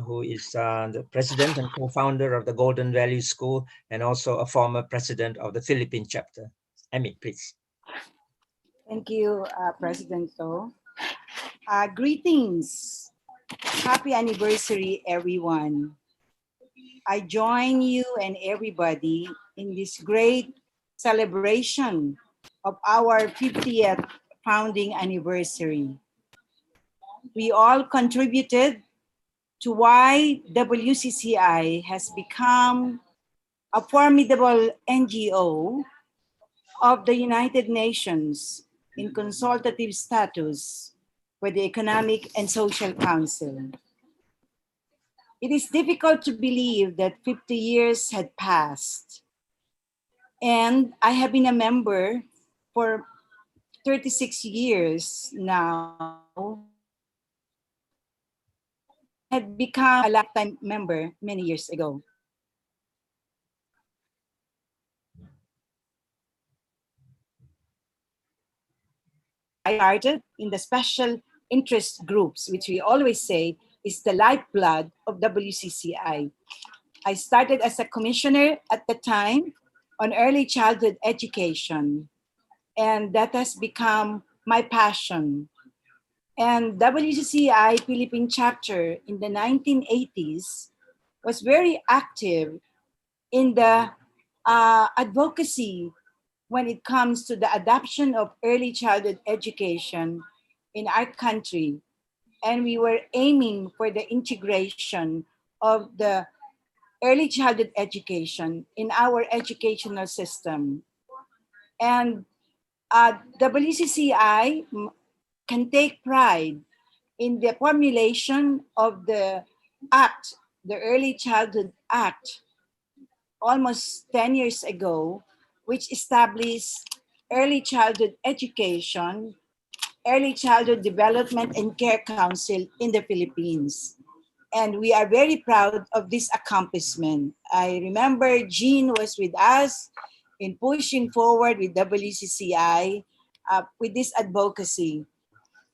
who is the president and co-founder of the Golden Valley School and also a former president of the Philippine chapter. Amy, please. Thank you, President To. Greetings. Happy anniversary, everyone. I join you and everybody in this great celebration of our 50th founding anniversary. We all contributed to why WCCI has become a formidable NGO of the United Nations in consultative status for the Economic and Social Council. It is difficult to believe that 50 years had passed, and I have been a member for 36 years now. Had become a lifetime member many years ago. I started in the special interest groups, which we always say is the lifeblood of WCCI. I started as a commissioner at the time on early childhood education, and that has become my passion. And WCCI Philippine chapter in the 1980s was very active in the advocacy when it comes to the adoption of early childhood education in our country. And we were aiming for the integration of the early childhood education in our educational system. And WCCI can take pride in the formulation of the Act, the Early Childhood Act, almost 10 years ago, which established early childhood education, early childhood development and care council in the Philippines. And we are very proud of this accomplishment. I remember Jean was with us in pushing forward with WCCI with this advocacy.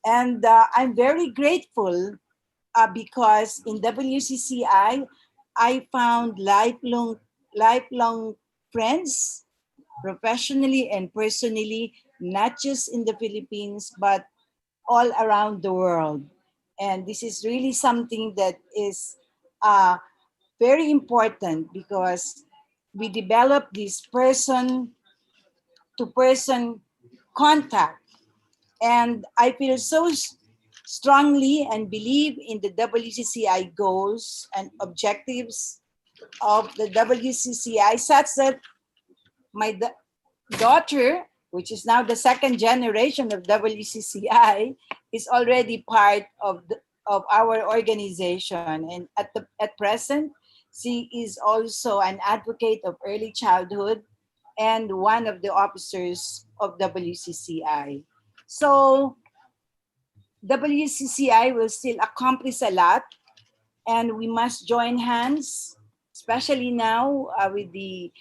And I'm very grateful because in WCCI, I found lifelong friends, professionally and personally, not just in the Philippines, but all around the world. And this is really something that is very important because we develop this person to person contact. And I feel so strongly and believe in the WCCI goals and objectives of the WCCI, such that my daughter, which is now the second generation of WCCI, is already part of our organization. And at present, she is also an advocate of early childhood and one of the officers of WCCI. So WCCI will still accomplish a lot, and we must join hands, especially now with the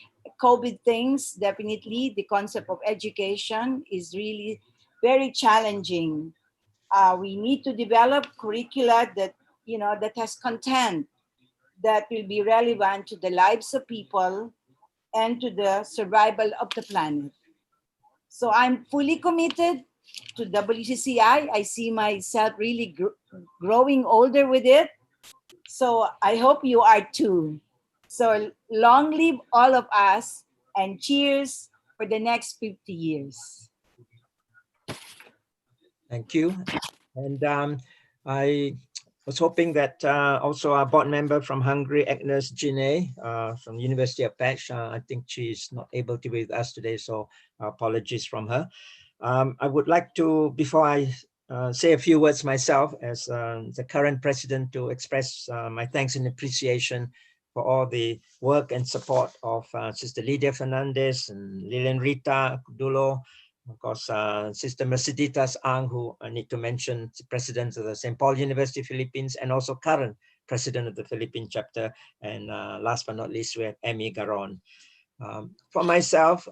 COVID things. Definitely, the concept of education is really very challenging. We need to develop curricula that that has content that will be relevant to the lives of people and to the survival of the planet. So I'm fully committed to WCCI. I see myself really growing older with it. So I hope you are too. So long live all of us and cheers for the next 50 years. Thank you. And I was hoping that also our board member from Hungary, Agnes Gine, from University of Pech, I think she's not able to be with us today, so apologies from her. I would like to, before I say a few words myself as the current president, to express my thanks and appreciation for all the work and support of Sister Lydia Fernandez and Lilian Rita Dulo, of course, Sister Merceditas Ang, who I need to mention, the president of the St. Paul University Philippines and also current president of the Philippine chapter. And last but not least, we have Emmy Garon. For myself,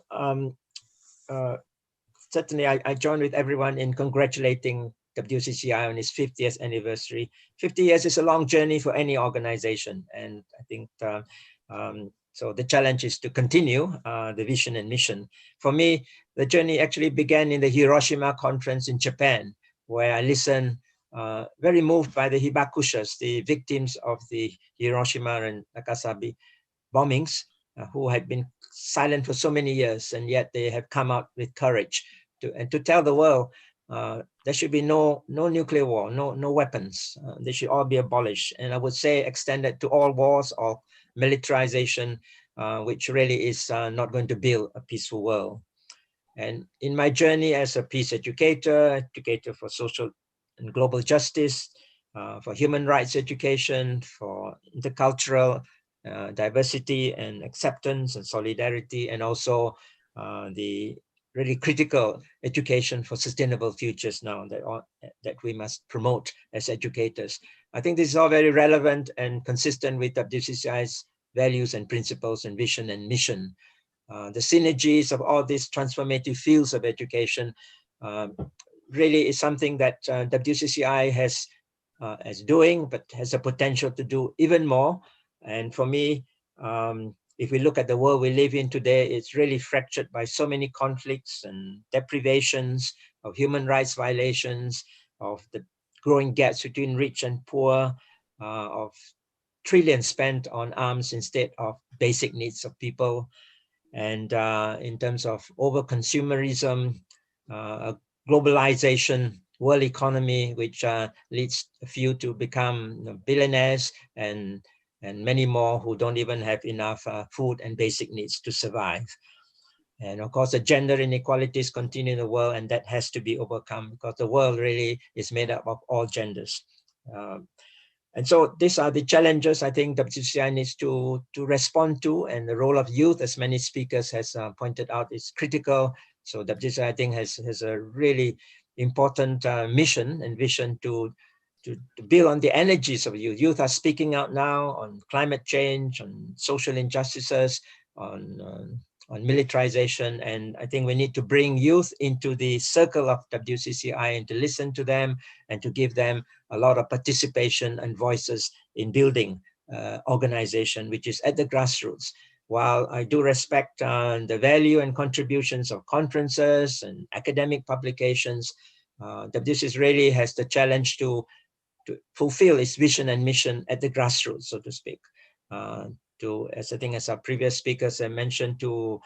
certainly I join with everyone in congratulating WCCI on its 50th anniversary. 50 years is a long journey for any organization. And I think so the challenge is to continue the vision and mission. For me, the journey actually began in the Hiroshima conference in Japan, where I listened, very moved by the hibakushas, the victims of the Hiroshima and Nagasaki bombings, who had been silent for so many years, and yet they have come out with courage to tell the world there should be no nuclear war, no weapons. They should all be abolished. And I would say extended to all wars or militarization, which really is not going to build a peaceful world. And in my journey as a peace educator for social and global justice, for human rights education, for intercultural diversity and acceptance and solidarity, and also the really critical education for sustainable futures now that we must promote as educators. I think this is all very relevant and consistent with WCCI's values and principles and vision and mission. The synergies of all these transformative fields of education really is something that WCCI is doing, but has the potential to do even more. And for me, if we look at the world we live in today, it's really fractured by so many conflicts and deprivations of human rights violations, of the growing gaps between rich and poor, of trillions spent on arms instead of basic needs of people. And in terms of over-consumerism, globalization, world economy, which leads a few to become billionaires, and many more who don't even have enough food and basic needs to survive. And of course, the gender inequalities continue in the world, and that has to be overcome because the world really is made up of all genders. And so these are the challenges I think WCCI needs to respond to, and the role of youth, as many speakers has pointed out, is critical. So WCCI, I think, has a really important mission and vision to build on the energies of youth. Youth are speaking out now on climate change, on social injustices, on militarization, and I think we need to bring youth into the circle of WCCI and to listen to them and to give them a lot of participation and voices in building organization, which is at the grassroots. While I do respect the value and contributions of conferences and academic publications, WCCI really has the challenge to fulfill its vision and mission at the grassroots, so to speak. As I think as our previous speakers have mentioned, to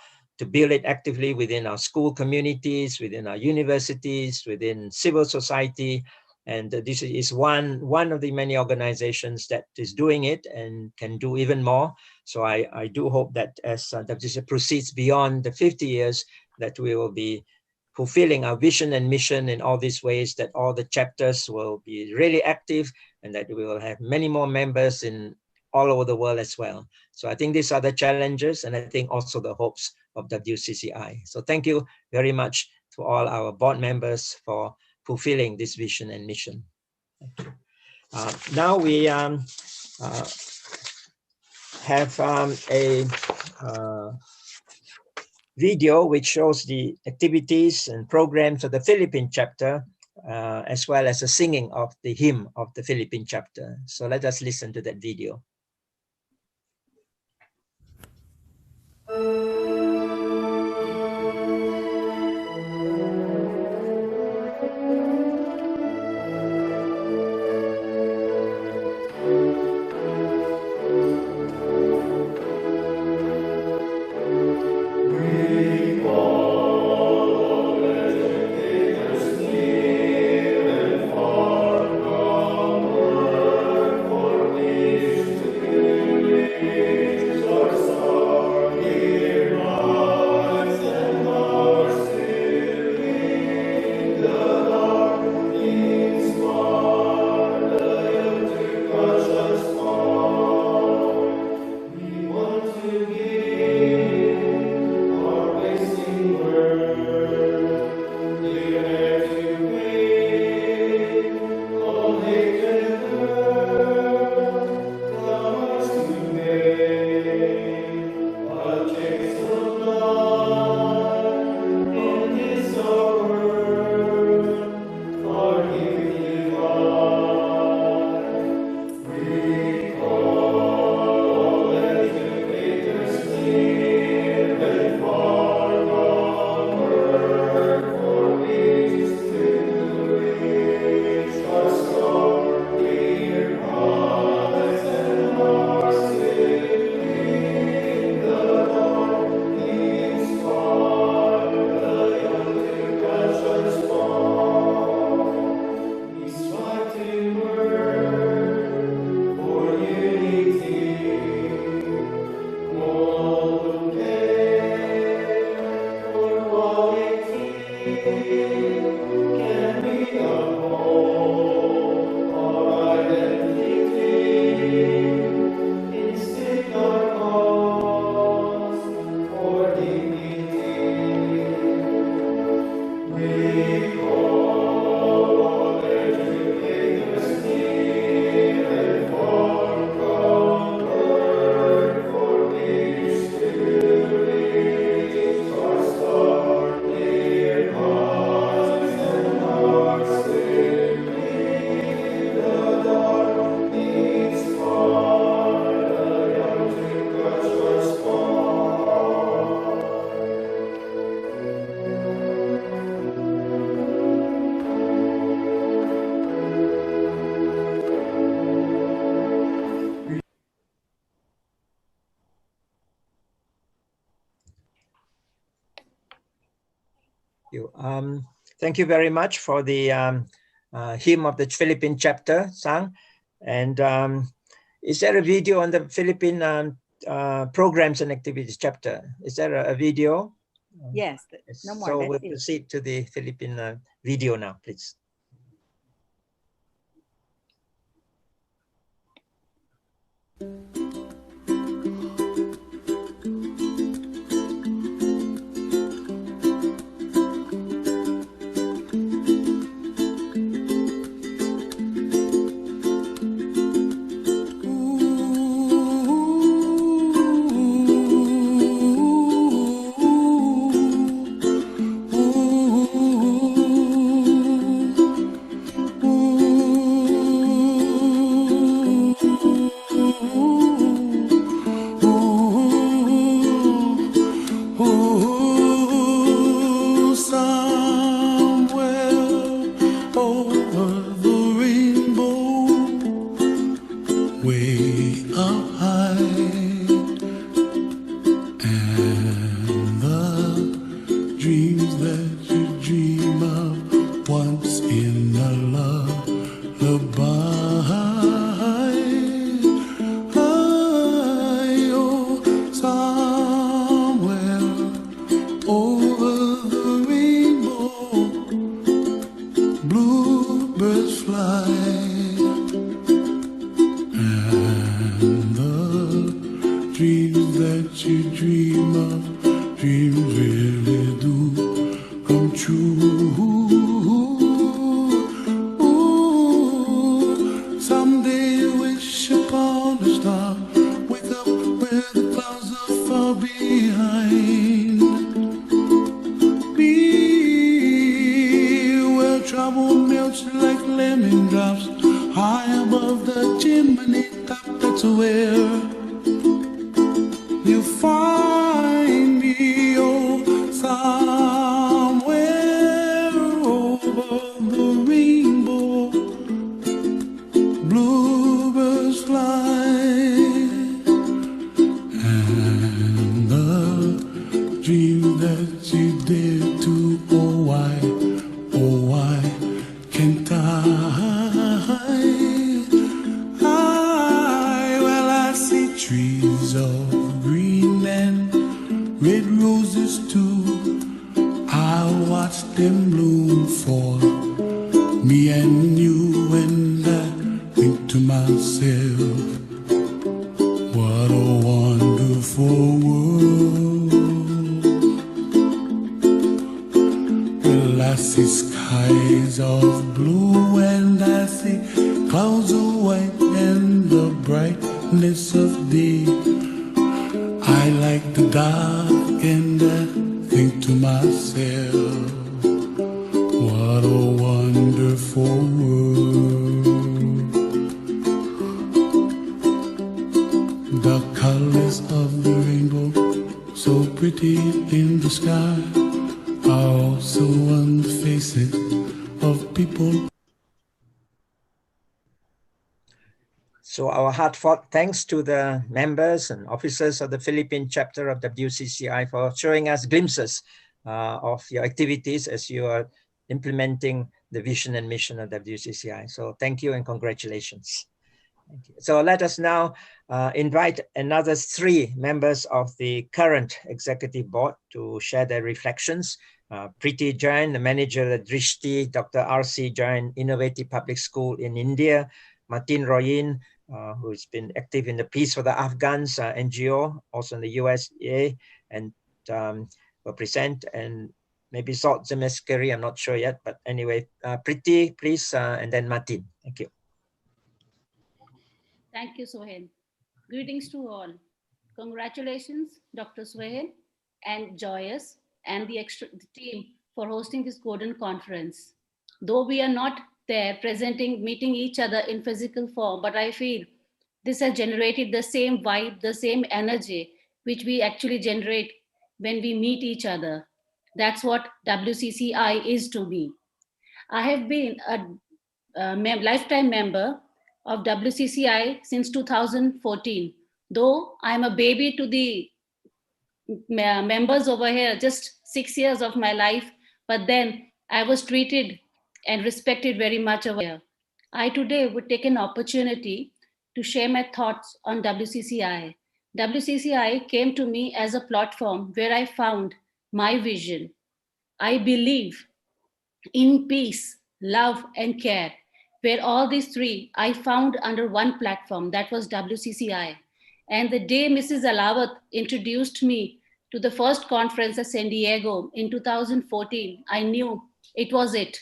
build it actively within our school communities, within our universities, within civil society. And this is one of the many organizations that is doing it and can do even more. So I do hope that as WCCI proceeds beyond the 50 years, that we will be fulfilling our vision and mission in all these ways, that all the chapters will be really active and that we will have many more members in all over the world as well. So I think these are the challenges, and I think also the hopes of WCCI. So thank you very much to all our board members for fulfilling this vision and mission. Now we have a video which shows the activities and programs of the Philippine chapter, as well as the singing of the hymn of the Philippine chapter. So let us listen to that video. Thank you very much for the hymn of the Philippine chapter sung. And is there a video on the Philippine programs and activities chapter? Is there a video Yes, no more. So That's we'll it. proceed to the Philippine video now, please. So our heartfelt thanks to the members and officers of the Philippine chapter of WCCI for showing us glimpses of your activities as you are implementing the vision and mission of WCCI. So thank you and congratulations. Thank you. So let us now invite another 3 members of the current executive board to share their reflections. Preeti Jain, the manager at Drishti, Dr. R.C. Jain, Innovative Public School in India, Martin Royin, who's been active in the Peace for the Afghans NGO, also in the USA, and will present, and maybe Salt Zemeskeri, I'm not sure yet, but anyway, Preeti, please, and then Martin. Thank you. Thank you, Sohail. Greetings to all. Congratulations, Dr. Sohail and Joyous and the team for hosting this golden conference. Though we are not there presenting, meeting each other in physical form, but I feel this has generated the same vibe, the same energy, which we actually generate when we meet each other. That's what WCCI is to me. I have been a lifetime member of WCCI since 2014. Though I'm a baby to the members over here, just 6 years of my life, but then I was treated and respected very much over here. I today would take an opportunity to share my thoughts on WCCI. WCCI came to me as a platform where I found my vision. I believe in peace, love, and care, where all these three I found under one platform, that was WCCI. And the day Mrs. Alawat introduced me to the first conference at San Diego in 2014, I knew it was it.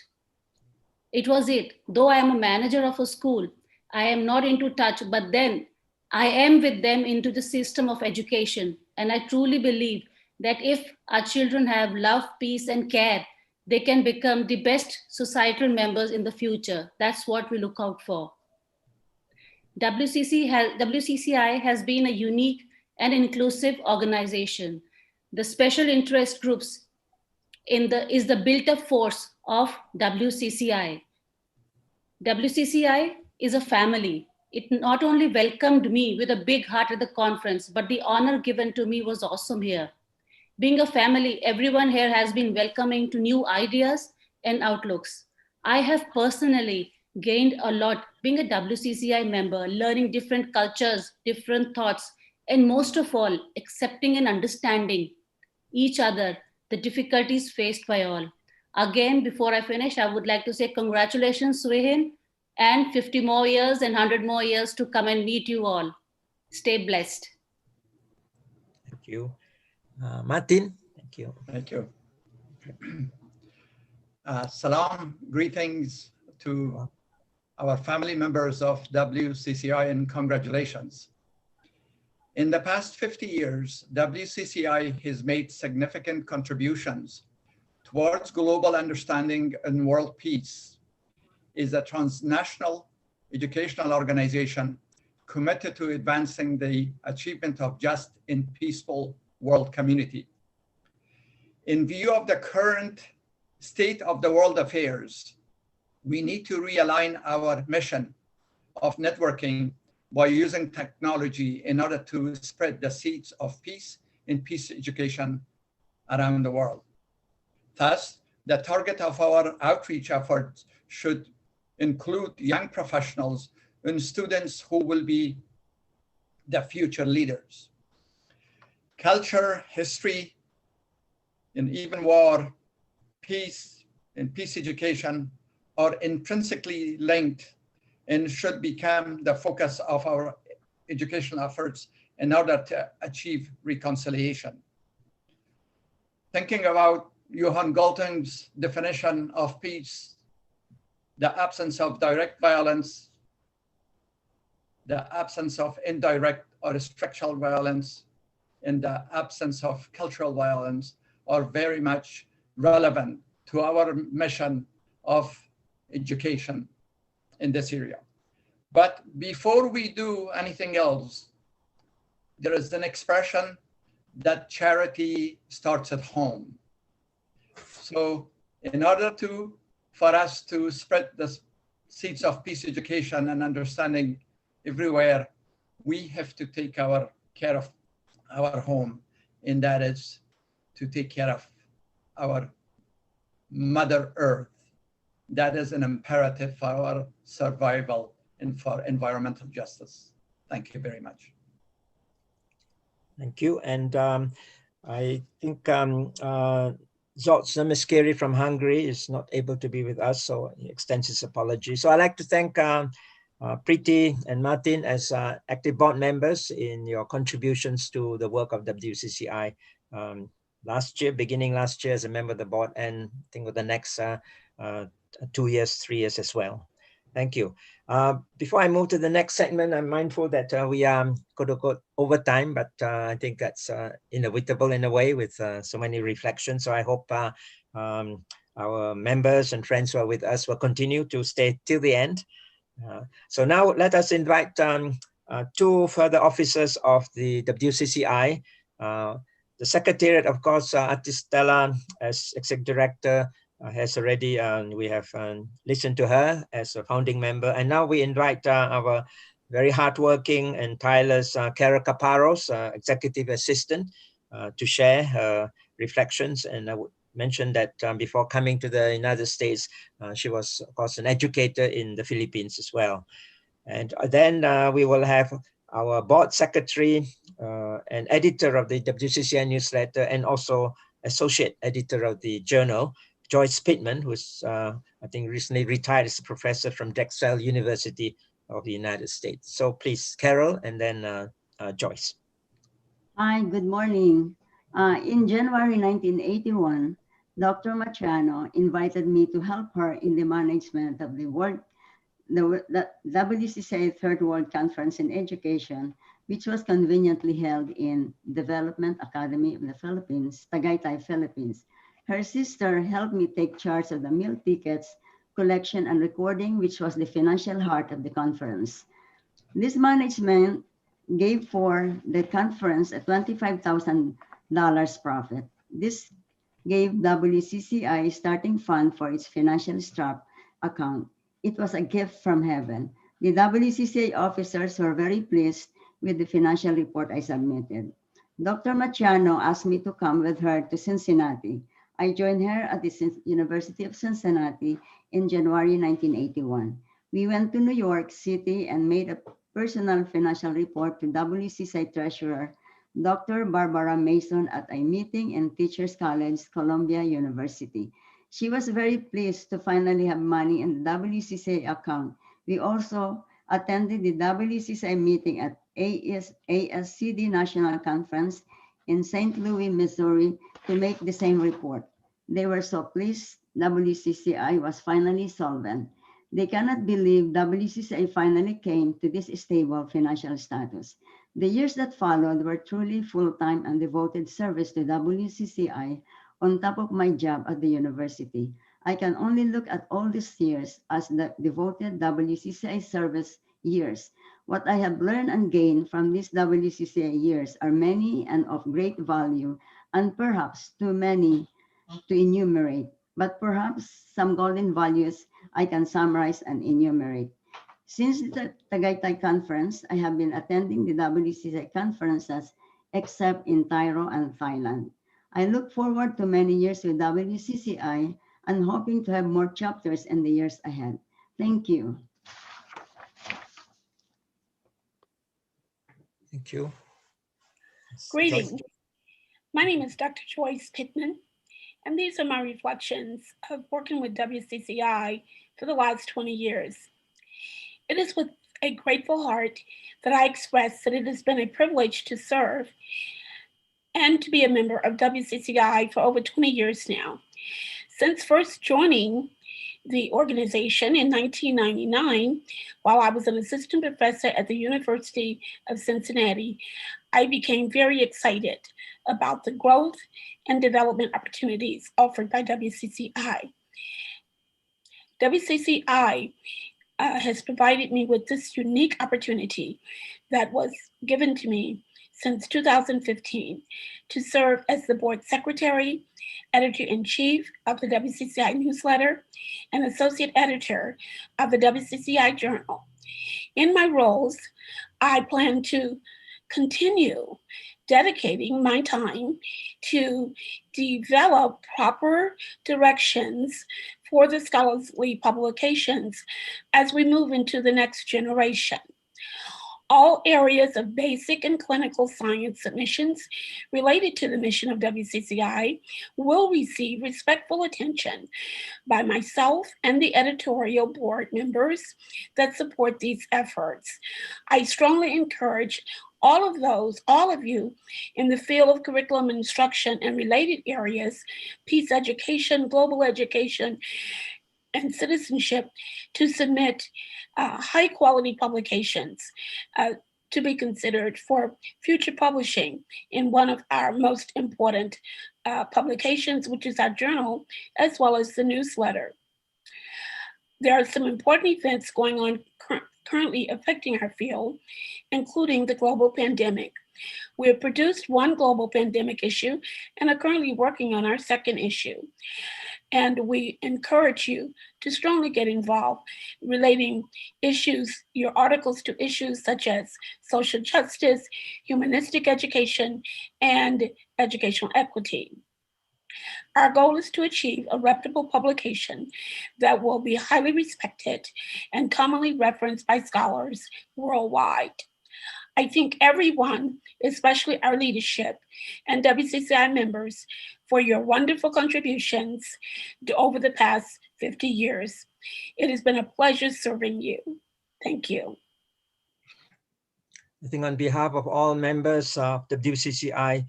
It was it. Though I am a manager of a school, I am not into touch, but then I am with them into the system of education. And I truly believe that if our children have love, peace, and care, they can become the best societal members in the future. That's what we look out for. WCCI has been a unique and inclusive organization. The special interest groups is the built-up force of WCCI. WCCI is a family. It not only welcomed me with a big heart at the conference, but the honor given to me was awesome here. Being a family, everyone here has been welcoming to new ideas and outlooks. I have personally gained a lot being a WCCI member, learning different cultures, different thoughts, and most of all, accepting and understanding each other, the difficulties faced by all. Again, before I finish, I would like to say congratulations, Suhin, and 50 more years and 100 more years to come and meet you all. Stay blessed. Thank you. Martin, thank you. Thank you. Salam, greetings to our family members of WCCI and congratulations. In the past 50 years, WCCI has made significant contributions towards global understanding and world peace. Is a transnational educational organization committed to advancing the achievement of just and peaceful world community. In view of the current state of the world affairs, we need to realign our mission of networking by using technology in order to spread the seeds of peace and peace education around the world. Thus, the target of our outreach efforts should include young professionals and students who will be the future leaders. Culture, history, and even war, peace, and peace education are intrinsically linked and should become the focus of our educational efforts in order to achieve reconciliation. Thinking about Johan Galtung's definition of peace, the absence of direct violence, the absence of indirect or structural violence, and the absence of cultural violence are very much relevant to our mission of education in this area. But before we do anything else, there is an expression that charity starts at home. So in order for us to spread the seeds of peace education and understanding everywhere, we have to take care of our home, and that is to take care of our Mother Earth. That is an imperative for our survival and for environmental justice. Thank you very much. Thank you. And I think Zsolt Zemeskeri from Hungary is not able to be with us, so he extends his apology. So I'd like to thank Preeti and Martin as active board members in your contributions to the work of WCCI beginning last year as a member of the board, and I think with the next 2 years, 3 years as well. Thank you. Before I move to the next segment, I'm mindful that we are quote-unquote over time, but I think that's inevitable in a way with so many reflections. So I hope our members and friends who are with us will continue to stay till the end. So now let us invite two further officers of the WCCI. The Secretariat, of course, Artistella as Executive Director has already, we have listened to her as a founding member. And now we invite our very hardworking and tireless Cara Caparros, Executive Assistant, to share her reflections. And I would mention that before coming to the United States, she was, of course, an educator in the Philippines as well. And then we will have our board secretary and editor of the WCCI newsletter, and also associate editor of the journal, Joyce Pittman, who's I think recently retired as a professor from Drexel University of the United States. So please, Carol, and then Joyce. Hi, good morning. In January 1981, Dr. Maciano invited me to help her in the management of the WCCI Third World Conference in Education, which was conveniently held in Development Academy of the Philippines, Tagaytay, Philippines. Her sister helped me take charge of the meal tickets, collection and recording, which was the financial heart of the conference. This management gave for the conference a $25,000 profit. This gave WCCI starting fund for its financial strap account. It was a gift from heaven. The WCCI officers were very pleased with the financial report I submitted. Dr. Maciano asked me to come with her to Cincinnati. I joined her at the University of Cincinnati in January 1981. We went to New York City and made a personal financial report to WCCI Treasurer Dr. Barbara Mason at a meeting in Teachers College, Columbia University. She was very pleased to finally have money in the WCCI account. We also attended the WCCI meeting at ASCD National Conference in St. Louis, Missouri to make the same report. They were so pleased WCCI was finally solvent. They cannot believe WCCI finally came to this stable financial status. The years that followed were truly full-time and devoted service to WCCI on top of my job at the university. I can only look at all these years as the devoted WCCI service years. What I have learned and gained from these WCCI years are many and of great value, and perhaps too many to enumerate, but perhaps some golden values I can summarize and enumerate. Since the Tagaytay Conference, I have been attending the WCCI conferences except in Cairo and Thailand. I look forward to many years with WCCI and hoping to have more chapters in the years ahead. Thank you. Thank you. Greetings. Joyce. My name is Dr. Joyce Pittman, and these are my reflections of working with WCCI for the last 20 years. It is with a grateful heart that I express that it has been a privilege to serve and to be a member of WCCI for over 20 years now. Since first joining the organization in 1999, while I was an assistant professor at the University of Cincinnati, I became very excited about the growth and development opportunities offered by WCCI. WCCI has provided me with this unique opportunity that was given to me since 2015 to serve as the board secretary, editor-in-chief of the WCCI newsletter, and associate editor of the WCCI journal. In my roles, I plan to continue dedicating my time to develop proper directions for the scholarly publications as we move into the next generation. All areas of basic and clinical science submissions related to the mission of WCCI will receive respectful attention by myself and the editorial board members that support these efforts. I strongly encourage all of you in the field of curriculum instruction and related areas, peace education, global education, and citizenship, to submit high quality publications to be considered for future publishing in one of our most important publications, which is our journal, as well as the newsletter. There are some important events going on currently affecting our field, including the global pandemic. We have produced one global pandemic issue and are currently working on our second issue. And we encourage you to strongly get involved relating issues, your articles to issues such as social justice, humanistic education, and educational equity. Our goal is to achieve a reputable publication that will be highly respected and commonly referenced by scholars worldwide. I thank everyone, especially our leadership and WCCI members, for your wonderful contributions over the past 50 years. It has been a pleasure serving you. Thank you. I think on behalf of all members of the WCCI,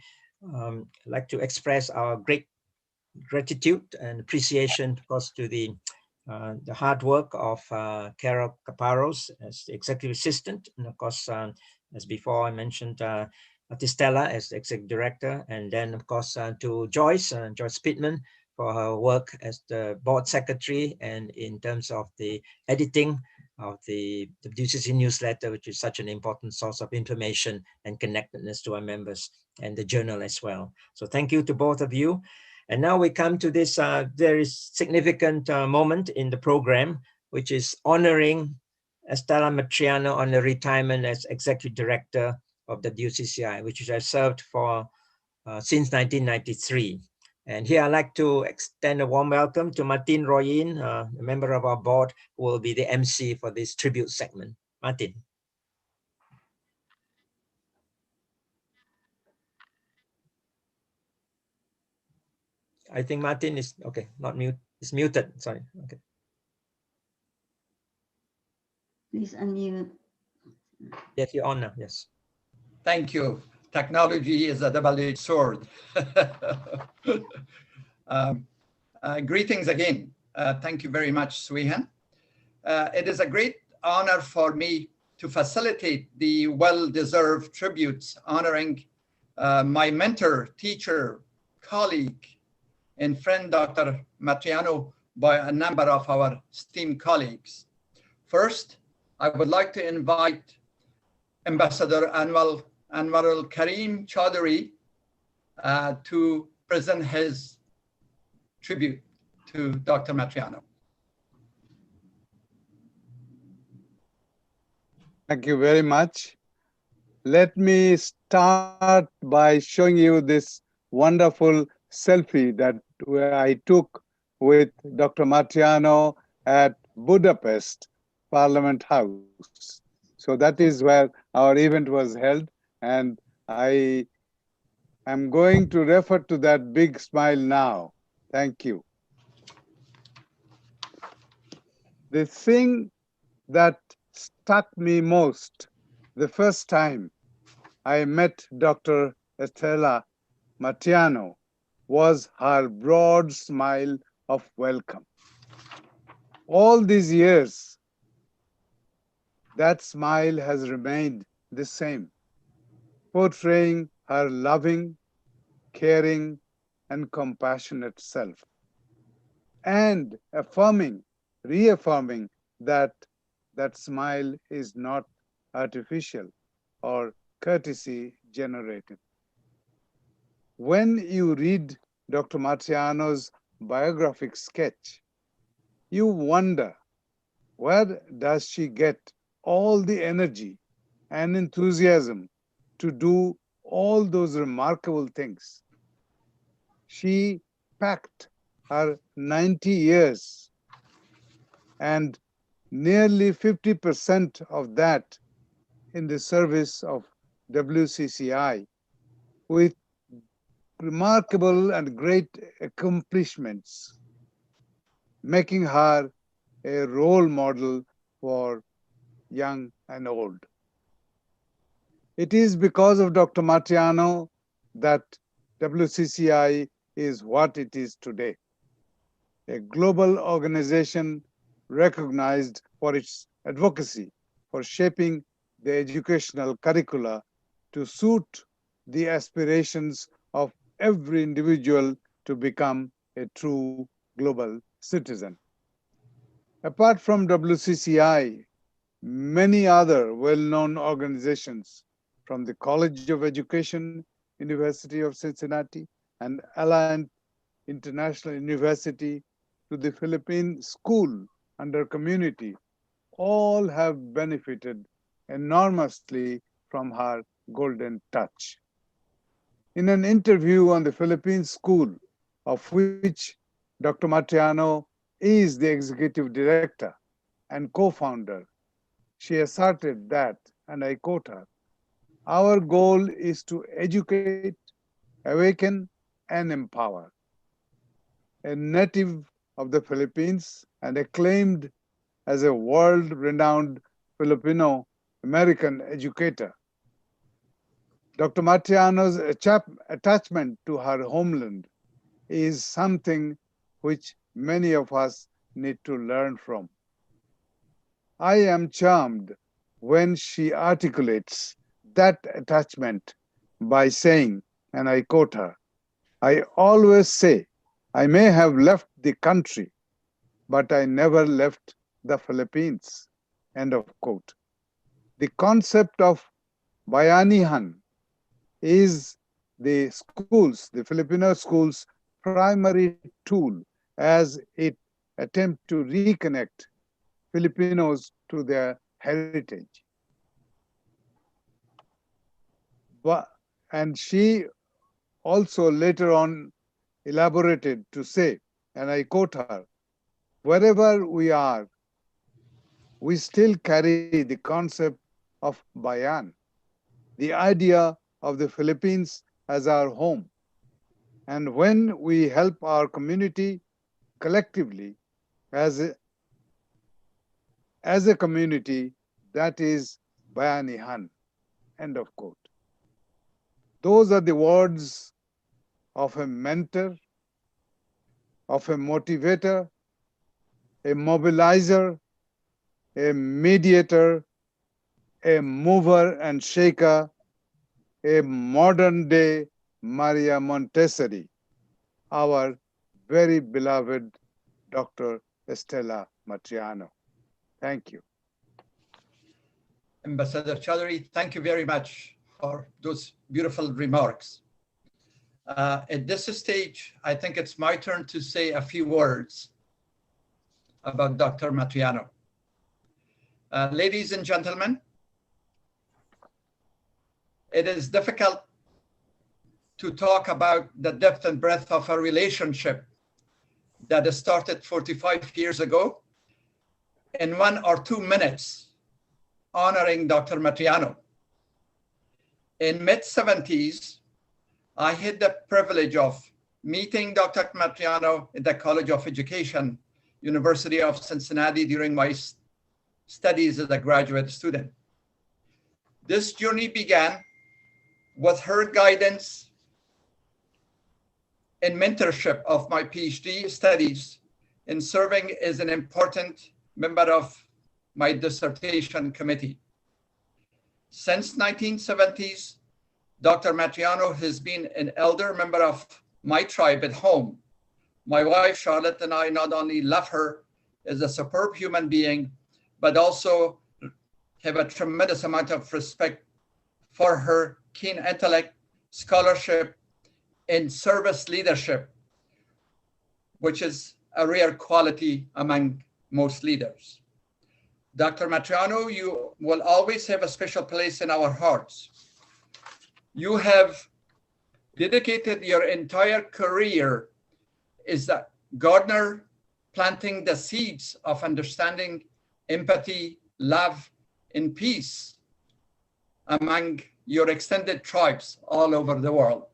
I'd like to express our great gratitude and appreciation, of course, to the hard work of Carol Caparros as the executive assistant, and of course, as before I mentioned, Stella as the executive director, and then of course to Joyce Pittman for her work as the board secretary and in terms of the editing of the WCC newsletter, which is such an important source of information and connectedness to our members, and the journal as well. So thank you to both of you. And now we come to this very significant moment in the program, which is honoring Estela Matriano on her retirement as Executive Director of the WCCI, which has served for since 1993. And here I'd like to extend a warm welcome to Martin Royin, a member of our board, who will be the MC for this tribute segment. Martin. I think Martin is, okay, not mute, it's muted, sorry, okay. Please unmute. Yes, you're on now, yes. Thank you. Technology is a double-edged sword. Greetings again. Thank you very much, Swehan. It is a great honor for me to facilitate the well-deserved tributes honoring my mentor, teacher, colleague, and friend, Dr. Matriano, by a number of our esteemed colleagues. First, I would like to invite Ambassador Anwarul Karim Chaudhary to present his tribute to Dr. Matriano. Thank you very much. Let me start by showing you this wonderful selfie that I took with Dr. Matriano at Budapest Parliament House. So that is where our event was held, and I am going to refer to that big smile now. Thank you. The thing that struck me most the first time I met Dr. Estela Matriano was her broad smile of welcome. All these years, that smile has remained the same, portraying her loving, caring, and compassionate self, and reaffirming that that smile is not artificial or courtesy generated. When you read Dr. Matriano's biographic sketch, you wonder, where does she get all the energy and enthusiasm to do all those remarkable things? She packed her 90 years and nearly 50% of that in the service of WCCI with remarkable and great accomplishments, making her a role model for young and old. It is because of Dr. Matriano that WCCI is what it is today, a global organization recognized for its advocacy for shaping the educational curricula to suit the aspirations of every individual to become a true global citizen. Apart from WCCI, many other well-known organizations from the College of Education, University of Cincinnati, and Alliant International University to the Philippine School under Community, all have benefited enormously from her golden touch. In an interview on the Philippine School, of which Dr. Matriano is the executive director and co-founder, she asserted that, and I quote her, Our goal is to educate, awaken, and empower. A native of the Philippines and acclaimed as a world-renowned Filipino American educator, Dr. Matriano's attachment to her homeland is something which many of us need to learn from. I am charmed when she articulates that attachment by saying, and I quote her, "I always say I may have left the country, but I never left the Philippines." End of quote. The concept of bayanihan is the Filipino schools' primary tool as it attempts to reconnect Filipinos to their heritage. And she also later on elaborated to say, and I quote her, "Wherever we are, we still carry the concept of bayan, the idea of the Philippines as our home. And when we help our community collectively as a community, that is bayanihan." End of quote. Those are the words of a mentor, of a motivator, a mobilizer, a mediator, a mover and shaker, a modern day Maria Montessori, our very beloved Dr. Estela Matriano. Thank you. Ambassador Chaudhary, thank you very much for those beautiful remarks. At this stage, I think it's my turn to say a few words about Dr. Matriano. Ladies and gentlemen, it is difficult to talk about the depth and breadth of a relationship that started 45 years ago in 1 or 2 minutes honoring Dr. Matriano. In mid-70s, I had the privilege of meeting Dr. Matriano at the College of Education, University of Cincinnati during my studies as a graduate student. This journey began with her guidance and mentorship of my PhD studies in serving as an important member of my dissertation committee. Since 1970s, Dr. Matriano has been an elder member of my tribe at home. My wife, Charlotte, and I not only love her as a superb human being, but also have a tremendous amount of respect for her keen intellect, scholarship, and service leadership, which is a rare quality among most leaders. Dr. Matriano, you will always have a special place in our hearts. You have dedicated your entire career as a gardener, planting the seeds of understanding, empathy, love, and peace among your extended tribes all over the world.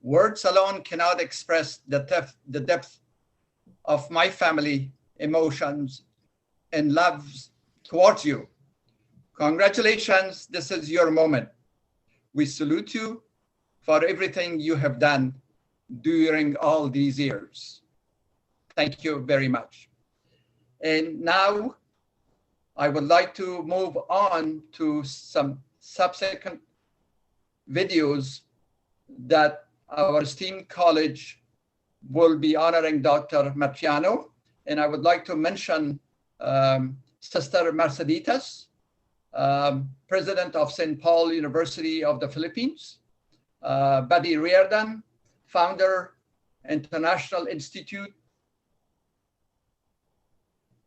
Words alone cannot express the depth of my family emotions and love towards you. Congratulations, this is your moment. We salute you for everything you have done during all these years. Thank you very much. And now I would like to move on to some subsequent videos that our esteemed college will be honoring Dr. Matriano. And I would like to mention Sister Merceditas, President of St. Paul University of the Philippines, Buddy Riordan, founder, International Institute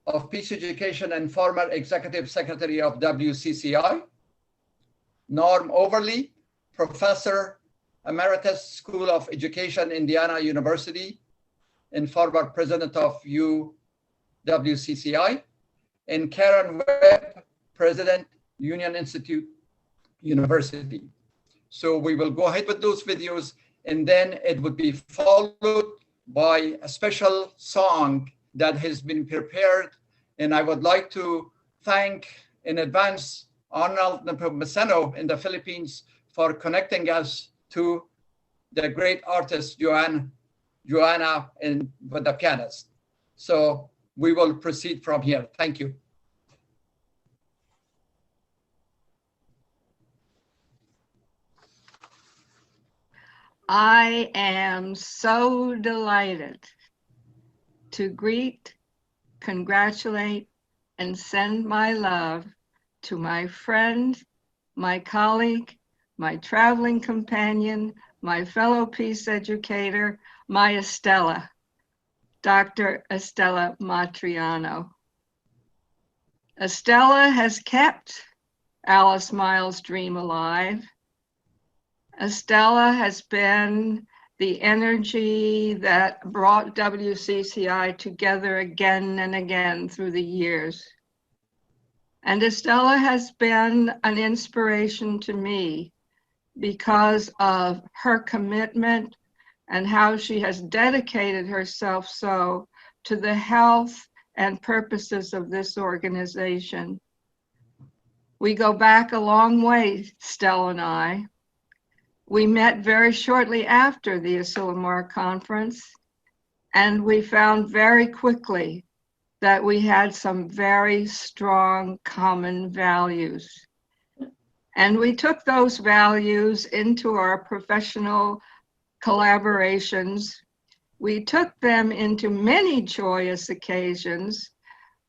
of Peace Education and former Executive Secretary of WCCI, Norm Overly, Professor Emeritus School of Education, Indiana University, and former President of WCCI, and Karen Webb, President, Union Institute University. So we will go ahead with those videos, and then it would be followed by a special song that has been prepared. And I would like to thank in advance Arnold Nepomuceno in the Philippines for connecting us to the great artist Joanna and with the pianist. So we will proceed from here. Thank you. I am so delighted to greet, congratulate, and send my love to my friend, my colleague, my traveling companion, my fellow peace educator, my Estella, Dr. Estella Matriano. Estella has kept Alice Miles' dream alive. Estella has been the energy that brought WCCI together again and again through the years. And Estella has been an inspiration to me because of her commitment and how she has dedicated herself so to the health and purposes of this organization. We go back a long way, Stella and I. We met very shortly after the Asilomar conference, and we found very quickly that we had some very strong common values. And we took those values into our professional collaborations. We took them into many joyous occasions.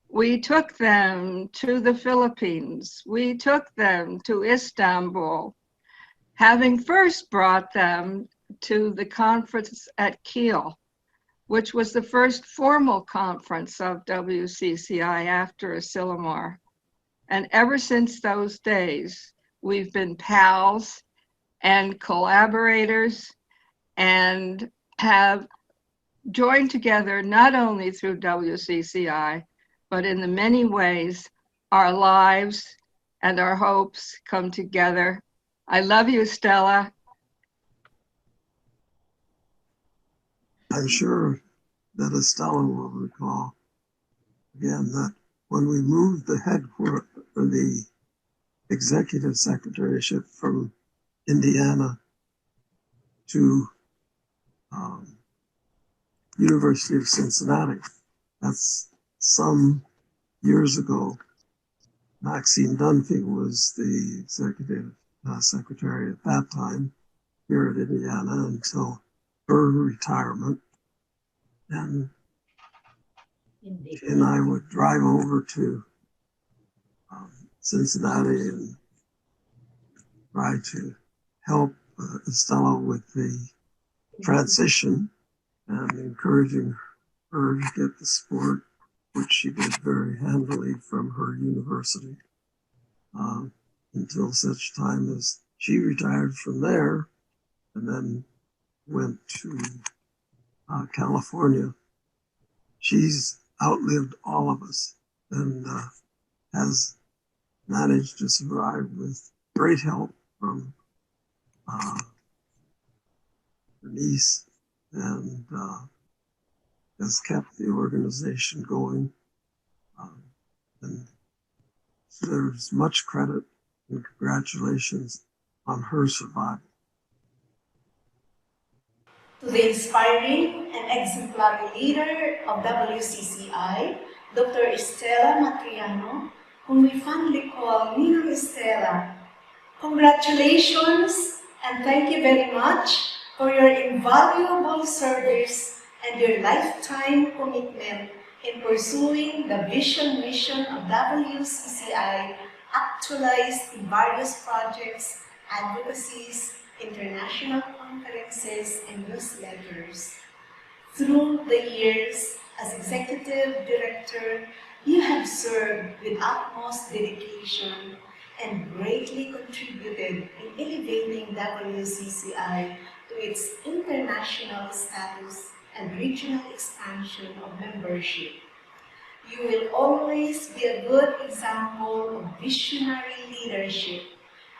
We took them to the Philippines. We took them to Istanbul, having first brought them to the conference at Kiel, which was the first formal conference of WCCI after Asilomar. And ever since those days, we've been pals and collaborators and have joined together not only through WCCI, but in the many ways our lives and our hopes come together. I love you, Stella. I'm sure that Estella will recall again that when we moved the headquarters, the executive secretaryship from Indiana to University of Cincinnati, that's some years ago. Maxine Dunphy was the executive secretary at that time here at Indiana until her retirement. And she and I would drive over to Cincinnati and try to help Estella with the transition and encouraging her to get the support, which she did very handily from her university, until such time as she retired from there and then went to California. She's outlived all of us and has managed to survive with great help from her niece, and has kept the organization going. And there's much credit and congratulations on her survival. To the inspiring and exemplary leader of WCCI, Dr. Estella Matriano, whom we fondly call Nina Estela, congratulations and thank you very much for your invaluable service and your lifetime commitment in pursuing the vision mission of WCCI, actualized in various projects, advocacies, international conferences, and newsletters. Through the years, as Executive Director, you have served with utmost dedication and greatly contributed in elevating WCCI to its international status and regional expansion of membership. You will always be a good example of visionary leadership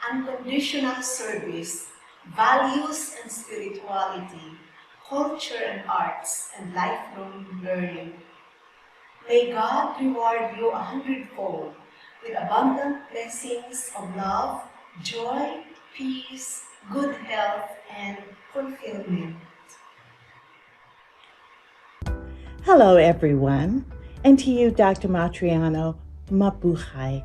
unconditional service, values and spirituality, culture and arts, and lifelong learning. May God reward you 100-fold with abundant blessings of love, joy, peace, good health, and fulfillment. Hello, everyone. And to you, Dr. Matriano, mabuhay.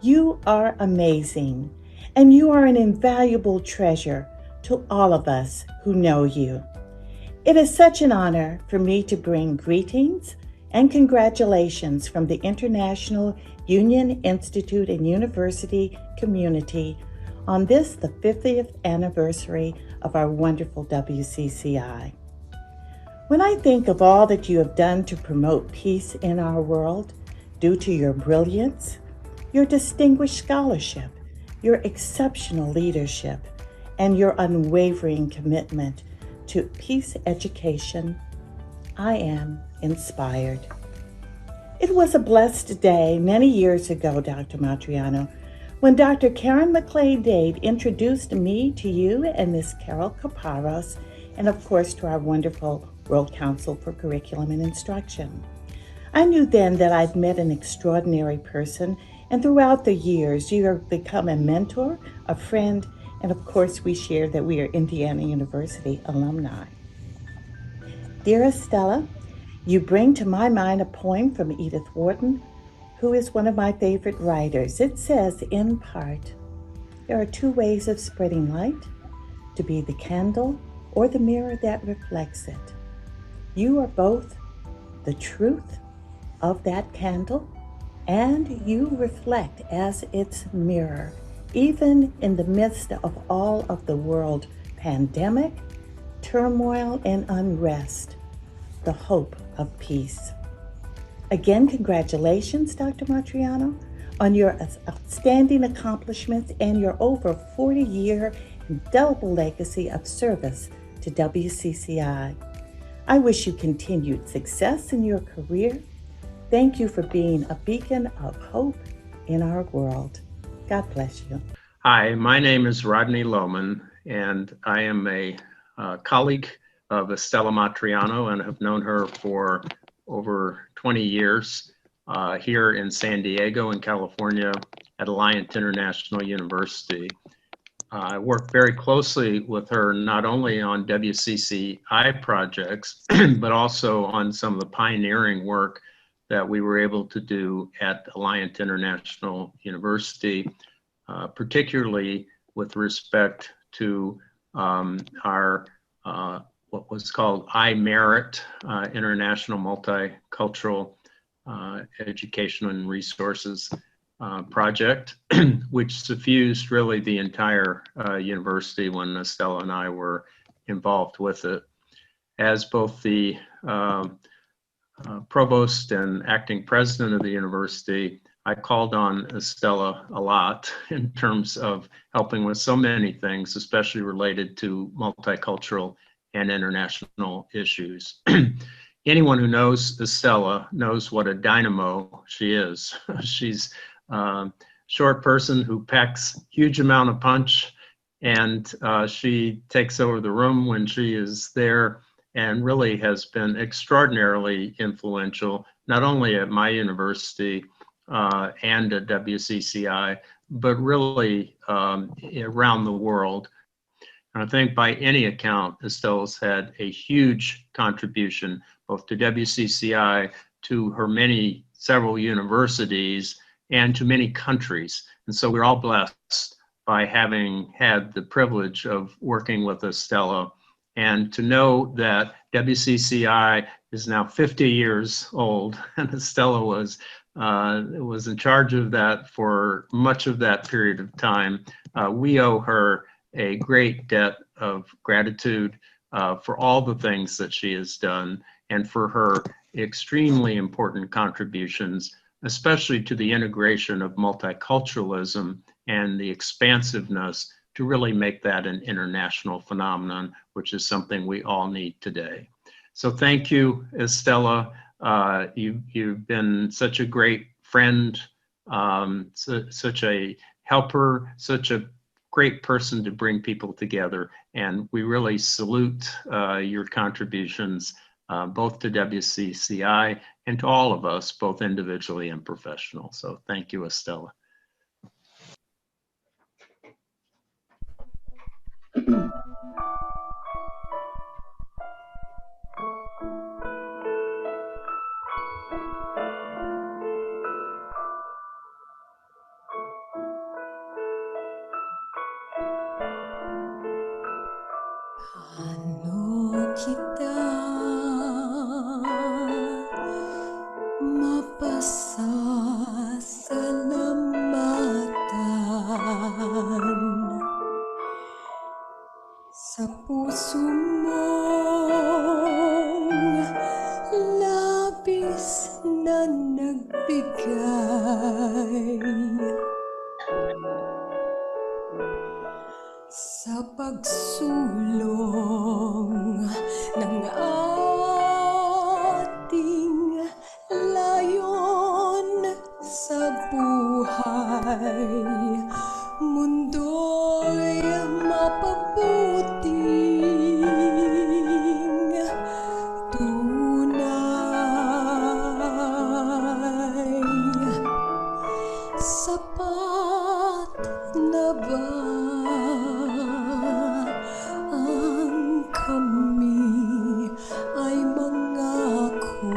You are amazing, and you are an invaluable treasure to all of us who know you. It is such an honor for me to bring greetings and congratulations from the International Union Institute and University community on this, the 50th anniversary of our wonderful WCCI. When I think of all that you have done to promote peace in our world, due to your brilliance, your distinguished scholarship, your exceptional leadership, and your unwavering commitment to peace education, I am inspired. It was a blessed day many years ago, Dr. Matriano, when Dr. Karen McClay-Dade introduced me to you and Ms. Carol Caparos, and of course to our wonderful World Council for Curriculum and Instruction. I knew then that I'd met an extraordinary person, and throughout the years, you have become a mentor, a friend, and of course, we share that we are Indiana University alumni. Dearest Stella, you bring to my mind a poem from Edith Wharton, who is one of my favorite writers. It says, in part, there are two ways of spreading light, to be the candle or the mirror that reflects it. You are both the truth of that candle, and you reflect as its mirror, even in the midst of all of the world pandemic, turmoil, and unrest, the hope of peace. Again, congratulations, Dr. Matriano, on your outstanding accomplishments and your over 40-year indelible legacy of service to WCCI. I wish you continued success in your career. Thank you for being a beacon of hope in our world. God bless you. Hi, my name is Rodney Lohman, and I am a colleague of Estella Matriano and have known her for over 20 years here in San Diego in California at Alliant International University. I work very closely with her not only on WCCI projects, but also on some of the pioneering work that we were able to do at Alliant International University, particularly with respect to our what was called iMerit, International Multicultural Education and Resources project, which suffused really the entire university when Estella and I were involved with it. As both the provost and acting president of the university, I called on Estella a lot in terms of helping with so many things, especially related to multicultural and international issues. Anyone who knows Estella knows what a dynamo she is. She's a short person who packs huge amount of punch, and she takes over the room when she is there, and really has been extraordinarily influential, not only at my university and at WCCI, but really around the world. And I think by any account, Estella's had a huge contribution both to WCCI, to her several universities, and to many countries. And so we're all blessed by having had the privilege of working with Estella, and to know that WCCI is now 50 years old, and Estella was in charge of that for much of that period of time. We owe her a great debt of gratitude for all the things that she has done, and for her extremely important contributions, especially to the integration of multiculturalism and the expansiveness to really make that an international phenomenon, which is something we all need today. So thank you, Estella. You've been such a great friend, such a helper, such a great person to bring people together. And we really salute your contributions, both to WCCI and to all of us, both individually and professional. So thank you, Estela. Kita mapasasalamatan sa puso mong labis na nagbigay sa pagsulong ng ating layon sa buhay. Mundo'y mapabuting tunay. Sapat na ba ang kami ay mangako?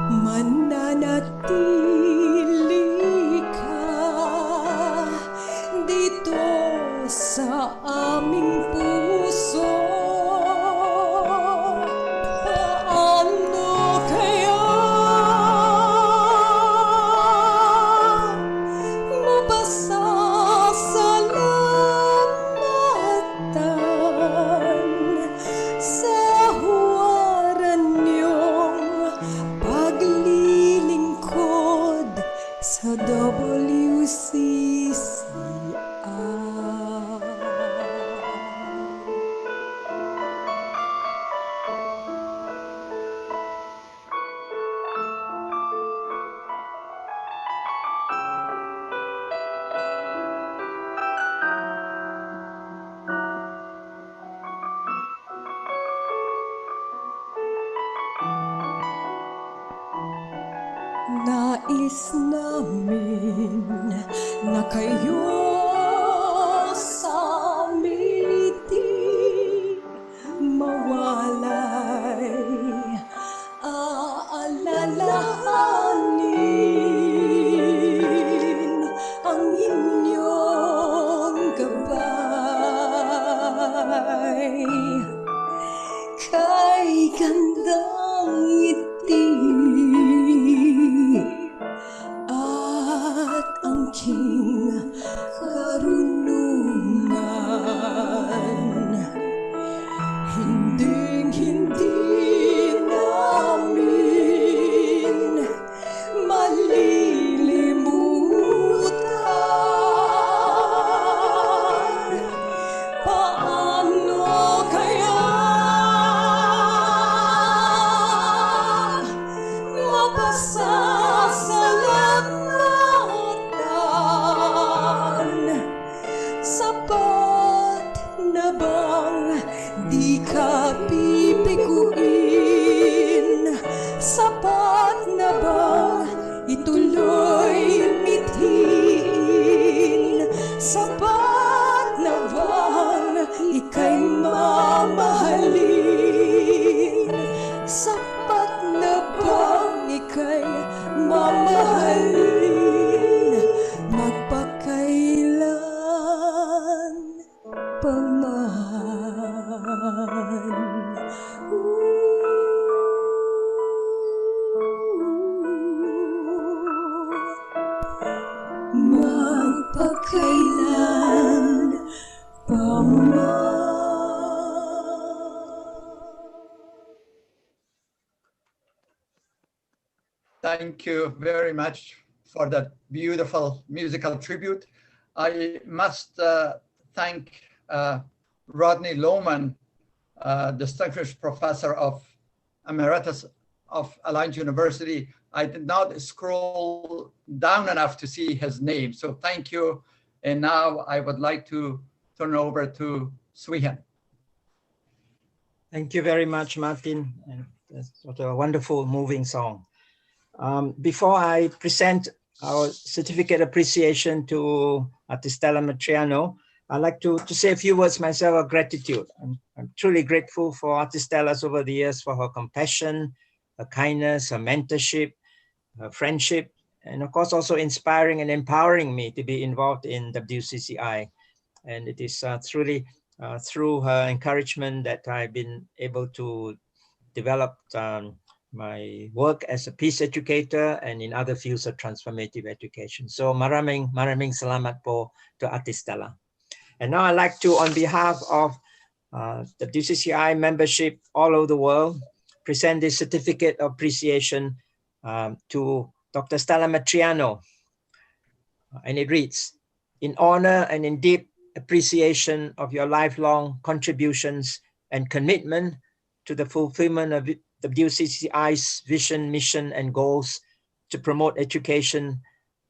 Mananatili ka dito sa aming puso. Paano kaya mapasasalamatan sa huwaran niyong paglilingkod sa WCCI. Nais namin na kayo sa amin di mawalay. Aalalahanin ang inyong gabay kay gandang ngiti at angking karunungan. Hinding-hindi namin malilimutan. Paano kaya mapasasalamatan? Sapat na bang di ka pipiguin? Sapat na bang ituloy mithiin? Sapat na bang ika'y mamahalin? Sapat na bang ika'y mamahalin? Magpakailan pa man. Magpakailan pa man. Thank you very much for that beautiful musical tribute. I must thank Rodney Lohman, Distinguished Professor of Emeritus of Alliance University, I did not scroll down enough to see his name. So thank you. And now I would like to turn over to Swihan. Thank you very much, Martin. And that's what a wonderful, moving song. Before I present our certificate appreciation to Artistella Matriano, I'd like to say a few words myself of gratitude. I'm truly grateful for Artistella's over the years for her compassion, her kindness, her mentorship, her friendship, and of course also inspiring and empowering me to be involved in WCCI. And it is truly through her encouragement that I've been able to develop my work as a peace educator and in other fields of transformative education. So maraming salamat po to Artistella. And now I'd like to, on behalf of the WCCI membership all over the world, present this certificate of appreciation to Dr. Stella Matriano. And it reads, in honor and in deep appreciation of your lifelong contributions and commitment to the fulfillment of WCCI's vision, mission, and goals to promote education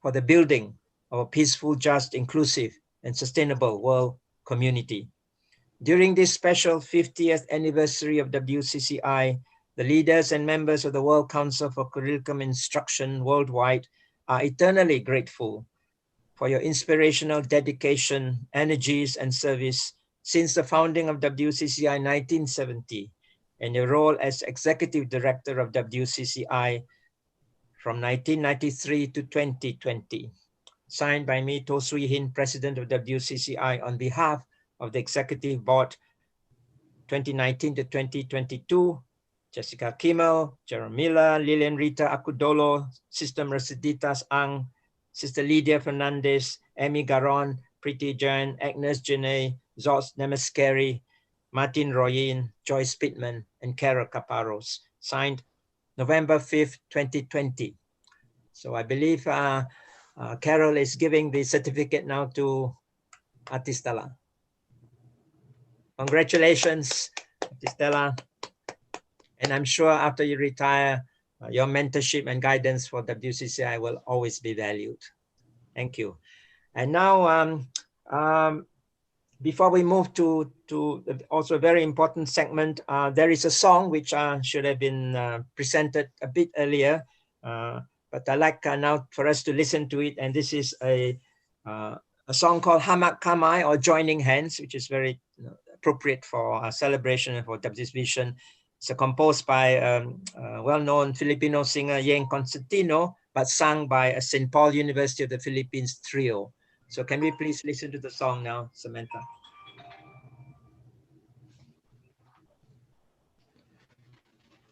for the building of a peaceful, just, inclusive, and sustainable world community. During this special 50th anniversary of WCCI, the leaders and members of the World Council for Curriculum Instruction worldwide are eternally grateful for your inspirational dedication, energies, and service since the founding of WCCI in 1970, and your role as Executive Director of WCCI from 1993 to 2020. Signed by me, To Sui Hin, President of WCCI, on behalf of the Executive Board 2019 to 2022, Jessica Kimmel, Jeromila, Lilian Rita Acudolo, Sister Merceditas Ang, Sister Lydia Fernandez, Amy Garon, Preeti Jain, Agnes Janae, Zos Namaskari, Martin Royin, Joyce Pittman, and Carol Caparos. Signed November 5th, 2020. So I believe Carol is giving the certificate now to Artistella. Congratulations, Artistella. And I'm sure after you retire, your mentorship and guidance for WCCI will always be valued. Thank you. And now, before we move to also a very important segment, there is a song which should have been presented a bit earlier, but I'd like now for us to listen to it. And this is a song called Hamak Kamai, or Joining Hands, which is very appropriate for a celebration and for WCCI's vision. It's composed by a well-known Filipino singer, Yeng Constantino, but sung by a St. Paul University of the Philippines trio. So can we please listen to the song now, Samantha?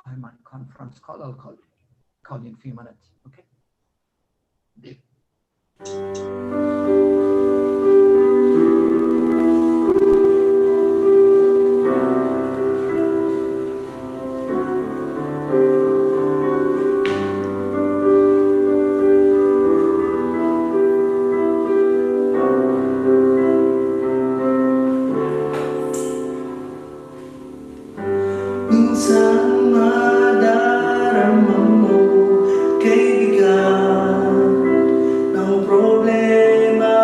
I'm on conference call. I'll call you in a few minutes. Okay. Minsan madarama mo, kaibigan, ng problema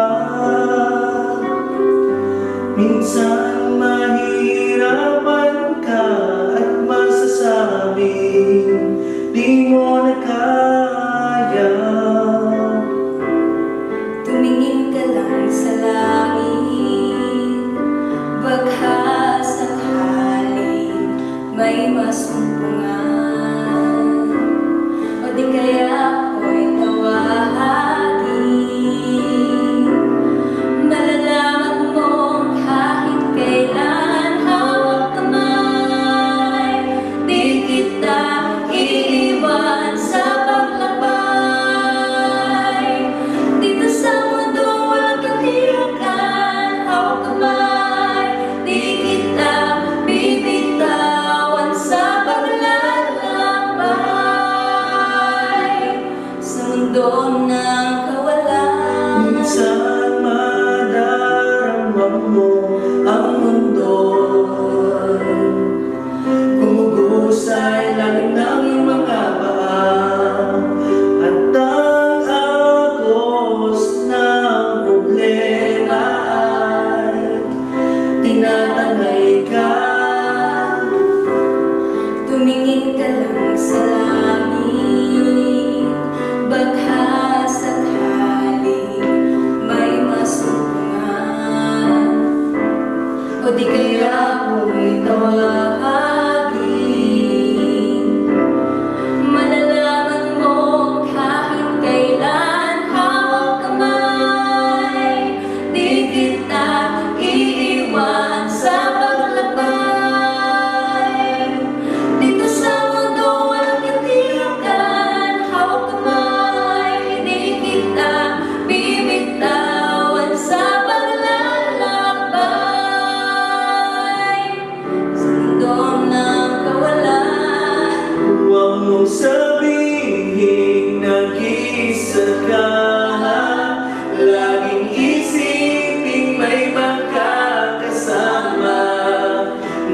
di kaya ako'y tawagin. Malalaman mo kahit kailan hawak kamay, di kita iiwan sa paglakbay. Dito sa mundo walang katiyakan, hawak kamay, di kita bibitawan sa paglalakbay. Sa mundo ng kawalan, huwag mong sabihin nag-iisa ka. Laging isipin may makakasama,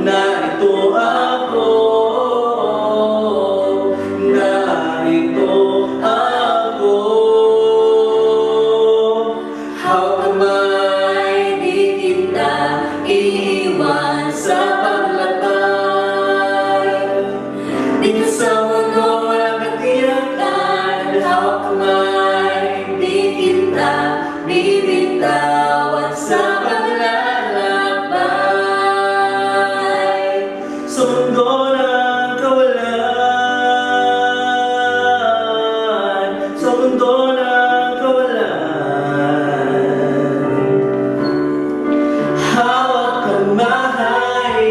na ito ako, na ito ako. Hawak kamay, di kita iiwan sa paglakbay. Dito sa mundo walang katiyakan, hawak kamay, di kita bibitawan sa paglalakbay. Sa mundo ng kawalan, sa mundo ng kawalan. Hawak kamay,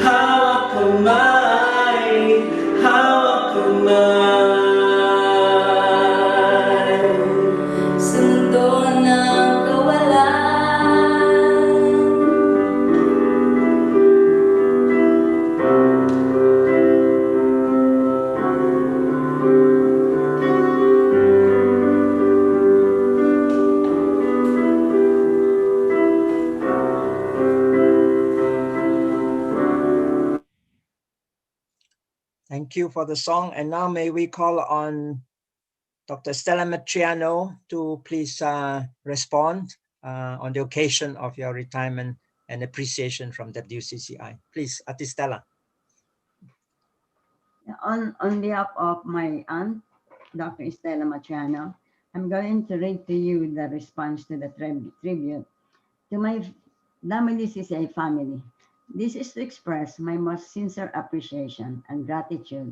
hawak kamay, hawak kamay. sa mundo ng kawalan. Thank you for the song. And now may we call on Dr. Stella Matriano to please respond on the occasion of your retirement and appreciation from WCCI. Please, Ate Stella. On behalf of my aunt, Dr. Estela Matriano, I'm going to read to you the response to the tribute to my WCCI family. This is to express my most sincere appreciation and gratitude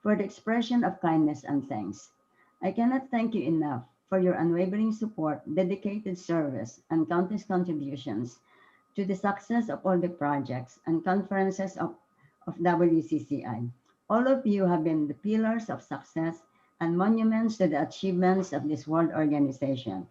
for the expression of kindness and thanks. I cannot thank you enough for your unwavering support, dedicated service, and countless contributions to the success of all the projects and conferences of WCCI. All of you have been the pillars of success and monuments to the achievements of this world organization.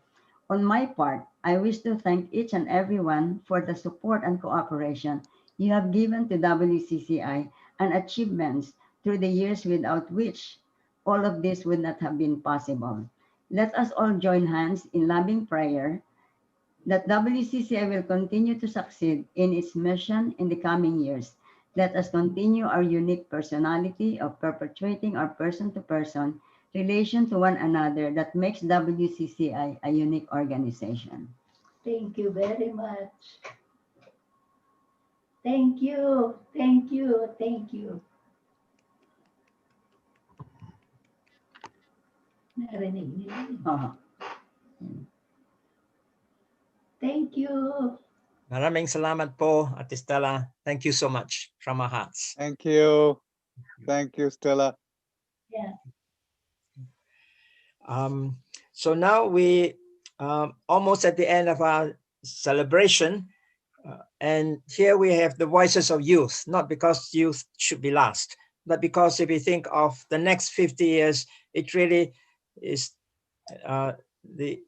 On my part, I wish to thank each and everyone for the support and cooperation you have given to WCCI and achievements through the years without which all of this would not have been possible. Let us all join hands in loving prayer that WCCI will continue to succeed in its mission in the coming years. Let us continue our unique personality of perpetuating our person-to-person relation to one another that makes WCCI a unique organization. Thank you very much. Thank you, thank you, thank you. Narinig niyo yun? Thank you. Maraming salamat po, Ate Stella. Thank you so much from our hearts. Thank you. Thank you, Stella. Yeah. So now we almost at the end of our celebration. And here we have the voices of youth, not because youth should be last, but because if you think of the next 50 years, it really is the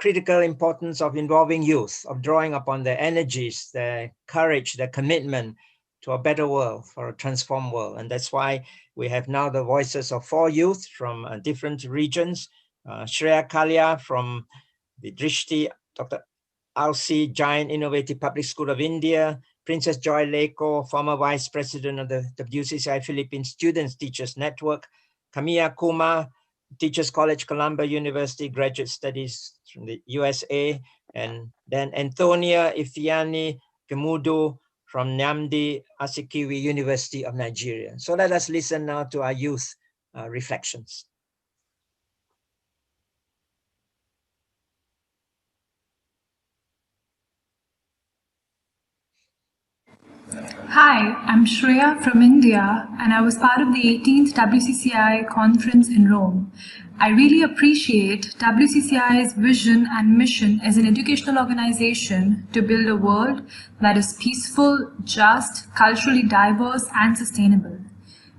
critical importance of involving youth, of drawing upon their energies, their courage, their commitment to a better world, for a transformed world. And that's why we have now the voices of 4 youth from different regions. Shreya Kalia from the Drishti, Dr. RC Jain Innovative Public School of India, Princess Joy Leko, former Vice President of the WCCI Philippines Students Teachers Network, Kamiya Kumar, Teachers College, Columbia University, Graduate Studies from the USA, and then Antonia Ifiani Kemudu from Nyamdi Asikiwe University of Nigeria. So let us listen now to our youth reflections. Hi, I'm Shreya from India, and I was part of the 18th WCCI conference in Rome. I really appreciate WCCI's vision and mission as an educational organization to build a world that is peaceful, just, culturally diverse, and sustainable.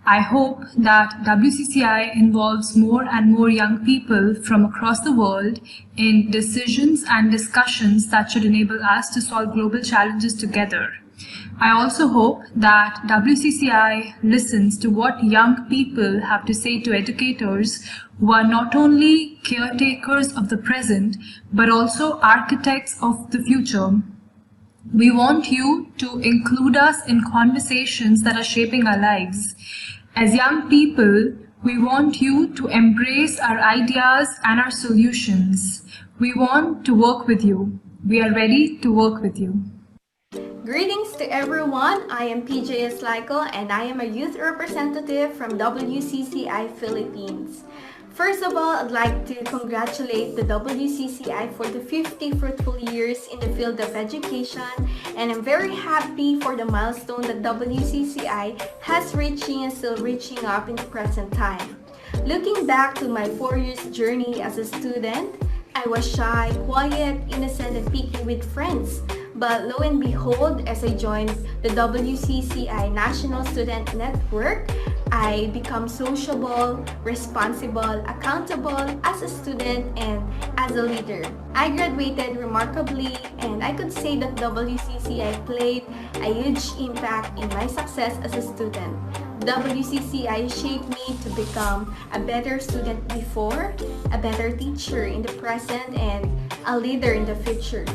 I hope that WCCI involves more and more young people from across the world in decisions and discussions that should enable us to solve global challenges together. I also hope that WCCI listens to what young people have to say to educators who are not only caretakers of the present, but also architects of the future. We want you to include us in conversations that are shaping our lives. As young people, we want you to embrace our ideas and our solutions. We want to work with you. We are ready to work with you. Greetings to everyone. I am PJ Eslaiko and I am a youth representative from WCCI Philippines. First of all, I'd like to congratulate the WCCI for the 50 fruitful years in the field of education, and I'm very happy for the milestone that WCCI has reaching and still reaching up in the present time. Looking back to my 4 years journey as a student, I was shy, quiet, innocent, and picky with friends. But lo and behold, as I joined the WCCI National Student Network, I become sociable, responsible, accountable as a student and as a leader. I graduated remarkably, and I could say that WCCI played a huge impact in my success as a student. WCCI shaped me to become a better student before, a better teacher in the present, and a leader in the future.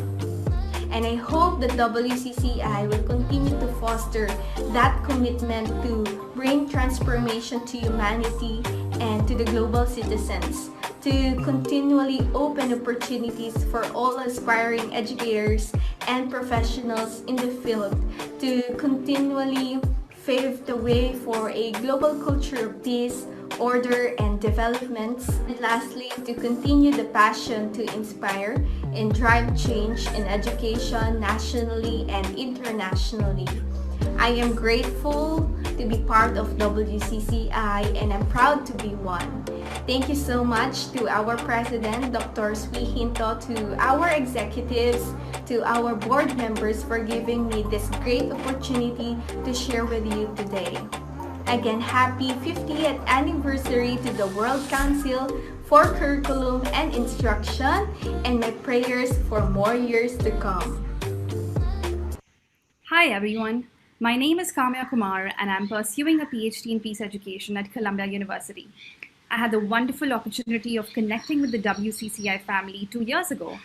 And I hope that WCCI will continue to foster that commitment to bring transformation to humanity and to the global citizens, to continually open opportunities for all aspiring educators and professionals in the field, to continually pave the way for a global culture of peace, order, and developments. And lastly, to continue the passion to inspire and drive change in education nationally and internationally. I am grateful to be part of WCCI and I'm proud to be one. Thank you so much to our President, Dr. Sui Hinto, to our executives, to our board members for giving me this great opportunity to share with you today. Again, happy 50th anniversary to the World Council for Curriculum and Instruction, and my prayers for more years to come. Hi everyone, my name is Kamya Kumar and I'm pursuing a PhD in Peace Education at Columbia University. I had the wonderful opportunity of connecting with the WCCI family 2 years ago,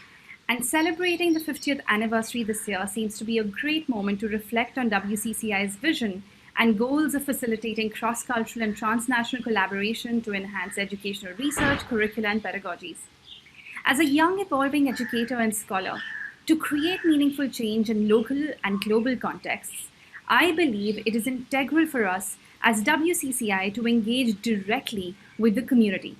and celebrating the 50th anniversary this year seems to be a great moment to reflect on WCCI's vision and goals of facilitating cross-cultural and transnational collaboration to enhance educational research, curricula, and pedagogies. As a young, evolving educator and scholar, to create meaningful change in local and global contexts, I believe it is integral for us as WCCI to engage directly with the community.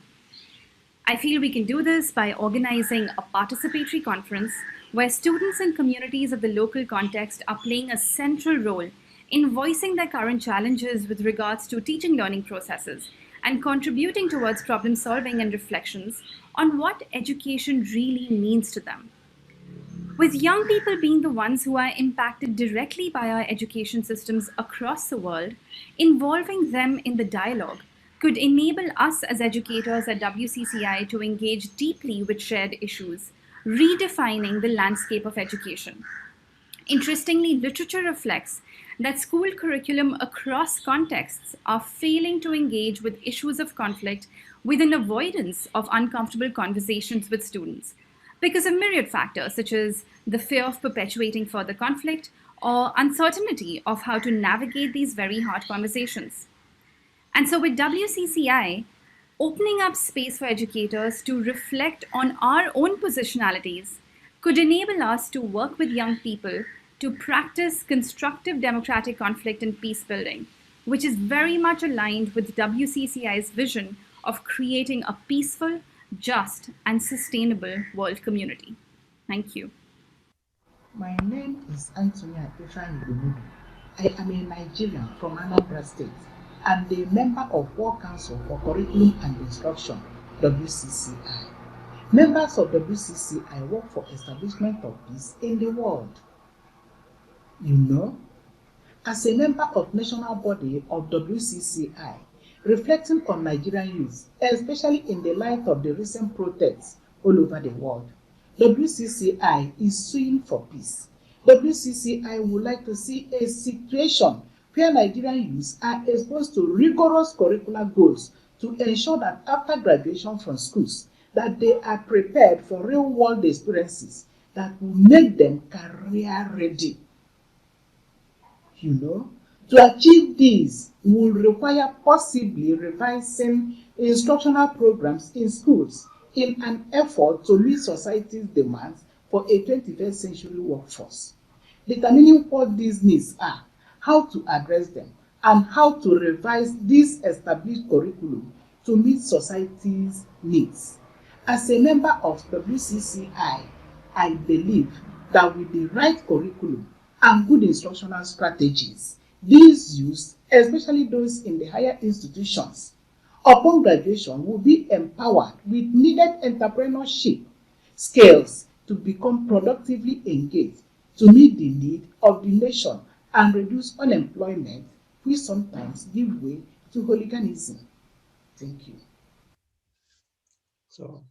I feel we can do this by organizing a participatory conference where students and communities of the local context are playing a central role in voicing their current challenges with regards to teaching learning processes and contributing towards problem solving and reflections on what education really means to them. With young people being the ones who are impacted directly by our education systems across the world, involving them in the dialogue could enable us as educators at WCCI to engage deeply with shared issues, redefining the landscape of education. Interestingly, literature reflects that school curriculum across contexts are failing to engage with issues of conflict with an avoidance of uncomfortable conversations with students because of myriad factors such as the fear of perpetuating further conflict or uncertainty of how to navigate these very hard conversations. And so with WCCI, opening up space for educators to reflect on our own positionalities could enable us to work with young people to practice constructive democratic conflict and peace building, which is very much aligned with WCCI's vision of creating a peaceful, just, and sustainable world community. Thank you. My name is Antonia Ifeanyi Umudu. I am a Nigerian from Anambra State and a member of World Council for Curriculum and Instruction, WCCI. Members of WCCI work for establishment of peace in the world. You know, as a member of national body of WCCI, reflecting on Nigerian youth, especially in the light of the recent protests all over the world, WCCI is suing for peace. WCCI would like to see a situation where Nigerian youths are exposed to rigorous curricular goals to ensure that after graduation from schools, that they are prepared for real-world experiences that will make them career ready. You know, to achieve this will require possibly revising instructional programs in schools in an effort to meet society's demands for a 21st century workforce. Determining what these needs are, how to address them, and how to revise this established curriculum to meet society's needs. As a member of WCCI, I believe that with the right curriculum and good instructional strategies, these youths, especially those in the higher institutions, upon graduation will be empowered with needed entrepreneurship skills to become productively engaged to meet the need of the nation and reduce unemployment, which sometimes give way to hooliganism. Thank you. So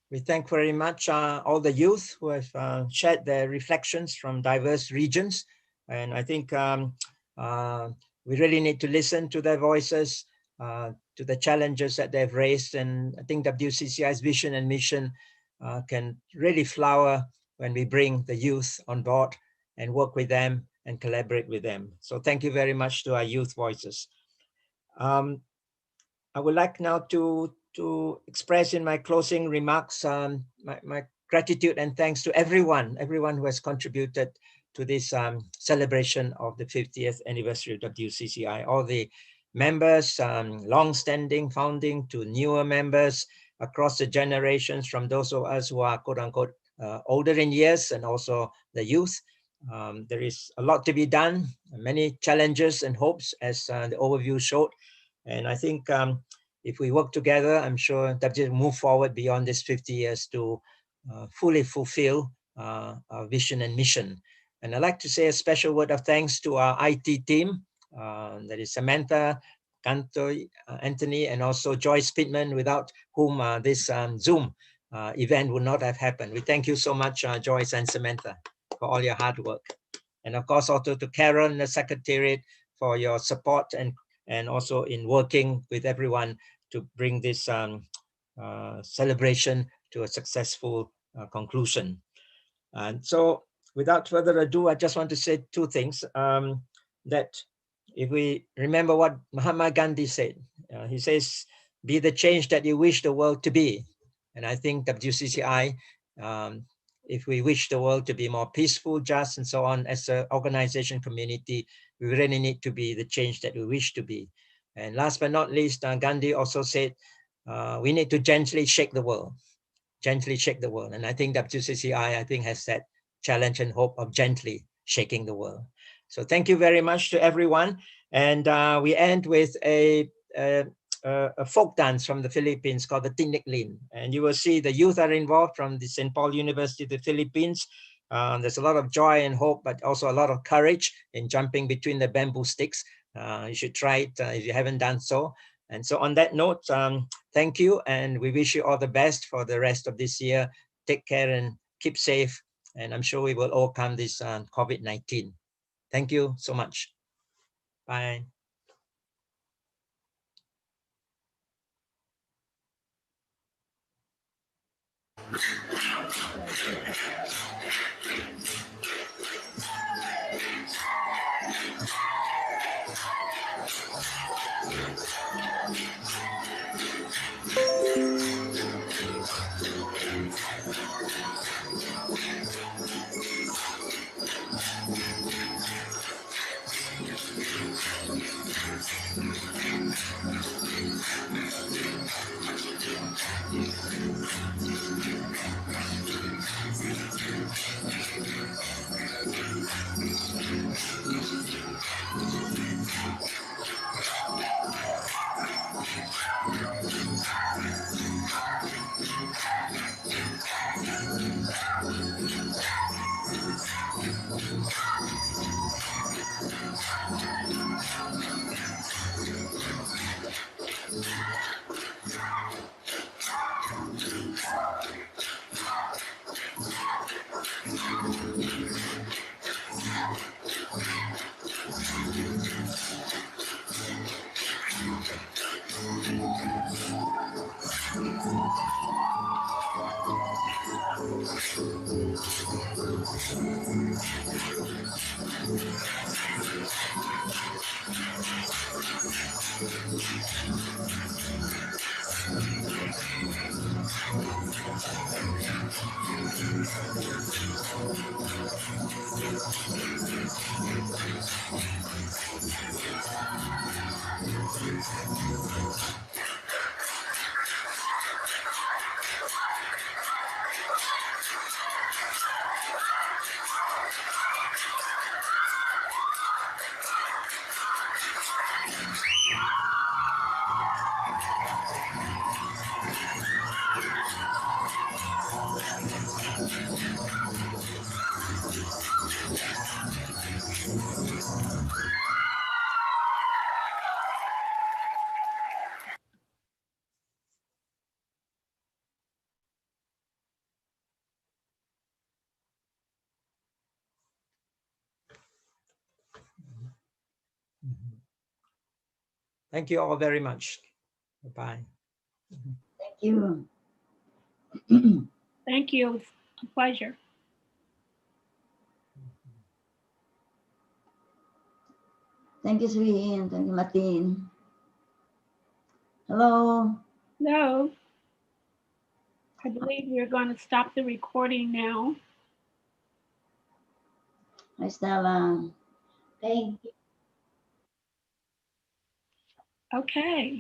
we thank very much all the youth who have shared their reflections from diverse regions. And I think we really need to listen to their voices, to the challenges that they've raised. And I think WCCI's vision and mission can really flower when we bring the youth on board and work with them and collaborate with them. So thank you very much to our youth voices. I would like now to express in my closing remarks my gratitude and thanks to everyone who has contributed to this celebration of the 50th anniversary of WCCI. All the members, long-standing, founding to newer members across the generations, from those of us who are quote-unquote older in years and also the youth. There is a lot to be done, many challenges and hopes as the overview showed. And I think if we work together, I'm sure WCCI will move forward beyond this 50 years to fully fulfill our vision and mission. And I'd like to say a special word of thanks to our IT team, that is Samantha, Kanto, Anthony, and also Joyce Pittman, without whom this Zoom event would not have happened. We thank you so much, Joyce and Samantha, for all your hard work. And of course, also to Karen, the Secretariat, for your support and also in working with everyone to bring this celebration to a successful conclusion. And so without further ado, I just want to say two things. That if we remember what Mahatma Gandhi said, he says, be the change that you wish the world to be. And I think WCCI, if we wish the world to be more peaceful, just, and so on, as an organization community, we really need to be the change that we wish to be. And last but not least, Gandhi also said, we need to gently shake the world, gently shake the world. And I think WCCI, I think, has that challenge and hope of gently shaking the world. So thank you very much to everyone. And we end with a folk dance from the Philippines called the Tinik Lin. And you will see the youth are involved from the St. Paul University of the Philippines. There's a lot of joy and hope, but also a lot of courage in jumping between the bamboo sticks. You should try it if you haven't done so. And so on that note, thank you. And we wish you all the best for the rest of this year. Take care and keep safe. And I'm sure we will overcome this COVID-19. Thank you so much. Bye. Thank you all very much. Bye-bye. Thank you. Thank you. It's a pleasure. Thank you, Sweet. Thank you, Martin. Hello. No. I believe we're going to stop the recording now. Hi, Stella. Thank you. Okay.